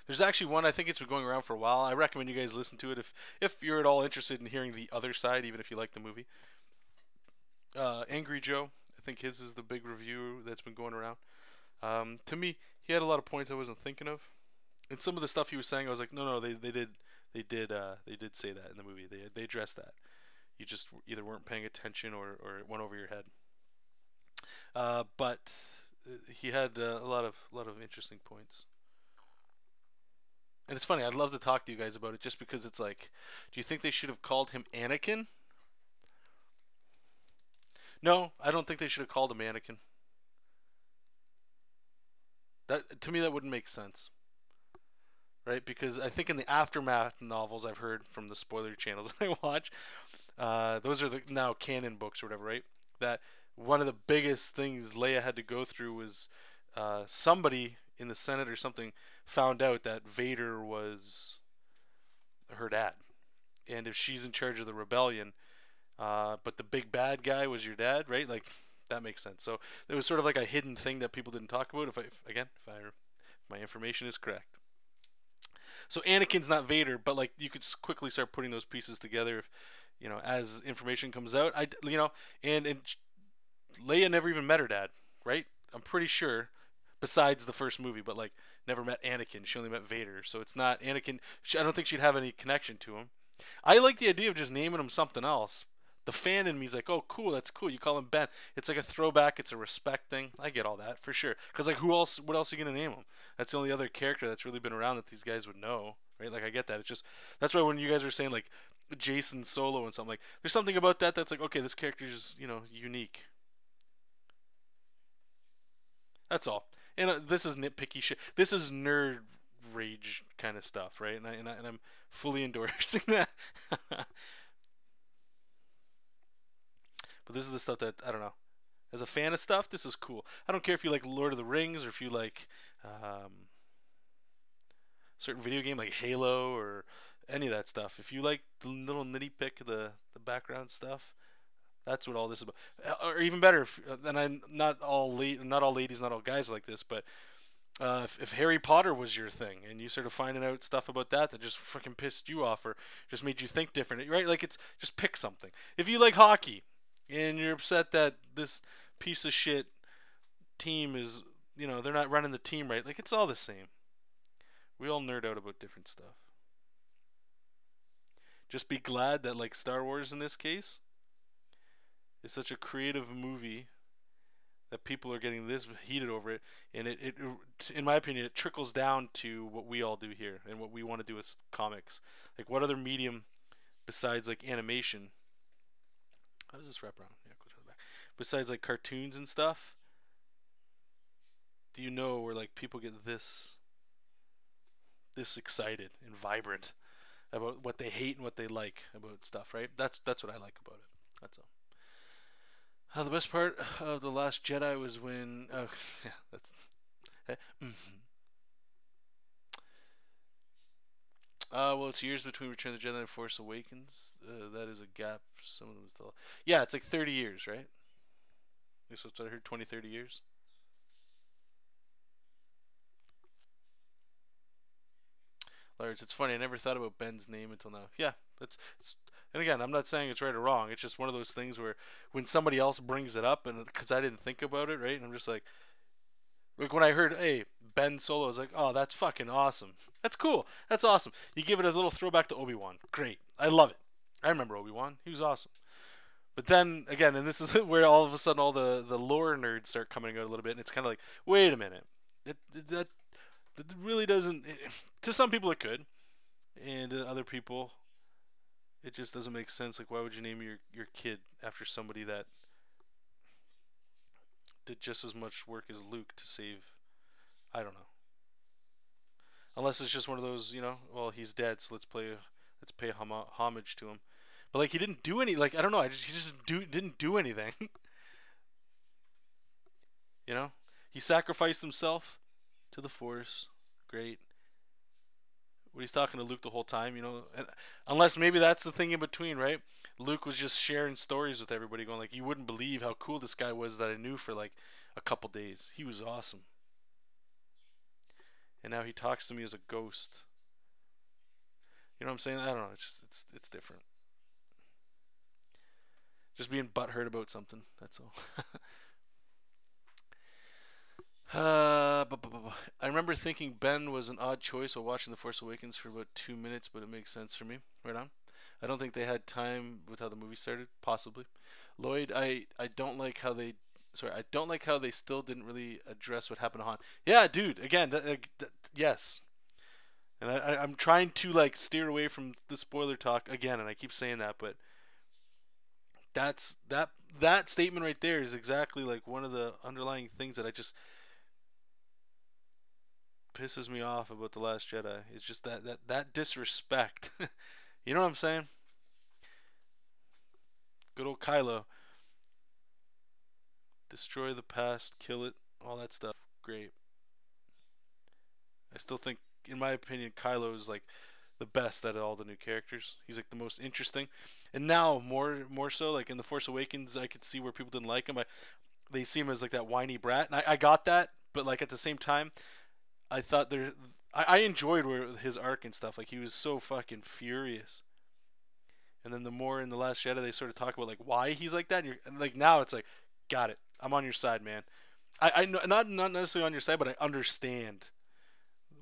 There's actually one I think it's been going around for a while. I recommend you guys listen to it if you're at all interested in hearing the other side, even if you like the movie. Angry Joe, I think his is the big review that's been going around. To me, he had a lot of points I wasn't thinking of, and some of the stuff he was saying, I was like, no, they did say that in the movie. They addressed that. You just either weren't paying attention or it went over your head. But he had a lot of interesting points. And it's funny. I'd love to talk to you guys about it just because it's like, do you think they should have called him Anakin? No, I don't think they should have called him Anakin. That to me that wouldn't make sense, right? Because I think in the aftermath novels I've heard from the spoiler channels that I watch, those are the now canon books or whatever, right? That one of the biggest things Leia had to go through was somebody in the Senate or something found out that Vader was her dad, and if she's in charge of the rebellion, but the big bad guy was your dad, right? Like that makes sense. So it was sort of like a hidden thing that people didn't talk about. If my information is correct. So Anakin's not Vader, but like you could quickly start putting those pieces together if as information comes out. And Leia never even met her dad, right? I'm pretty sure. Besides the first movie, but like never met Anakin. She only met Vader, so it's not Anakin. I don't think she'd have any connection to him. I like the idea of just naming him something else. The fan in me is like, oh, cool, that's cool. You call him Ben. It's like a throwback. It's a respect thing. I get all that for sure. Because like, who else? What else are you gonna name him? That's the only other character that's really been around that these guys would know, right? Like, I get that. It's just that's why when you guys are saying like Jason Solo and something, like there's something about that that's like, okay, this character is unique. That's all. And this is nitpicky shit. This is nerd rage kind of stuff, right? And I'm fully endorsing that. But this is the stuff that I don't know. As a fan of stuff, this is cool. I don't care if you like Lord of the Rings or if you like certain video game like Halo or any of that stuff. If you like the little nitty pick of the background stuff, that's what all this is about. Or even better, and I'm not all ladies, not all guys like this, but if Harry Potter was your thing and you started finding out stuff about that just freaking pissed you off or just made you think different, right? Like it's just pick something. If you like hockey and you're upset that this piece of shit team is, they're not running the team right, like it's all the same. We all nerd out about different stuff. Just be glad that like Star Wars in this case is such a creative movie that people are getting this heated over it, and it in my opinion it trickles down to what we all do here and what we want to do with comics. Like what other medium besides like animation, how does this wrap around? Yeah, go to the back. Besides like cartoons and stuff, do you know where like people get this excited and vibrant about what they hate and what they like about stuff, right? That's what I like about it. That's all. The best part of The Last Jedi was when... Oh, yeah, that's... well, it's years between Return of the Jedi and Force Awakens. That is a gap. Some of them still... Yeah, it's like 30 years, right? At least that's what I heard, 20, 30 years. Large, it's funny, I never thought about Ben's name until now. Yeah, it's and again, I'm not saying it's right or wrong. It's just one of those things where when somebody else brings it up, and because I didn't think about it, right? And I'm just like when I heard, hey, Ben Solo, I was like, oh, that's fucking awesome. That's cool. That's awesome. You give it a little throwback to Obi-Wan. Great. I love it. I remember Obi-Wan. He was awesome. But then again, and this is where all of a sudden all the lore nerds start coming out a little bit, and it's kind of like, wait a minute, that really doesn't. To some people it could, and to other people it just doesn't make sense. Like, why would you name your kid after somebody that did just as much work as Luke to save? I don't know. Unless it's just one of those, well, he's dead, so let's pay homage to him. But like, he didn't do any. Like, I don't know. He just didn't do anything. He sacrificed himself to the Force. Great. When he's talking to Luke the whole time, and unless maybe that's the thing in between, right? Luke was just sharing stories with everybody, going like, you wouldn't believe how cool this guy was that I knew for like a couple days. He was awesome. And now he talks to me as a ghost. You know what I'm saying? I don't know. It's just it's different. Just being butthurt about something. That's all. I remember thinking Ben was an odd choice while watching The Force Awakens for about 2 minutes, but it makes sense for me. Right on. I don't think they had time with how the movie started. Possibly. Lloyd, I don't like how they. Sorry, I don't like how they still didn't really address what happened to Han. Yeah, dude. Again, yes. And I'm trying to like steer away from the spoiler talk again, and I keep saying that, but that statement right there is exactly like one of the underlying things that I just pisses me off about the Last Jedi. It's just that disrespect. You know what I'm saying? Good old Kylo. Destroy the past, kill it, all that stuff. Great. I still think, in my opinion, Kylo is like the best out of all the new characters. He's like the most interesting, and now more so like in the Force Awakens, I could see where people didn't like him. They see him as like that whiny brat, and I got that, but like at the same time, I thought I enjoyed his arc and stuff. Like he was so fucking furious. And then the more in the Last Jedi they sort of talk about like why he's like that, and like now it's like, got it. I'm on your side, man. I not necessarily on your side, but I understand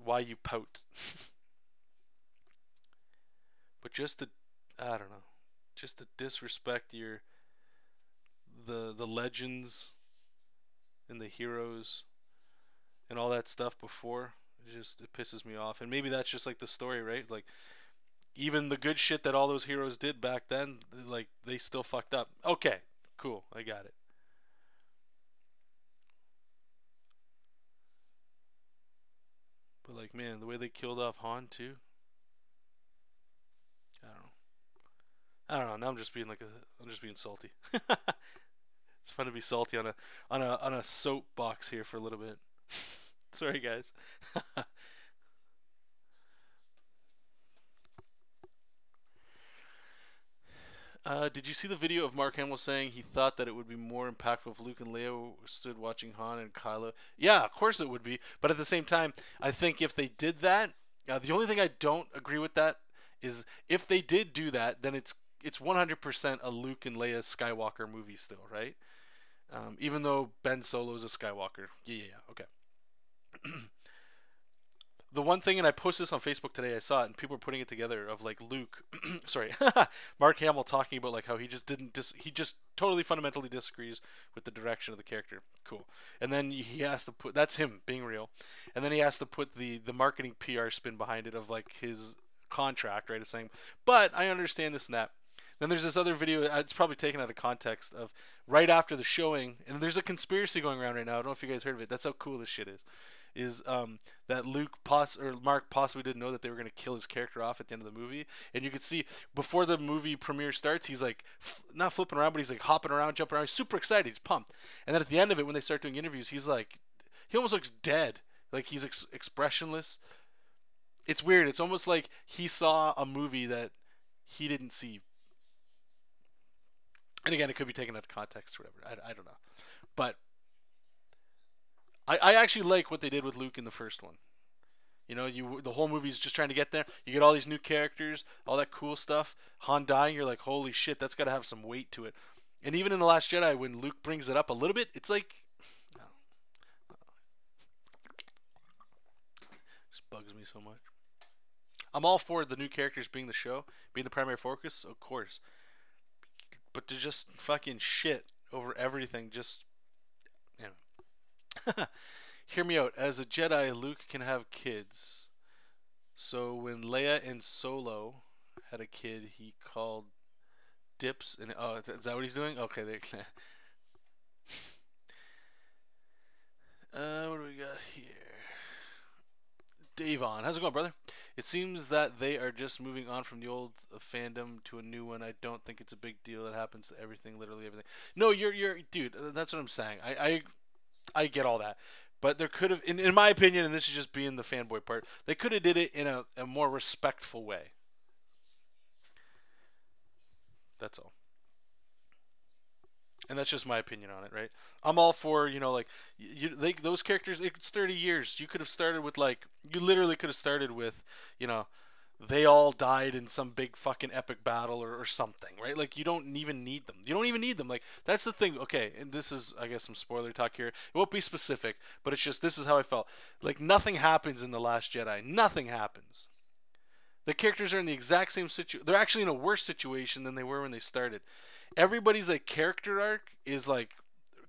why you pout. But just to, I don't know, just to disrespect the legends and the heroes and all that stuff before, it pisses me off. And maybe that's just like the story, right? Like even the good shit that all those heroes did back then, like they still fucked up. Okay, cool, I got it. But like, man, the way they killed off Han too. I don't know. I don't know. Now I'm just being salty. It's fun to be salty on a soapbox here for a little bit. Sorry, guys. Did you see the video of Mark Hamill saying he thought that it would be more impactful if Luke and Leia stood watching Han and Kylo? Yeah, of course it would be. But at the same time, I think if they did that, the only thing I don't agree with that is if they did do that, then it's 100% a Luke and Leia Skywalker movie still, right? Even though Ben Solo is a Skywalker. Yeah, okay. The one thing, and I posted this on Facebook today, I saw it, and people were putting it together of like Luke, sorry, Mark Hamill talking about like how he just didn't, he just totally fundamentally disagrees with the direction of the character. Cool. And then he has to put, that's him being real, and then he has to put the marketing PR spin behind it of like his contract, right? Of saying, but I understand this and that. Then there's this other video, it's probably taken out of context, of right after the showing, and there's a conspiracy going around right now. I don't know if you guys heard of it. That's how cool this shit is. That Mark possibly didn't know that they were going to kill his character off at the end of the movie, and you could see before the movie premiere starts, he's like not flipping around, but he's like hopping around, jumping around, he's super excited, he's pumped, and then at the end of it, when they start doing interviews, he's like, he almost looks dead, like he's expressionless. It's weird. It's almost like he saw a movie that he didn't see. And again, it could be taken out of context or whatever. I don't know, but I actually like what they did with Luke in the first one. You know, the whole movie's just trying to get there. You get all these new characters, all that cool stuff. Han dying, you're like, holy shit, that's got to have some weight to it. And even in The Last Jedi, when Luke brings it up a little bit, it's like, no, just bugs me so much. I'm all for the new characters being the show, being the primary focus, of course. But to just fucking shit over everything, just, you know. Hear me out. As a Jedi, Luke can have kids. So when Leia and Solo had a kid, he called dips. And oh, is that what he's doing? Okay, there. What do we got here? Davon, how's it going, brother? It seems that they are just moving on from the old fandom to a new one. I don't think it's a big deal. It happens to everything, literally everything. No, you're dude. That's what I'm saying. I get all that, but there could have, in my opinion, and this is just being the fanboy part, they could have did it in a more respectful way. That's all. And that's just my opinion on it, right? I'm all for, you know, like those characters. It's 30 years. You could have started with like, you literally could have started with, you know, they all died in some big fucking epic battle or something, right? Like you don't even need them. You don't even need them. Like that's the thing. Okay, and this is, I guess, some spoiler talk here. It won't be specific, but it's just this is how I felt. Like nothing happens in The Last Jedi. Nothing happens. The characters are in the exact same situation. They're actually in a worse situation than they were when they started. Everybody's like character arc is like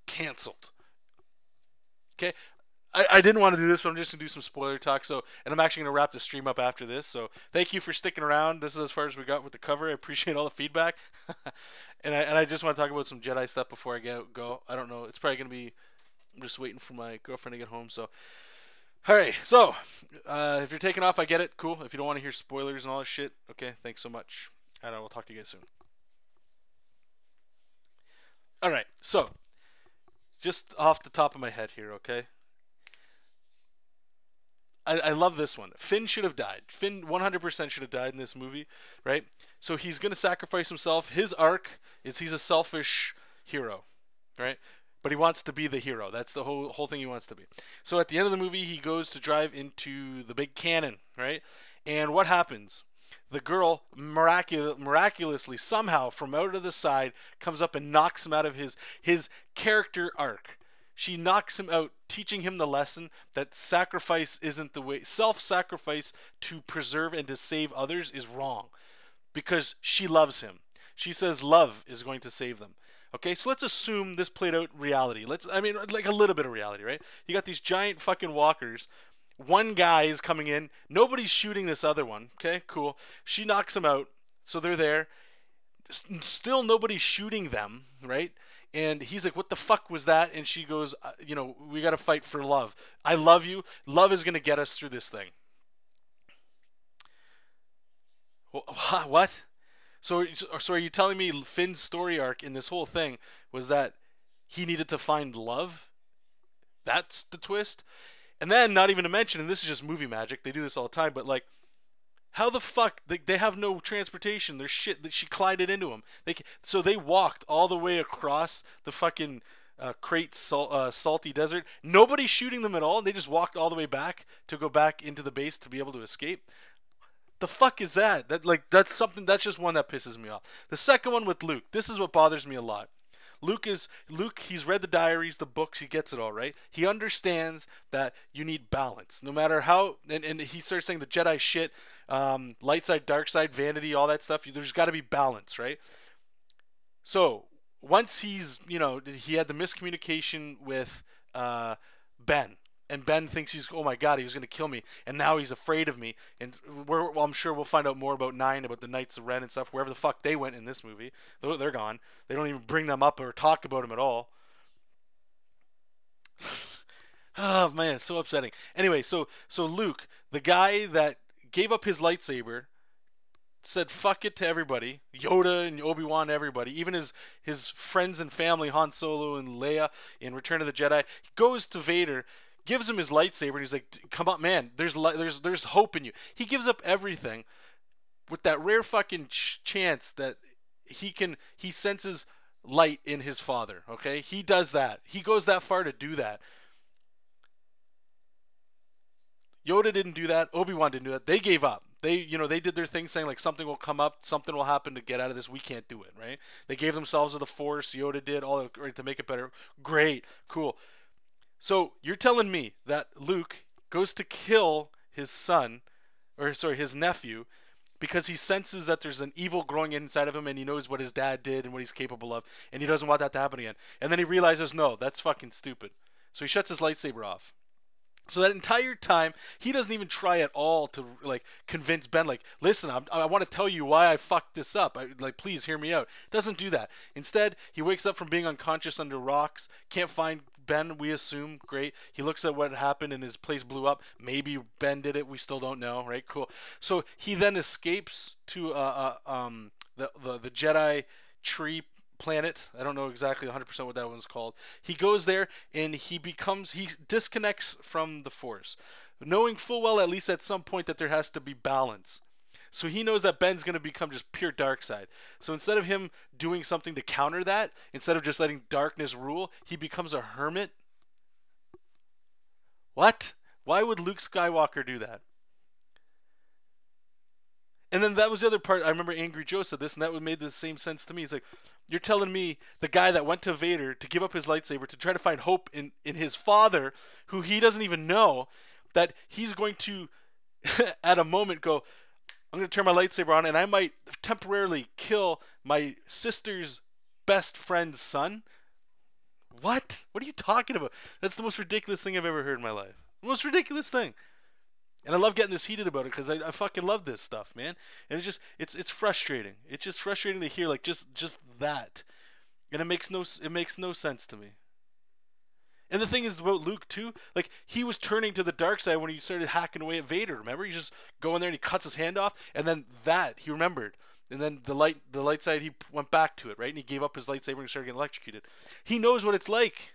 canceled. Okay, I didn't want to do this, but I'm just gonna do some spoiler talk. So, and I'm actually gonna wrap the stream up after this. So, thank you for sticking around. This is as far as we got with the cover. I appreciate all the feedback, and I just want to talk about some Jedi stuff before I go. I don't know. It's probably gonna be. I'm just waiting for my girlfriend to get home. So, all right. So, if you're taking off, I get it. Cool. If you don't want to hear spoilers and all this shit, okay. Thanks so much, and I will talk to you guys soon. All right. So, just off the top of my head here, okay. I love this one. Finn should have died. Finn 100% should have died in this movie, right? So he's going to sacrifice himself. His arc is he's a selfish hero, right? But he wants to be the hero. That's the whole thing he wants to be. So at the end of the movie, he goes to drive into the big cannon, right? And what happens? The girl miraculously, somehow, from out of the side, comes up and knocks him out of his character arc. She knocks him out, teaching him the lesson that sacrifice isn't the way. Self-sacrifice to preserve and to save others is wrong, because she loves him. She says love is going to save them. Okay, so let's assume this played out reality. I mean, like a little bit of reality, right? You got these giant fucking walkers. One guy is coming in. Nobody's shooting this other one. Okay, cool. She knocks him out, so they're there. Still nobody's shooting them, right? And he's like, what the fuck was that? And she goes, you know, we got to fight for love. I love you. Love is going to get us through this thing. What? So are you telling me Finn's story arc in this whole thing was that he needed to find love? That's the twist? And then, not even to mention, and this is just movie magic, they do this all the time, but like, how the fuck they have no transportation? There's shit that she collided into them. So they walked all the way across the fucking salty desert. Nobody's shooting them at all. They just walked all the way back to go back into the base to be able to escape. The fuck is that? That's something. That's just one that pisses me off. The second one with Luke. This is what bothers me a lot. Luke, he's read the diaries, the books, he gets it all, right? He understands that you need balance. No matter how, and he starts saying the Jedi shit, light side, dark side, vanity, all that stuff, there's got to be balance, right? So, once he's, you know, he had the miscommunication with Ben. And Ben thinks he's, oh my god, he was going to kill me. And now he's afraid of me. And I'm sure we'll find out more about 9, about the Knights of Ren and stuff, wherever the fuck they went in this movie. They're gone. They don't even bring them up or talk about them at all. Oh man, it's so upsetting. Anyway, so Luke, the guy that gave up his lightsaber, said fuck it to everybody, Yoda and Obi-Wan, everybody, even his friends and family, Han Solo and Leia in Return of the Jedi. He goes to Vader, gives him his lightsaber, and he's like, come on, man, there's hope in you. He gives up everything with that rare fucking chance that he senses light in his father, okay? He does that. He goes that far to do that. Yoda didn't do that. Obi-Wan didn't do that. They gave up. They did their thing saying like something will come up, something will happen to get out of this. We can't do it, right? They gave themselves to the Force. Yoda did all right to make it better. Great, cool. So you're telling me that Luke goes to kill his his nephew, because he senses that there's an evil growing inside of him, and he knows what his dad did and what he's capable of, and he doesn't want that to happen again. And then he realizes, no, that's fucking stupid. So he shuts his lightsaber off. So that entire time, he doesn't even try at all to like convince Ben, like, listen, I want to tell you why I fucked this up. Please hear me out. Doesn't do that. Instead, he wakes up from being unconscious under rocks, can't find Ben, we assume. Great. He looks at what happened and his place blew up. Maybe Ben did it. We still don't know, right? Cool. So he then escapes to the Jedi tree planet. I don't know exactly 100% what that one's called. He goes there and he disconnects from the Force, knowing full well, at least at some point, that there has to be balance. So he knows that Ben's going to become just pure dark side. So instead of him doing something to counter that, instead of just letting darkness rule, he becomes a hermit. What? Why would Luke Skywalker do that? And then that was the other part. I remember Angry Joe said this, and that made the same sense to me. He's like, you're telling me the guy that went to Vader to give up his lightsaber to try to find hope in his father, who he doesn't even know, that he's going to, at a moment, go, I'm going to turn my lightsaber on and I might temporarily kill my sister's best friend's son. What? What are you talking about? That's the most ridiculous thing I've ever heard in my life. The most ridiculous thing. And I love getting this heated about it because I fucking love this stuff, man. And it's frustrating. It's just frustrating to hear like just that, and it makes no sense to me. And the thing is about Luke too, like he was turning to the dark side when he started hacking away at Vader. Remember, he just go in there and he cuts his hand off, and then that he remembered. And then the light side, he went back to it, right? And he gave up his lightsaber and started getting electrocuted. He knows what it's like.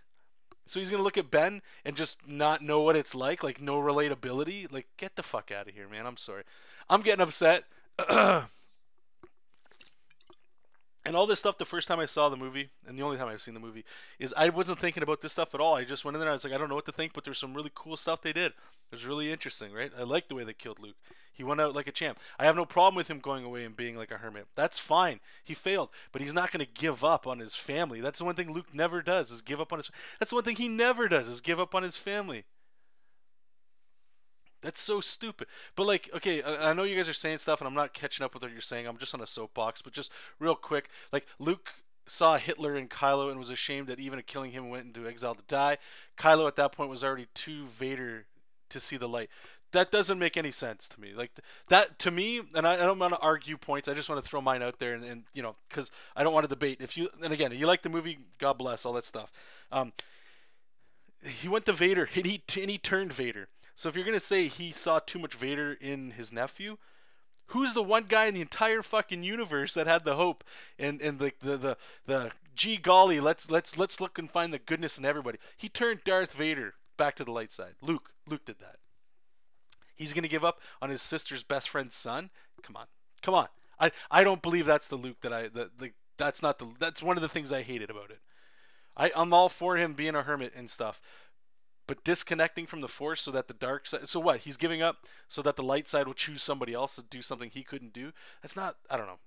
So he's going to look at Ben and just not know what it's like no relatability. Like, get the fuck out of here, man. I'm sorry. I'm getting upset. And all this stuff, the first time I saw the movie, and the only time I've seen the movie, is I wasn't thinking about this stuff at all. I just went in there and I was like, I don't know what to think, but there's some really cool stuff they did. It was really interesting, right? I like the way they killed Luke. He went out like a champ. I have no problem with him going away and being like a hermit. That's fine. He failed, but he's not going to give up on his family. That's the one thing Luke never does, is give up on his... That's the one thing he never does, is give up on his family. That's so stupid. But like, okay, I know you guys are saying stuff and I'm not catching up with what you're saying. I'm just on a soapbox, but just real quick, like Luke saw Hitler and Kylo and was ashamed that even killing him went into exile to die. Kylo at that point was already too Vader to see the light. That doesn't make any sense to me. Like that to me, and I don't want to argue points. I just want to throw mine out there, and you know, because I don't want to debate. If you, and again, you like the movie, God bless, all that stuff. He went to Vader and he turned Vader. So if you're gonna say he saw too much Vader in his nephew, who's the one guy in the entire fucking universe that had the hope and the gee golly, let's look and find the goodness in everybody? He turned Darth Vader back to the light side. Luke did that. He's gonna give up on his sister's best friend's son? Come on. I don't believe that's the Luke that's one of the things I hated about it. I'm all for him being a hermit and stuff, but disconnecting from the Force so that the dark side... So what? He's giving up so that the light side will choose somebody else to do something he couldn't do? That's not... I don't know.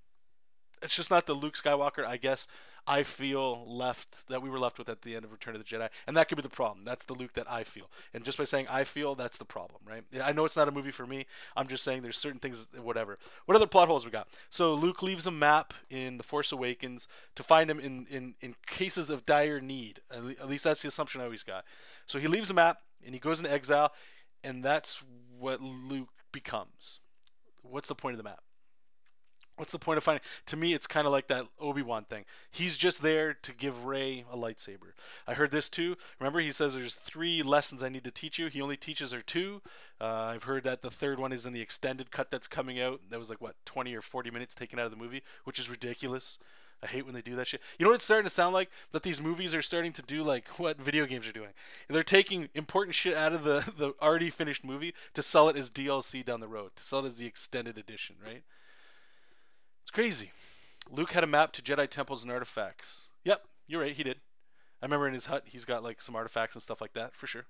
It's just not the Luke Skywalker, I guess, I feel that we were left with at the end of Return of the Jedi. And that could be the problem. That's the Luke that I feel. And just by saying I feel, that's the problem, right? I know it's not a movie for me. I'm just saying there's certain things, whatever. What other plot holes we got? So Luke leaves a map in The Force Awakens to find him in cases of dire need. At least that's the assumption I always got. So he leaves a map and he goes into exile, and that's what Luke becomes. What's the point of the map? What's the point of finding... To me, it's kind of like that Obi-Wan thing. He's just there to give Rey a lightsaber. I heard this too. Remember, he says there's 3 lessons I need to teach you. He only teaches her 2. I've heard that the 3rd one is in the extended cut that's coming out. That was like, what, 20 or 40 minutes taken out of the movie, which is ridiculous. I hate when they do that shit. You know what it's starting to sound like? That these movies are starting to do like what video games are doing. They're taking important shit out of the already finished movie to sell it as DLC down the road. To sell it as the extended edition, right? It's crazy. Luke had a map to Jedi temples and artifacts. Yep, you're right, he did. I remember in his hut, he's got like some artifacts and stuff like that, for sure.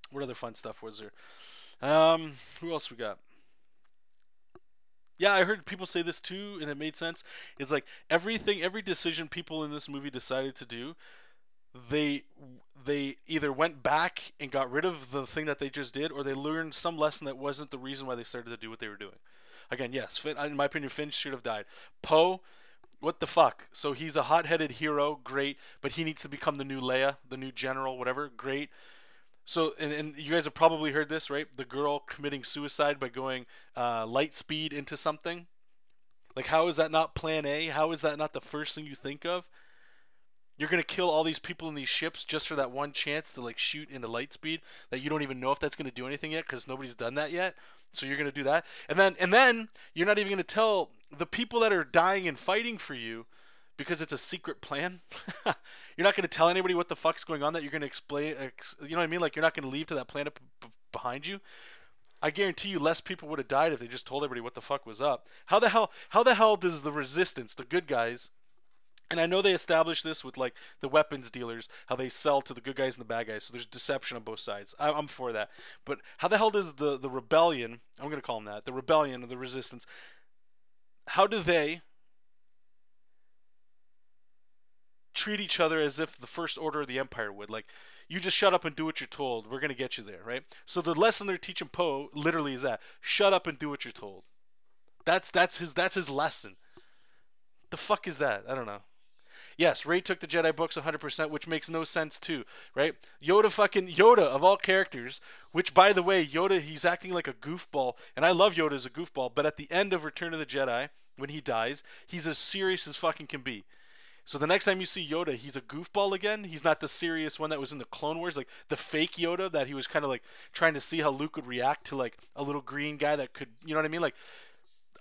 What other fun stuff was there? Who else we got? Yeah, I heard people say this too, and it made sense. It's like every decision people in this movie decided to do, they either went back and got rid of the thing that they just did, or they learned some lesson that wasn't the reason why they started to do what they were doing. Again, yes, Finn, in my opinion, Finn should have died. Poe, what the fuck? So he's a hot-headed hero, great, but he needs to become the new Leia, the new general, whatever, great. So, and you guys have probably heard this, right? The girl committing suicide by going light speed into something. Like, how is that not plan A? How is that not the first thing you think of? You're going to kill all these people in these ships just for that one chance to, like, shoot into light speed that you don't even know if that's going to do anything yet because nobody's done that yet. So you're going to do that. And then you're not even going to tell the people that are dying and fighting for you because it's a secret plan. You're not going to tell anybody what the fuck's going on that you're going to explain. You know what I mean? Like, you're not going to leave to that planet behind you. I guarantee you less people would have died if they just told everybody what the fuck was up. How the hell does the resistance, the good guys... And I know they established this with like the weapons dealers, how they sell to the good guys and the bad guys. So there's deception on both sides. I'm for that. But how the hell does the rebellion, I'm going to call them that, the rebellion or the resistance, how do they treat each other as if the First Order of the Empire would? Like, you just shut up and do what you're told. We're going to get you there, right? So the lesson they're teaching Poe literally is that. Shut up and do what you're told. That's his lesson. The fuck is that? I don't know. Yes, Ray took the Jedi books 100%, which makes no sense too, right? Yoda of all characters, which by the way, Yoda, he's acting like a goofball, and I love Yoda as a goofball, but at the end of Return of the Jedi, when he dies, he's as serious as fucking can be. So the next time you see Yoda, he's a goofball again. He's not the serious one that was in the Clone Wars, like the fake Yoda that he was kind of like trying to see how Luke would react to like a little green guy that could, you know what I mean? Like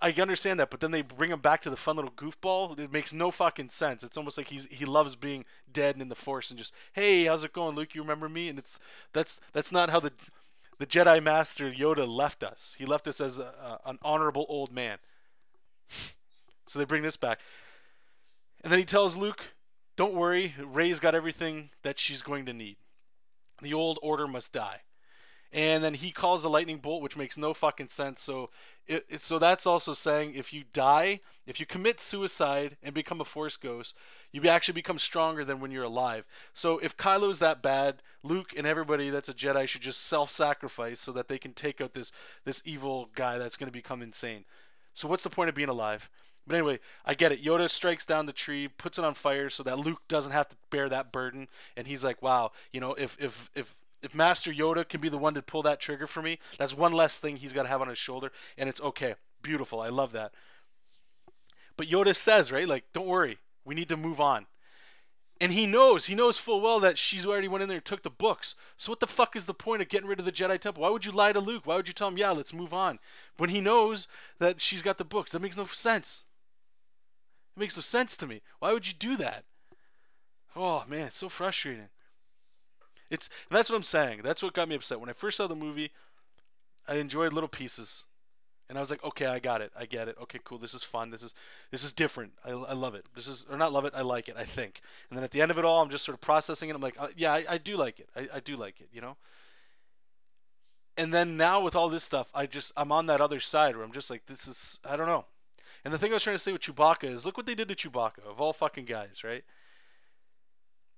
I understand that, but then they bring him back to the fun little goofball. It makes no fucking sense. It's almost like he loves being dead and in the Force and just, hey, how's it going, Luke? You remember me? And that's not how the Jedi Master Yoda left us. He left us as an honorable old man. So they bring this back, and then he tells Luke, "Don't worry, Rey's got everything that she's going to need. The old order must die." And then he calls a lightning bolt, which makes no fucking sense. So so that's also saying if you die, if you commit suicide and become a Force ghost, you actually become stronger than when you're alive. So if Kylo's that bad, Luke and everybody that's a Jedi should just self-sacrifice so that they can take out this evil guy that's going to become insane. So what's the point of being alive? But anyway, I get it. Yoda strikes down the tree, puts it on fire so that Luke doesn't have to bear that burden. And he's like, wow, you know, if Master Yoda can be the one to pull that trigger for me, that's one less thing he's got to have on his shoulder, and it's okay. Beautiful. I love that. But Yoda says, right, like, don't worry. We need to move on. And he knows full well that she's already went in there and took the books. So what the fuck is the point of getting rid of the Jedi Temple? Why would you lie to Luke? Why would you tell him, yeah, let's move on? When he knows that she's got the books. That makes no sense. It makes no sense to me. Why would you do that? Oh, man, it's so frustrating. That's what I'm saying. That's what got me upset. When I first saw the movie, I enjoyed little pieces, and I was like, okay, I got it, I get it. Okay, cool. This is fun. This is different. I love it. Or not love it. I like it. I think. And then at the end of it all, I'm just sort of processing it. I'm like, yeah, I do like it. I do like it. You know. And then now with all this stuff, I'm on that other side where I'm just like, I don't know. And the thing I was trying to say with Chewbacca is, look what they did to Chewbacca of all fucking guys, right?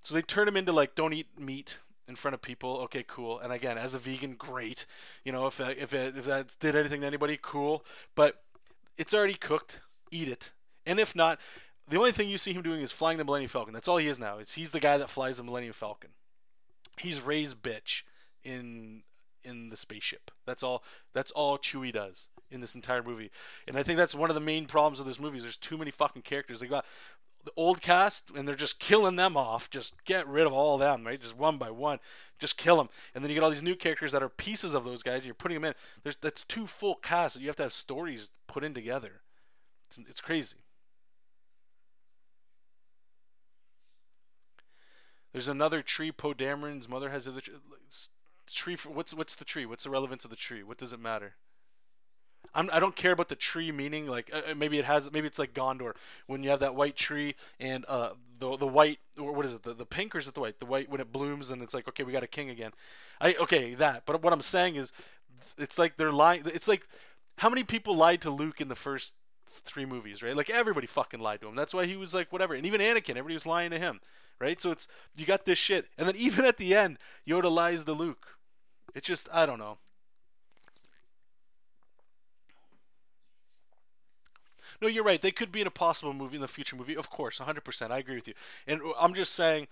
So they turn him into like, don't eat meat in front of people. Okay, cool. And again, as a vegan, great. You know, if that did anything to anybody, cool. But it's already cooked. Eat it. And if not, the only thing you see him doing is flying the Millennium Falcon. That's all he is now. He's the guy that flies the Millennium Falcon. He's Rey's bitch in the spaceship. That's all Chewie does in this entire movie. And I think that's one of the main problems of this movie is there's too many fucking characters. They got the old cast, and they're just killing them off. Just get rid of all of them, right? Just one by one, just kill them. And then you get all these new characters that are pieces of those guys. And you're putting them in. That's two full casts that you have to have stories put in together. It's crazy. There's another tree. Poe Dameron's mother has a tree. What's the tree? What's the relevance of the tree? What does it matter? I don't care about the tree meaning. Like maybe it's like Gondor when you have that white tree and the white, or what is it, the pink, or is it the white? The white when it blooms and it's like, okay, we got a king again. Okay, that. But what I'm saying is, it's like they're lying. It's like how many people lied to Luke in the first 3 movies, right? Like everybody fucking lied to him. That's why he was like whatever. And even Anakin, everybody was lying to him, right? So you got this shit, and then even at the end, Yoda lies to Luke. It's just, I don't know. No, you're right. They could be in a possible movie, in the future movie. Of course, 100%. I agree with you. And I'm just saying,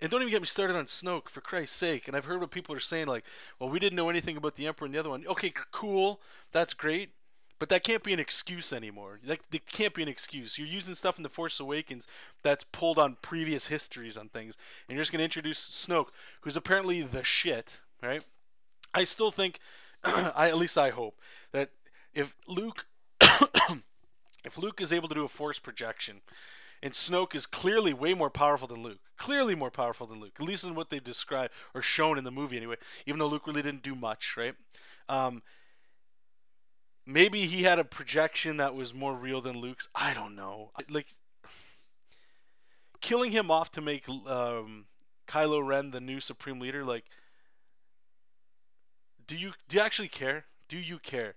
and don't even get me started on Snoke, for Christ's sake. And I've heard what people are saying, like, well, we didn't know anything about the Emperor and the other one. Okay, cool. That's great. But that can't be an excuse anymore. That can't be an excuse. You're using stuff in The Force Awakens that's pulled on previous histories on things. And you're just going to introduce Snoke, who's apparently the shit, right? I still think, at least I hope, that if Luke is able to do a force projection, and Snoke is clearly way more powerful than Luke, at least in what they've described or shown in the movie anyway, even though Luke really didn't do much, right? Maybe he had a projection that was more real than Luke's. I don't know. Like, killing him off to make Kylo Ren the new Supreme Leader, like, do you actually care? Do you care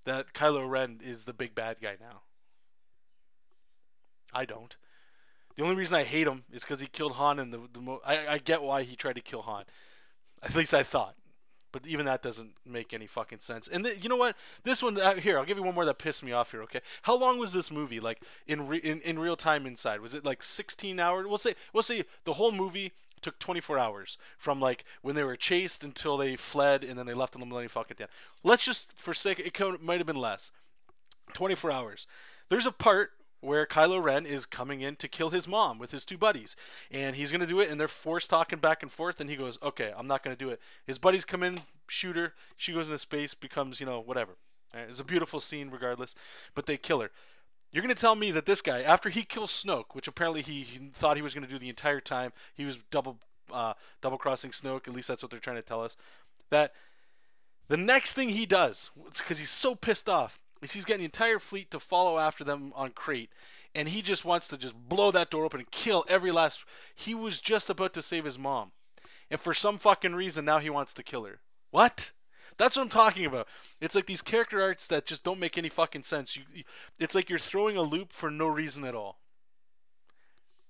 that Kylo Ren is the big bad guy now? I don't. The only reason I hate him is because he killed Han, and I get why he tried to kill Han. At least I thought. but even that doesn't make any fucking sense. And you know what? This one here, I'll give you one more that pissed me off here. Okay, how long was this movie? Like in real time inside, was it like 16 hours? We'll say the whole movie took 24 hours from like when they were chased until they fled and then they left on the Millennium Falcon at the end. Let's just for sake, it might have been less. 24 hours. There's a part where Kylo Ren is coming in to kill his mom with his two buddies, and he's gonna do it, and they're force talking back and forth, and he goes, "Okay, I'm not gonna do it." His buddies come in, shoot her. She goes into space, becomes whatever. Right? It's a beautiful scene, regardless, but they kill her. You're gonna tell me that this guy, after he kills Snoke, which apparently he thought he was gonna do the entire time, he was double crossing Snoke. At least that's what they're trying to tell us. That the next thing he does, because he's so pissed off, is he's getting the entire fleet to follow after them on Crate, and he just wants to just blow that door open and kill every last. He was just about to save his mom, and for some fucking reason now he wants to kill her. What? That's what I'm talking about. It's like these character arcs that just don't make any fucking sense. It's like you're throwing a loop for no reason at all.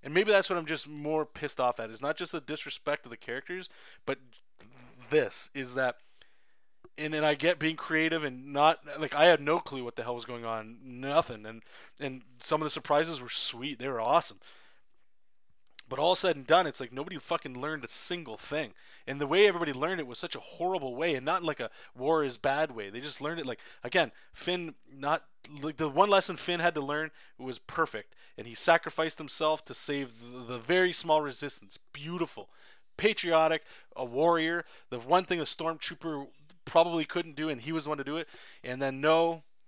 And maybe that's what I'm just more pissed off at. It's not just the disrespect of the characters, but this is that. And then I get being creative and not like I had no clue what the hell was going on, nothing. And some of the surprises were sweet. They were awesome. But all said and done, it's like nobody fucking learned a single thing. And the way everybody learned it was such a horrible way, and not like a war is bad way. They just learned it like, again, Finn, not like the one lesson Finn had to learn was perfect. And he sacrificed himself to save the very small resistance. Beautiful. Patriotic, a warrior. The one thing a stormtrooper probably couldn't do, and he was the one to do it. And then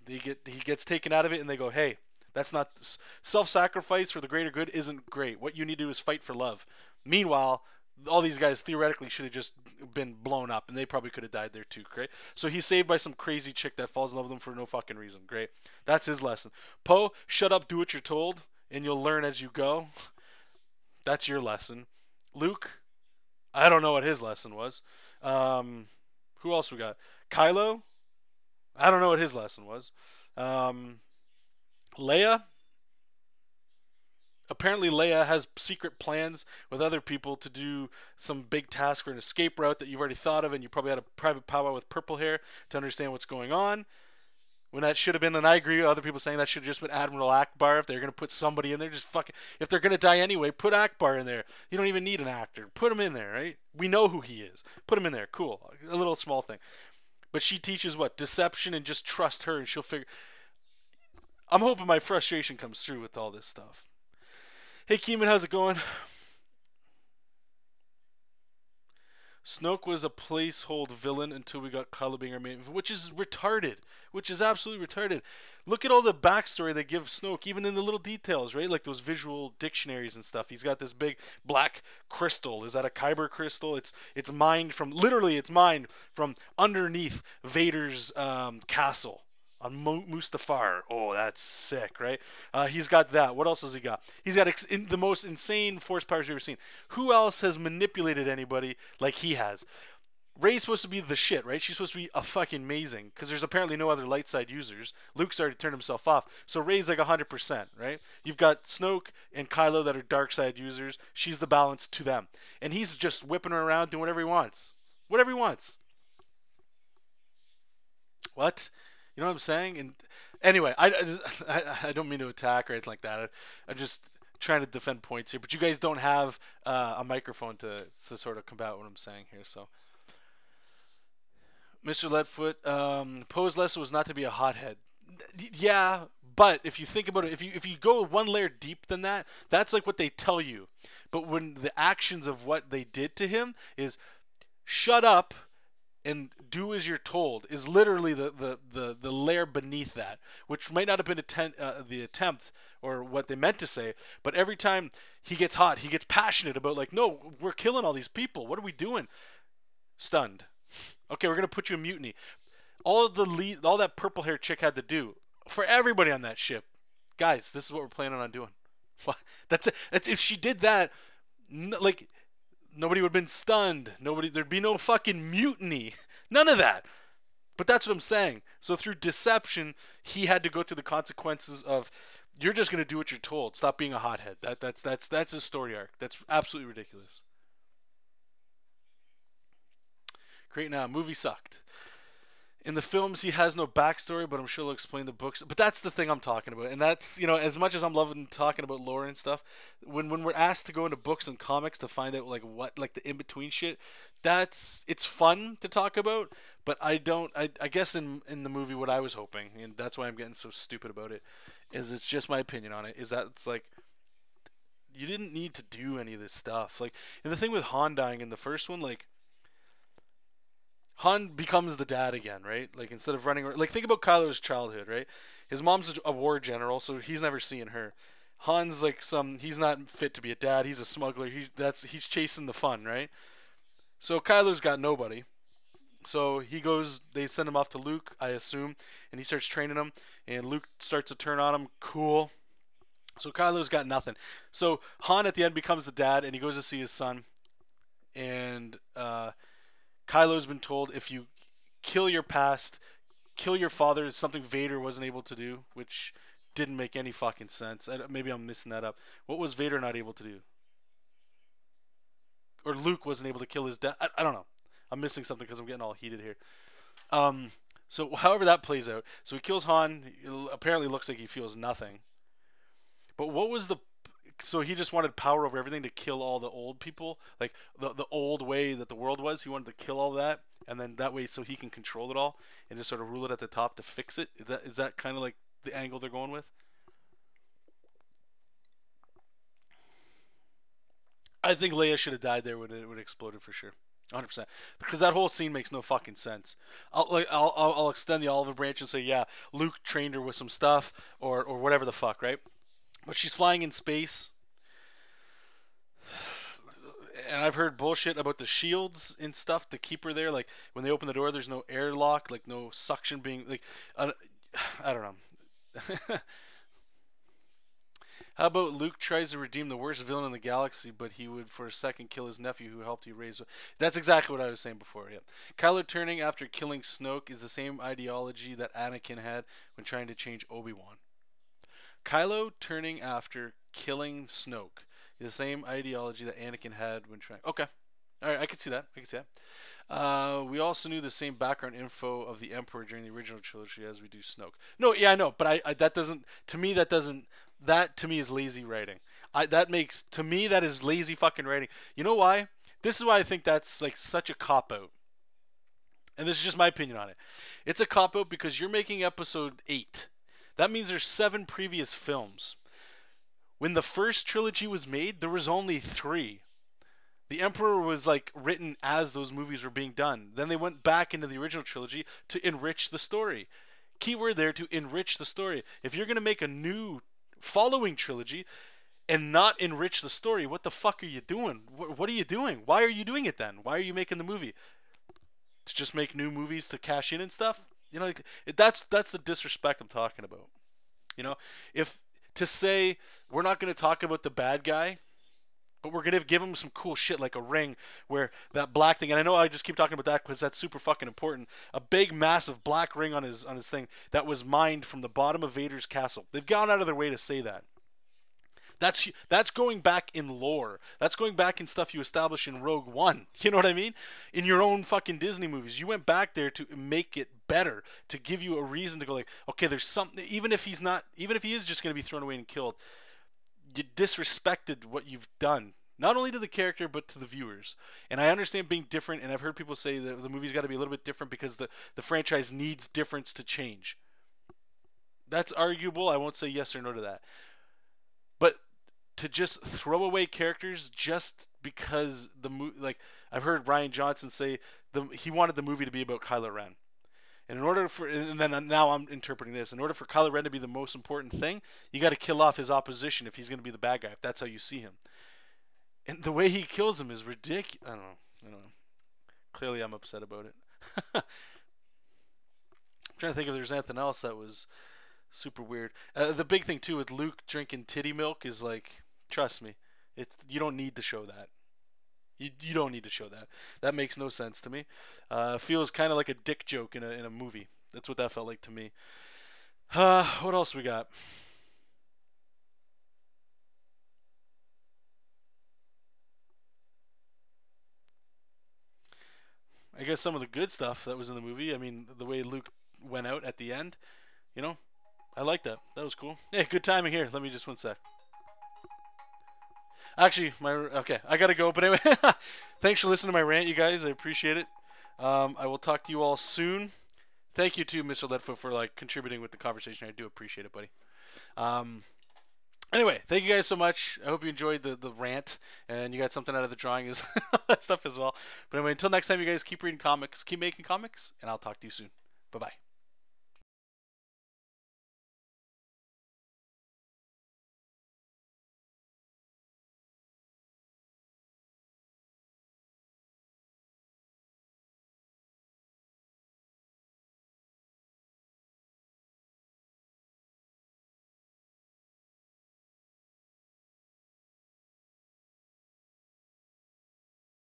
he gets taken out of it, and they go, hey, that's not self-sacrifice for the greater good isn't great. What you need to do is fight for love. Meanwhile, all these guys theoretically should have just been blown up, and they probably could have died there too. Great. So he's saved by some crazy chick that falls in love with him for no fucking reason. Great. That's his lesson. Poe, shut up, do what you're told, and you'll learn as you go. That's your lesson. Luke, I don't know what his lesson was. Who else we got? Kylo, I don't know what his lesson was. Leia, apparently Leia has secret plans with other people to do some big task or an escape route that you've already thought of, and you probably had a private powwow with purple hair to understand what's going on. When that should have been, and I agree with other people saying that should have just been Admiral Akbar. If they're going to put somebody in there, just fucking, if they're going to die anyway, put Akbar in there. You don't even need an actor. Put him in there, right? We know who he is. Put him in there. Cool. A little small thing. But she teaches what? Deception, and just trust her and she'll figure. I'm hoping my frustration comes through with all this stuff. Hey, Keeman, how's it going? Snoke was a placehold villain until we got Kylo being our main, which is retarded. Which is absolutely retarded. Look at all the backstory they give Snoke, even in the little details, right? Like those visual dictionaries and stuff. He's got this big black crystal. Is that a Kyber crystal? It's mined from, literally it's mined from underneath Vader's castle on Mustafar. Oh, that's sick, right? He's got that. What else has he got? He's got the most insane force powers you've ever seen. Who else has manipulated anybody like he has? Rey's supposed to be the shit, right? She's supposed to be a fucking amazing, because there's apparently no other light side users. Luke's already turned himself off, so Rey's like 100%, right? You've got Snoke and Kylo that are dark side users. She's the balance to them, and he's just whipping her around, doing whatever he wants. Whatever he wants. What? You know what I'm saying? And anyway, I don't mean to attack or anything like that. I'm just trying to defend points here, but you guys don't have a microphone to sort of combat what I'm saying here, so. Mr. Letfoot, Poe's lesson was not to be a hothead. Yeah, but if you think about it, if you go one layer deep than that, that's like what they tell you. But when the actions of what they did to him is shut up and do as you're told, is literally the layer beneath that, which might not have been the attempt or what they meant to say, but every time he gets hot, he gets passionate about like, no, we're killing all these people. What are we doing? Stunned. Okay, we're gonna put you in mutiny. All that purple hair chick had to do for everybody on that ship, guys. This is what we're planning on doing. That's it. If she did that, like nobody would have been stunned. There'd be no fucking mutiny. None of that. But that's what I'm saying. So through deception, he had to go through the consequences of you're just gonna do what you're told. Stop being a hothead. That's his story arc. That's absolutely ridiculous. Great now. Movie sucked. In the films, he has no backstory, but I'm sure he'll explain the books. But that's the thing I'm talking about, and that's as much as I'm loving talking about lore and stuff. When we're asked to go into books and comics to find out like the in between shit, it's fun to talk about. But I don't. I guess in the movie, what I was hoping, and that's why I'm getting so stupid about it, is it's just my opinion on it. Is that it's like you didn't need to do any of this stuff. Like, and the thing with Han dying in the first one, like Han becomes the dad again, right? Like instead of running, like think about Kylo's childhood, right? His mom's a war general, so he's never seen her. Han's like he's not fit to be a dad. He's a smuggler. He's chasing the fun, right? So Kylo's got nobody. So he goes. They send him off to Luke, I assume, and he starts training him. And Luke starts to turn on him. Cool. So Kylo's got nothing. So Han at the end becomes the dad, and he goes to see his son. And Kylo's been told if you kill your past, kill your father, it's something Vader wasn't able to do, which didn't make any fucking sense. Maybe I'm missing that up. What was Vader not able to do? Or Luke wasn't able to kill his dad? I don't know. I'm missing something because I'm getting all heated here. So however that plays out. So he kills Han. It apparently looks like he feels nothing. But what was the... So he just wanted power over everything to kill all the old people, like the old way that the world was. He wanted to kill all that, and then that way so he can control it all and just sort of rule it at the top to fix it. Is that kind of like the angle they're going with? I think Leia should have died there when it would have exploded for sure, 100%. Because that whole scene makes no fucking sense. I'll extend the olive branch and say yeah, Luke trained her with some stuff or whatever the fuck, right? But she's flying in space. And I've heard bullshit about the shields and stuff to keep her there. Like when they open the door, there's no airlock, like no suction being like. I don't know. How about Luke tries to redeem the worst villain in the galaxy, but he would for a second kill his nephew who helped he raise. That's exactly what I was saying before. Yeah, Kylo turning after killing Snoke is the same ideology that Anakin had when trying to change Obi-Wan. Kylo turning after killing Snoke is the same ideology that Anakin had when trying. Okay, all right, I can see that. I can see that. We also knew the same background info of the Emperor during the original trilogy as we do Snoke. No, yeah, I know, but I that doesn't. To me, that doesn't. That to me is lazy writing. To me that is lazy fucking writing. You know why? This is why I think that's like such a cop out. And this is just my opinion on it. It's a cop out because you're making episode 8. That means there's 7 previous films. When the first trilogy was made, there was only 3. The Emperor was like written as those movies were being done. Then they went back into the original trilogy to enrich the story. Keyword there, to enrich the story. If you're going to make a new following trilogy and not enrich the story, what the fuck are you doing? What are you doing? Why are you doing it then? Why are you making the movie? To just make new movies to cash in and stuff? You know, like, that's the disrespect I'm talking about. You know, if to say we're not going to talk about the bad guy, but we're going to give him some cool shit like a ring where that black thing, and I know I just keep talking about that because that's super fucking important, a big massive black ring on his thing that was mined from the bottom of Vader's castle. They've gone out of their way to say that. That's going back in lore. That's going back in stuff you established in Rogue One. You know what I mean? In your own fucking Disney movies, you went back there to make it better, to give you a reason to go like, okay, there's something. Even if he is just going to be thrown away and killed, you disrespected what you've done. Not only to the character, but to the viewers. And I understand being different, and I've heard people say that the movie's got to be a little bit different because the franchise needs difference to change. That's arguable. I won't say yes or no to that. But to just throw away characters just because the movie, like I've heard Rian Johnson say he wanted the movie to be about Kylo Ren. And in order for, and then now I'm interpreting this, in order for Kylo Ren to be the most important thing, you got to kill off his opposition if he's going to be the bad guy, if that's how you see him. And the way he kills him is ridiculous. I don't know. Clearly I'm upset about it. I'm trying to think if there's anything else that was super weird. The big thing too with Luke drinking titty milk is like, trust me, you don't need to show that. You don't need to show that. That makes no sense to me. Feels kind of like a dick joke in a movie. That's what that felt like to me. What else we got? I guess some of the good stuff that was in the movie. I mean, the way Luke went out at the end, you know, I like that. That was cool. Yeah, good timing here. Let me just one sec. Actually, okay, I gotta go. But anyway, thanks for listening to my rant, you guys. I appreciate it. I will talk to you all soon. Thank you to Mr. Leadfoot for like contributing with the conversation. I do appreciate it, buddy. Anyway, thank you guys so much. I hope you enjoyed the rant and you got something out of the drawing as all that stuff as well. But anyway, until next time, you guys keep reading comics, keep making comics, and I'll talk to you soon. Bye bye.